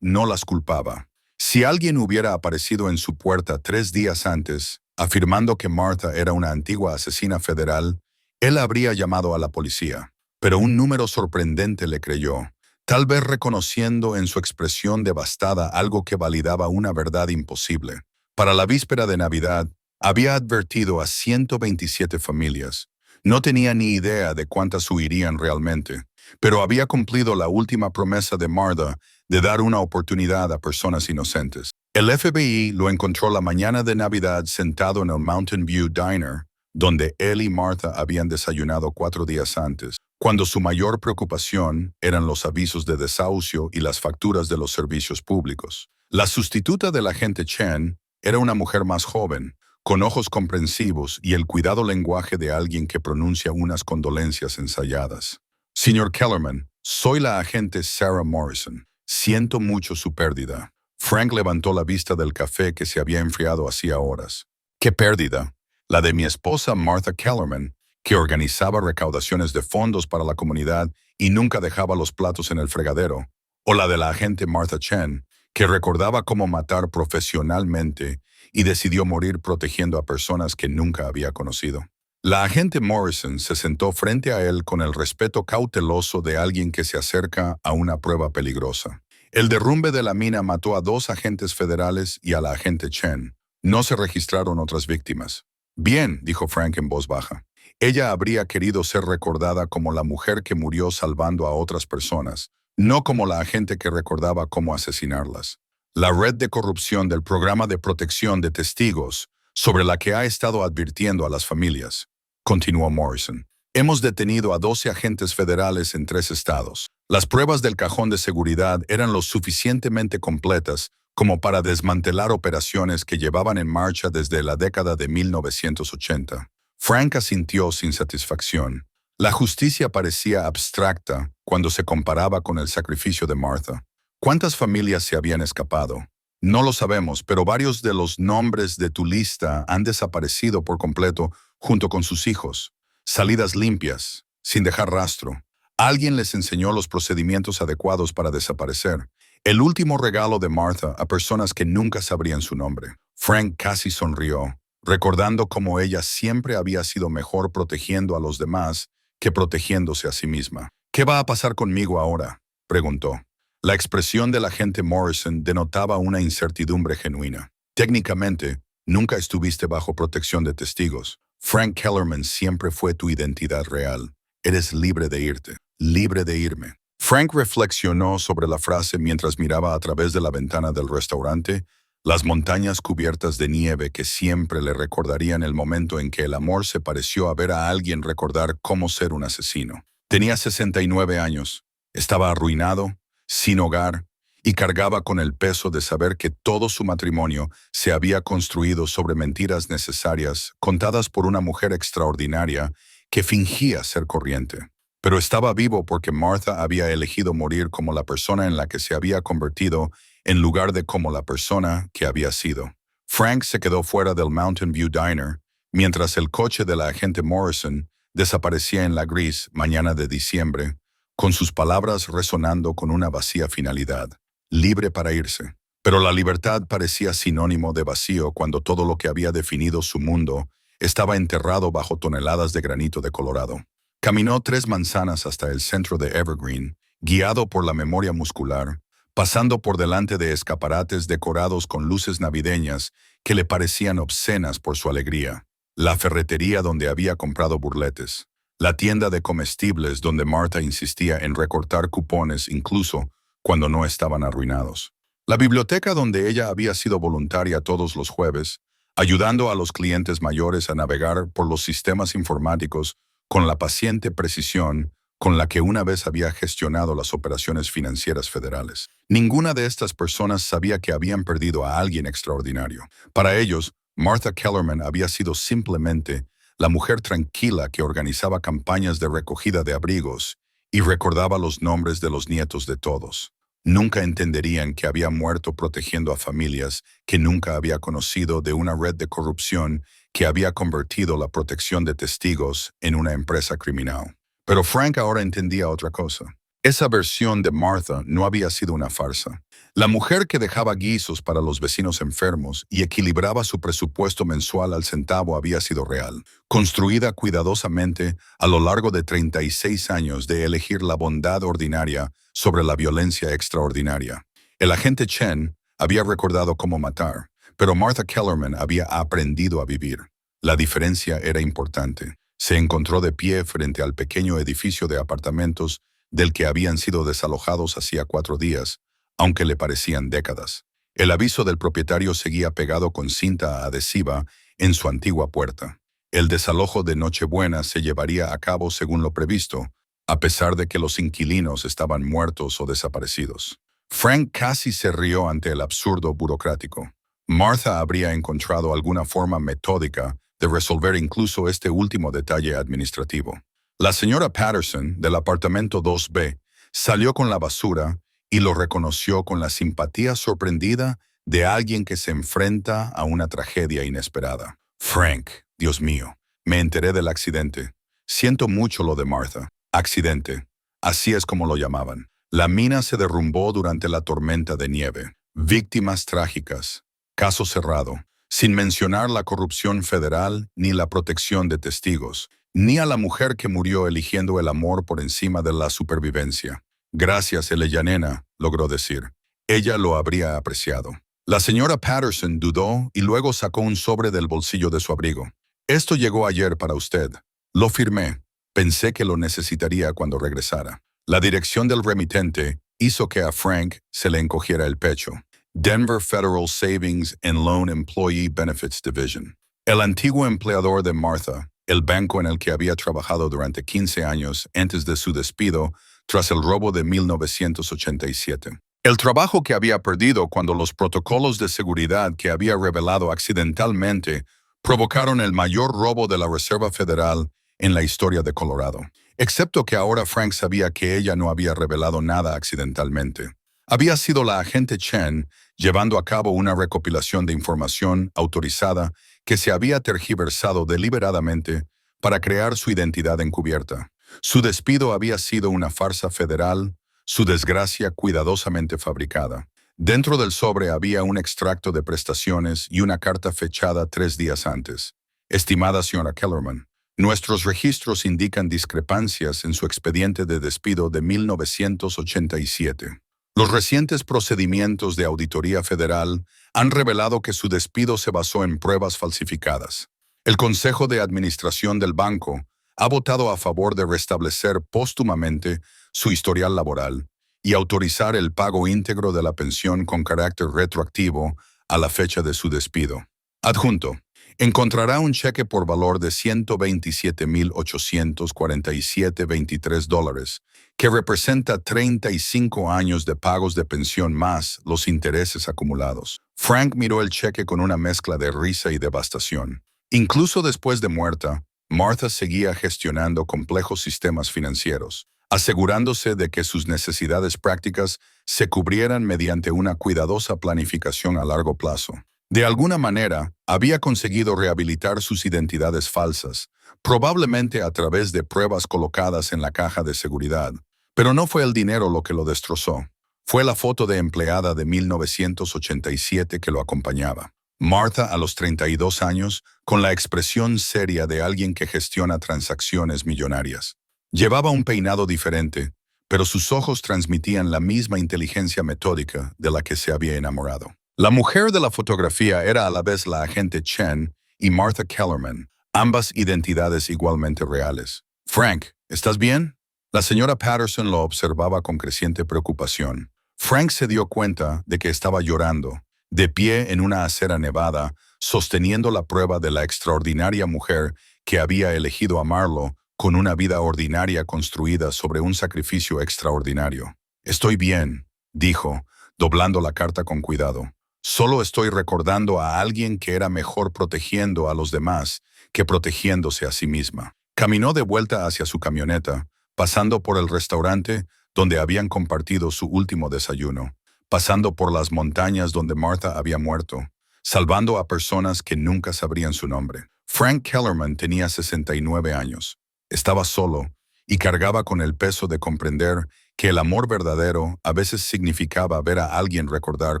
no las culpaba. Si alguien hubiera aparecido en su puerta 3 días antes, afirmando que Martha era una antigua asesina federal, él habría llamado a la policía. Pero un número sorprendente le creyó, tal vez reconociendo en su expresión devastada algo que validaba una verdad imposible. Para la víspera de Navidad, había advertido a 127 familias. No tenía ni idea de cuántas huirían realmente, pero había cumplido la última promesa de Martha de dar una oportunidad a personas inocentes. El FBI lo encontró la mañana de Navidad sentado en el Mountain View Diner, donde él y Martha habían desayunado 4 días antes, cuando su mayor preocupación eran los avisos de desahucio y las facturas de los servicios públicos. La sustituta del agente Chen era una mujer más joven, con ojos comprensivos y el cuidado lenguaje de alguien que pronuncia unas condolencias ensayadas. Señor Kellerman, soy la agente Sarah Morrison. Siento mucho su pérdida. Frank levantó la vista del café que se había enfriado hacía horas. ¿Qué pérdida? La de mi esposa Martha Kellerman, que organizaba recaudaciones de fondos para la comunidad y nunca dejaba los platos en el fregadero. O la de la agente Martha Chen, que recordaba cómo matar profesionalmente y decidió morir protegiendo a personas que nunca había conocido. La agente Morrison se sentó frente a él con el respeto cauteloso de alguien que se acerca a una prueba peligrosa. El derrumbe de la mina mató a 2 agentes federales y a la agente Chen. No se registraron otras víctimas. Bien, dijo Frank en voz baja. Ella habría querido ser recordada como la mujer que murió salvando a otras personas, no como la agente que recordaba cómo asesinarlas. La red de corrupción del programa de protección de testigos, sobre la que ha estado advirtiendo a las familias, continuó Morrison. Hemos detenido a 12 agentes federales en 3 estados. Las pruebas del cajón de seguridad eran lo suficientemente completas como para desmantelar operaciones que llevaban en marcha desde la década de 1980. Frank asintió sin satisfacción. La justicia parecía abstracta cuando se comparaba con el sacrificio de Martha. ¿Cuántas familias se habían escapado? No lo sabemos, pero varios de los nombres de tu lista han desaparecido por completo junto con sus hijos. Salidas limpias, sin dejar rastro. Alguien les enseñó los procedimientos adecuados para desaparecer. El último regalo de Martha a personas que nunca sabrían su nombre. Frank casi sonrió, recordando cómo ella siempre había sido mejor protegiendo a los demás que protegiéndose a sí misma. ¿Qué va a pasar conmigo ahora?, preguntó. La expresión del agente Morrison denotaba una incertidumbre genuina. Técnicamente, nunca estuviste bajo protección de testigos. Frank Kellerman siempre fue tu identidad real. Eres libre de irte, libre de irme. Frank reflexionó sobre la frase mientras miraba a través de la ventana del restaurante las montañas cubiertas de nieve que siempre le recordarían el momento en que el amor se pareció a ver a alguien recordar cómo ser un asesino. Tenía 69 años, estaba arruinado, sin hogar, y cargaba con el peso de saber que todo su matrimonio se había construido sobre mentiras necesarias contadas por una mujer extraordinaria que fingía ser corriente. Pero estaba vivo porque Martha había elegido morir como la persona en la que se había convertido en lugar de como la persona que había sido. Frank se quedó fuera del Mountain View Diner mientras el coche de la agente Morrison desaparecía en la gris mañana de diciembre, con sus palabras resonando con una vacía finalidad, libre para irse. Pero la libertad parecía sinónimo de vacío cuando todo lo que había definido su mundo estaba enterrado bajo toneladas de granito de Colorado. Caminó 3 manzanas hasta el centro de Evergreen, guiado por la memoria muscular, pasando por delante de escaparates decorados con luces navideñas que le parecían obscenas por su alegría, la ferretería donde había comprado burletes, la tienda de comestibles donde Martha insistía en recortar cupones incluso cuando no estaban arruinados, la biblioteca donde ella había sido voluntaria todos los jueves, ayudando a los clientes mayores a navegar por los sistemas informáticos con la paciente precisión con la que una vez había gestionado las operaciones financieras federales. Ninguna de estas personas sabía que habían perdido a alguien extraordinario. Para ellos, Martha Kellerman había sido simplemente la mujer tranquila que organizaba campañas de recogida de abrigos y recordaba los nombres de los nietos de todos. Nunca entenderían que había muerto protegiendo a familias que nunca había conocido de una red de corrupción que había convertido la protección de testigos en una empresa criminal. Pero Frank ahora entendía otra cosa. Esa versión de Martha no había sido una farsa. La mujer que dejaba guisos para los vecinos enfermos y equilibraba su presupuesto mensual al centavo había sido real, construida cuidadosamente a lo largo de 36 años de elegir la bondad ordinaria sobre la violencia extraordinaria. El agente Chen había recordado cómo matar, pero Martha Kellerman había aprendido a vivir. La diferencia era importante. Se encontró de pie frente al pequeño edificio de apartamentos del que habían sido desalojados hacía 4 días, aunque le parecían décadas. El aviso del propietario seguía pegado con cinta adhesiva en su antigua puerta. El desalojo de Nochebuena se llevaría a cabo según lo previsto, a pesar de que los inquilinos estaban muertos o desaparecidos. Frank casi se rió ante el absurdo burocrático. Martha habría encontrado alguna forma metódica de resolver incluso este último detalle administrativo. La señora Patterson, del apartamento 2B, salió con la basura y lo reconoció con la simpatía sorprendida de alguien que se enfrenta a una tragedia inesperada. Frank, Dios mío, me enteré del accidente. Siento mucho lo de Martha. Accidente. Así es como lo llamaban. La mina se derrumbó durante la tormenta de nieve. Víctimas trágicas. Caso cerrado. Sin mencionar la corrupción federal ni la protección de testigos, ni a la mujer que murió eligiendo el amor por encima de la supervivencia. Gracias, Eleyanena, logró decir. Ella lo habría apreciado. La señora Patterson dudó y luego sacó un sobre del bolsillo de su abrigo. Esto llegó ayer para usted. Lo firmé. Pensé que lo necesitaría cuando regresara. La dirección del remitente hizo que a Frank se le encogiera el pecho. Denver Federal Savings and Loan Employee Benefits Division. El antiguo empleador de Martha, el banco en el que había trabajado durante 15 años antes de su despido tras el robo de 1987. El trabajo que había perdido cuando los protocolos de seguridad que había revelado accidentalmente provocaron el mayor robo de la Reserva Federal en la historia de Colorado. Excepto que ahora Frank sabía que ella no había revelado nada accidentalmente. Había sido la agente Chen llevando a cabo una recopilación de información autorizada que se había tergiversado deliberadamente para crear su identidad encubierta. Su despido había sido una farsa federal, su desgracia cuidadosamente fabricada. Dentro del sobre había un extracto de prestaciones y una carta fechada 3 días antes. Estimada señora Kellerman, nuestros registros indican discrepancias en su expediente de despido de 1987. Los recientes procedimientos de auditoría federal han revelado que su despido se basó en pruebas falsificadas. El Consejo de Administración del banco ha votado a favor de restablecer póstumamente su historial laboral y autorizar el pago íntegro de la pensión con carácter retroactivo a la fecha de su despido. Adjunto. Encontrará un cheque por valor de $127,847.23, que representa 35 años de pagos de pensión más los intereses acumulados. Frank miró el cheque con una mezcla de risa y devastación. Incluso después de muerta, Martha seguía gestionando complejos sistemas financieros, asegurándose de que sus necesidades prácticas se cubrieran mediante una cuidadosa planificación a largo plazo. De alguna manera, había conseguido rehabilitar sus identidades falsas, probablemente a través de pruebas colocadas en la caja de seguridad. Pero no fue el dinero lo que lo destrozó. Fue la foto de empleada de 1987 que lo acompañaba. Martha, a los 32 años, con la expresión seria de alguien que gestiona transacciones millonarias. Llevaba un peinado diferente, pero sus ojos transmitían la misma inteligencia metódica de la que se había enamorado. La mujer de la fotografía era a la vez la agente Chen y Martha Kellerman, ambas identidades igualmente reales. Frank, ¿estás bien? La señora Patterson lo observaba con creciente preocupación. Frank se dio cuenta de que estaba llorando, de pie en una acera nevada, sosteniendo la prueba de la extraordinaria mujer que había elegido amarlo con una vida ordinaria construida sobre un sacrificio extraordinario. Estoy bien, dijo, doblando la carta con cuidado. Solo estoy recordando a alguien que era mejor protegiendo a los demás que protegiéndose a sí misma. Caminó de vuelta hacia su camioneta, pasando por el restaurante donde habían compartido su último desayuno, pasando por las montañas donde Martha había muerto, salvando a personas que nunca sabrían su nombre. Frank Kellerman tenía 69 años. Estaba solo y cargaba con el peso de comprender que el amor verdadero a veces significaba ver a alguien recordar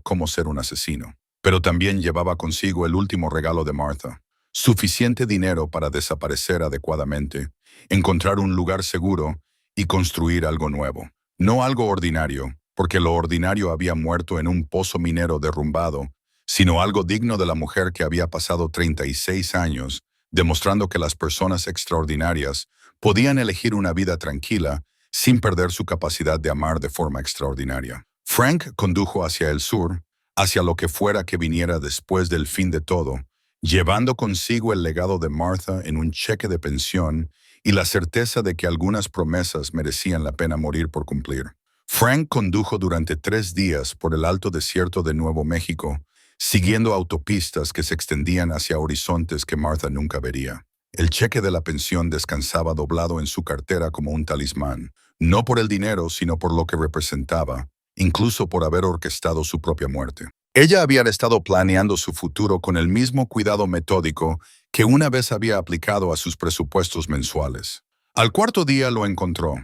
cómo ser un asesino. Pero también llevaba consigo el último regalo de Martha: suficiente dinero para desaparecer adecuadamente, encontrar un lugar seguro y construir algo nuevo. No algo ordinario, porque lo ordinario había muerto en un pozo minero derrumbado, sino algo digno de la mujer que había pasado 36 años, demostrando que las personas extraordinarias podían elegir una vida tranquila sin perder su capacidad de amar de forma extraordinaria. Frank condujo hacia el sur, hacia lo que fuera que viniera después del fin de todo, llevando consigo el legado de Martha en un cheque de pensión y la certeza de que algunas promesas merecían la pena morir por cumplir. Frank condujo durante 3 días por el alto desierto de Nuevo México, siguiendo autopistas que se extendían hacia horizontes que Martha nunca vería. El cheque de la pensión descansaba doblado en su cartera como un talismán, no por el dinero, sino por lo que representaba, incluso por haber orquestado su propia muerte. Ella había estado planeando su futuro con el mismo cuidado metódico que una vez había aplicado a sus presupuestos mensuales. Al cuarto día lo encontró,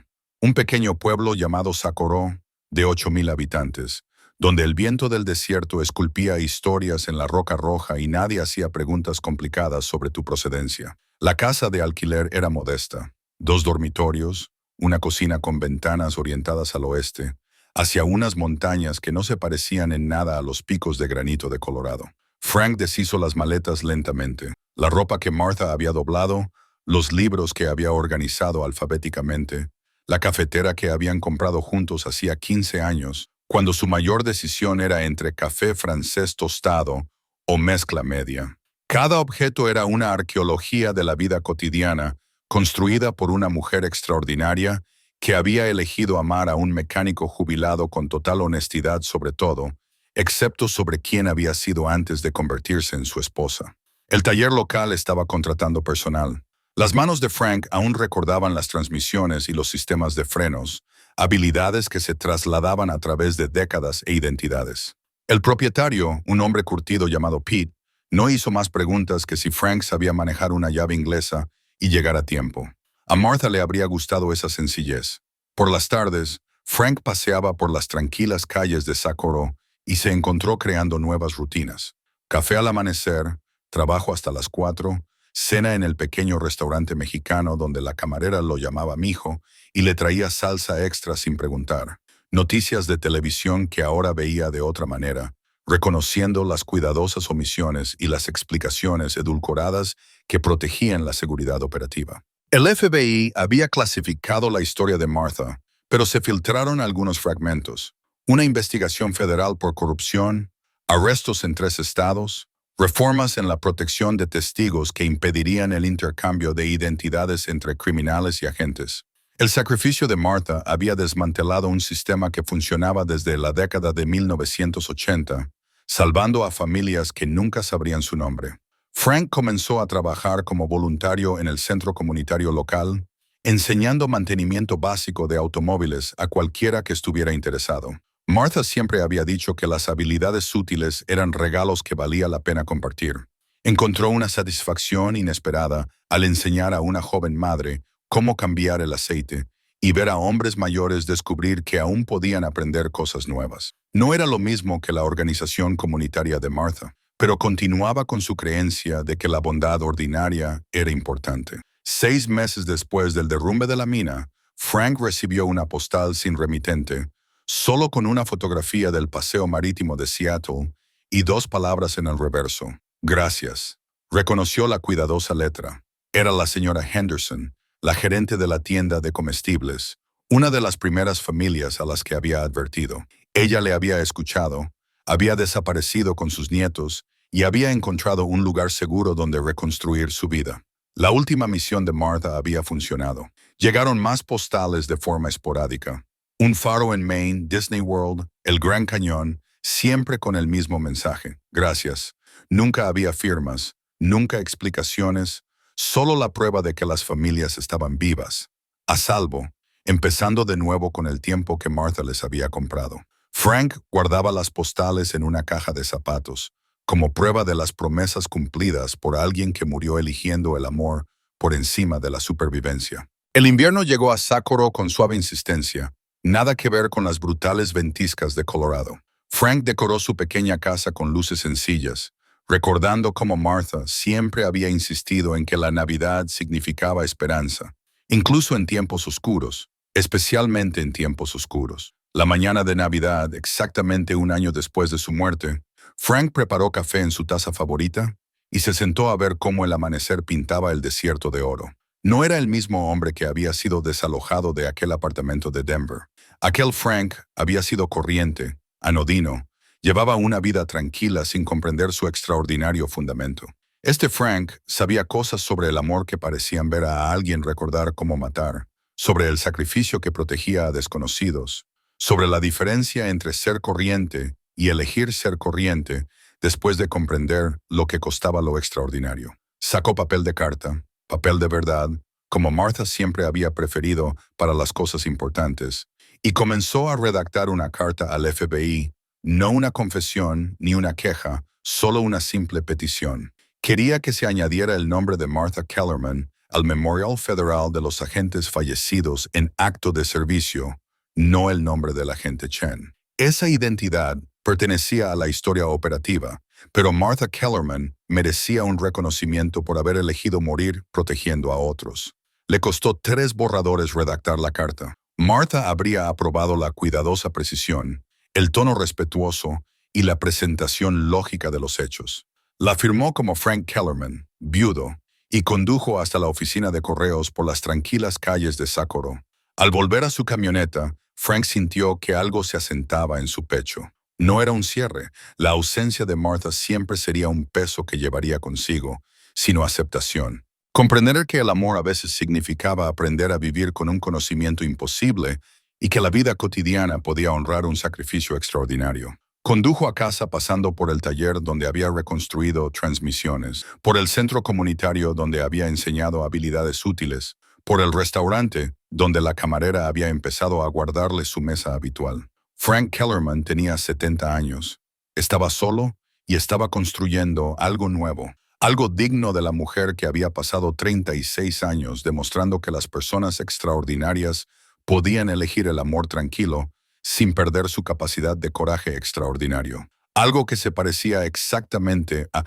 un pequeño pueblo llamado Socorro, de 8,000 habitantes, donde el viento del desierto esculpía historias en la roca roja y nadie hacía preguntas complicadas sobre tu procedencia. La casa de alquiler era modesta, 2 dormitorios, una cocina con ventanas orientadas al oeste, hacia unas montañas que no se parecían en nada a los picos de granito de Colorado. Frank deshizo las maletas lentamente, la ropa que Martha había doblado, los libros que había organizado alfabéticamente, la cafetera que habían comprado juntos hacía 15 años, cuando su mayor decisión era entre café francés tostado o mezcla media. Cada objeto era una arqueología de la vida cotidiana, construida por una mujer extraordinaria que había elegido amar a un mecánico jubilado con total honestidad sobre todo, excepto sobre quién había sido antes de convertirse en su esposa. El taller local estaba contratando personal. Las manos de Frank aún recordaban las transmisiones y los sistemas de frenos, habilidades que se trasladaban a través de décadas e identidades. El propietario, un hombre curtido llamado Pete, no hizo más preguntas que si Frank sabía manejar una llave inglesa y llegar a tiempo. A Martha le habría gustado esa sencillez. Por las tardes, Frank paseaba por las tranquilas calles de Socorro y se encontró creando nuevas rutinas. Café al amanecer, trabajo hasta las 4, cena en el pequeño restaurante mexicano donde la camarera lo llamaba mijo y le traía salsa extra sin preguntar. Noticias de televisión que ahora veía de otra manera, reconociendo las cuidadosas omisiones y las explicaciones edulcoradas que protegían la seguridad operativa. El FBI había clasificado la historia de Martha, pero se filtraron algunos fragmentos. Una investigación federal por corrupción, arrestos en 3 estados, reformas en la protección de testigos que impedirían el intercambio de identidades entre criminales y agentes. El sacrificio de Martha había desmantelado un sistema que funcionaba desde la década de 1980, salvando a familias que nunca sabrían su nombre. Frank comenzó a trabajar como voluntario en el centro comunitario local, enseñando mantenimiento básico de automóviles a cualquiera que estuviera interesado. Martha siempre había dicho que las habilidades útiles eran regalos que valía la pena compartir. Encontró una satisfacción inesperada al enseñar a una joven madre cómo cambiar el aceite y ver a hombres mayores descubrir que aún podían aprender cosas nuevas. No era lo mismo que la organización comunitaria de Martha, pero continuaba con su creencia de que la bondad ordinaria era importante. 6 meses después del derrumbe de la mina, Frank recibió una postal sin remitente, solo con una fotografía del paseo marítimo de Seattle y 2 palabras en el reverso. Gracias. Reconoció la cuidadosa letra. Era la señora Henderson, la gerente de la tienda de comestibles, una de las primeras familias a las que había advertido. Ella le había escuchado, había desaparecido con sus nietos y había encontrado un lugar seguro donde reconstruir su vida. La última misión de Martha había funcionado. Llegaron más postales de forma esporádica. Un faro en Maine, Disney World, el Gran Cañón, siempre con el mismo mensaje. Gracias. Nunca había firmas, nunca explicaciones, solo la prueba de que las familias estaban vivas, a salvo, empezando de nuevo con el tiempo que Martha les había comprado. Frank guardaba las postales en una caja de zapatos, como prueba de las promesas cumplidas por alguien que murió eligiendo el amor por encima de la supervivencia. El invierno llegó a Socorro con suave insistencia, nada que ver con las brutales ventiscas de Colorado. Frank decoró su pequeña casa con luces sencillas, recordando cómo Martha siempre había insistido en que la Navidad significaba esperanza, incluso en tiempos oscuros, especialmente en tiempos oscuros. La mañana de Navidad, exactamente 1 año después de su muerte, Frank preparó café en su taza favorita y se sentó a ver cómo el amanecer pintaba el desierto de oro. No era el mismo hombre que había sido desalojado de aquel apartamento de Denver. Aquel Frank había sido corriente, anodino, Llevaba una vida tranquila sin comprender su extraordinario fundamento. Este Frank sabía cosas sobre el amor que parecían ver a alguien recordar cómo matar, sobre el sacrificio que protegía a desconocidos, sobre la diferencia entre ser corriente y elegir ser corriente después de comprender lo que costaba lo extraordinario. Sacó papel de carta, papel de verdad, como Martha siempre había preferido para las cosas importantes, y comenzó a redactar una carta al FBI, no una confesión ni una queja, solo una simple petición. Quería que se añadiera el nombre de Martha Kellerman al Memorial Federal de los Agentes Fallecidos en acto de servicio, no el nombre del agente Chen. Esa identidad pertenecía a la historia operativa, pero Martha Kellerman merecía un reconocimiento por haber elegido morir protegiendo a otros. Le costó 3 borradores redactar la carta. Martha habría aprobado la cuidadosa precisión, el tono respetuoso y la presentación lógica de los hechos. La firmó como Frank Kellerman, viudo, y condujo hasta la oficina de correos por las tranquilas calles de Socorro. Al volver a su camioneta, Frank sintió que algo se asentaba en su pecho. No era un cierre, la ausencia de Martha siempre sería un peso que llevaría consigo, sino aceptación. Comprender que el amor a veces significaba aprender a vivir con un conocimiento imposible y que la vida cotidiana podía honrar un sacrificio extraordinario. Condujo a casa pasando por el taller donde había reconstruido transmisiones, por el centro comunitario donde había enseñado habilidades útiles, por el restaurante donde la camarera había empezado a guardarle su mesa habitual. Frank Kellerman tenía 70 años. Estaba solo y estaba construyendo algo nuevo, algo digno de la mujer que había pasado 36 años demostrando que las personas extraordinarias podían elegir el amor tranquilo sin perder su capacidad de coraje extraordinario. Algo que se parecía exactamente a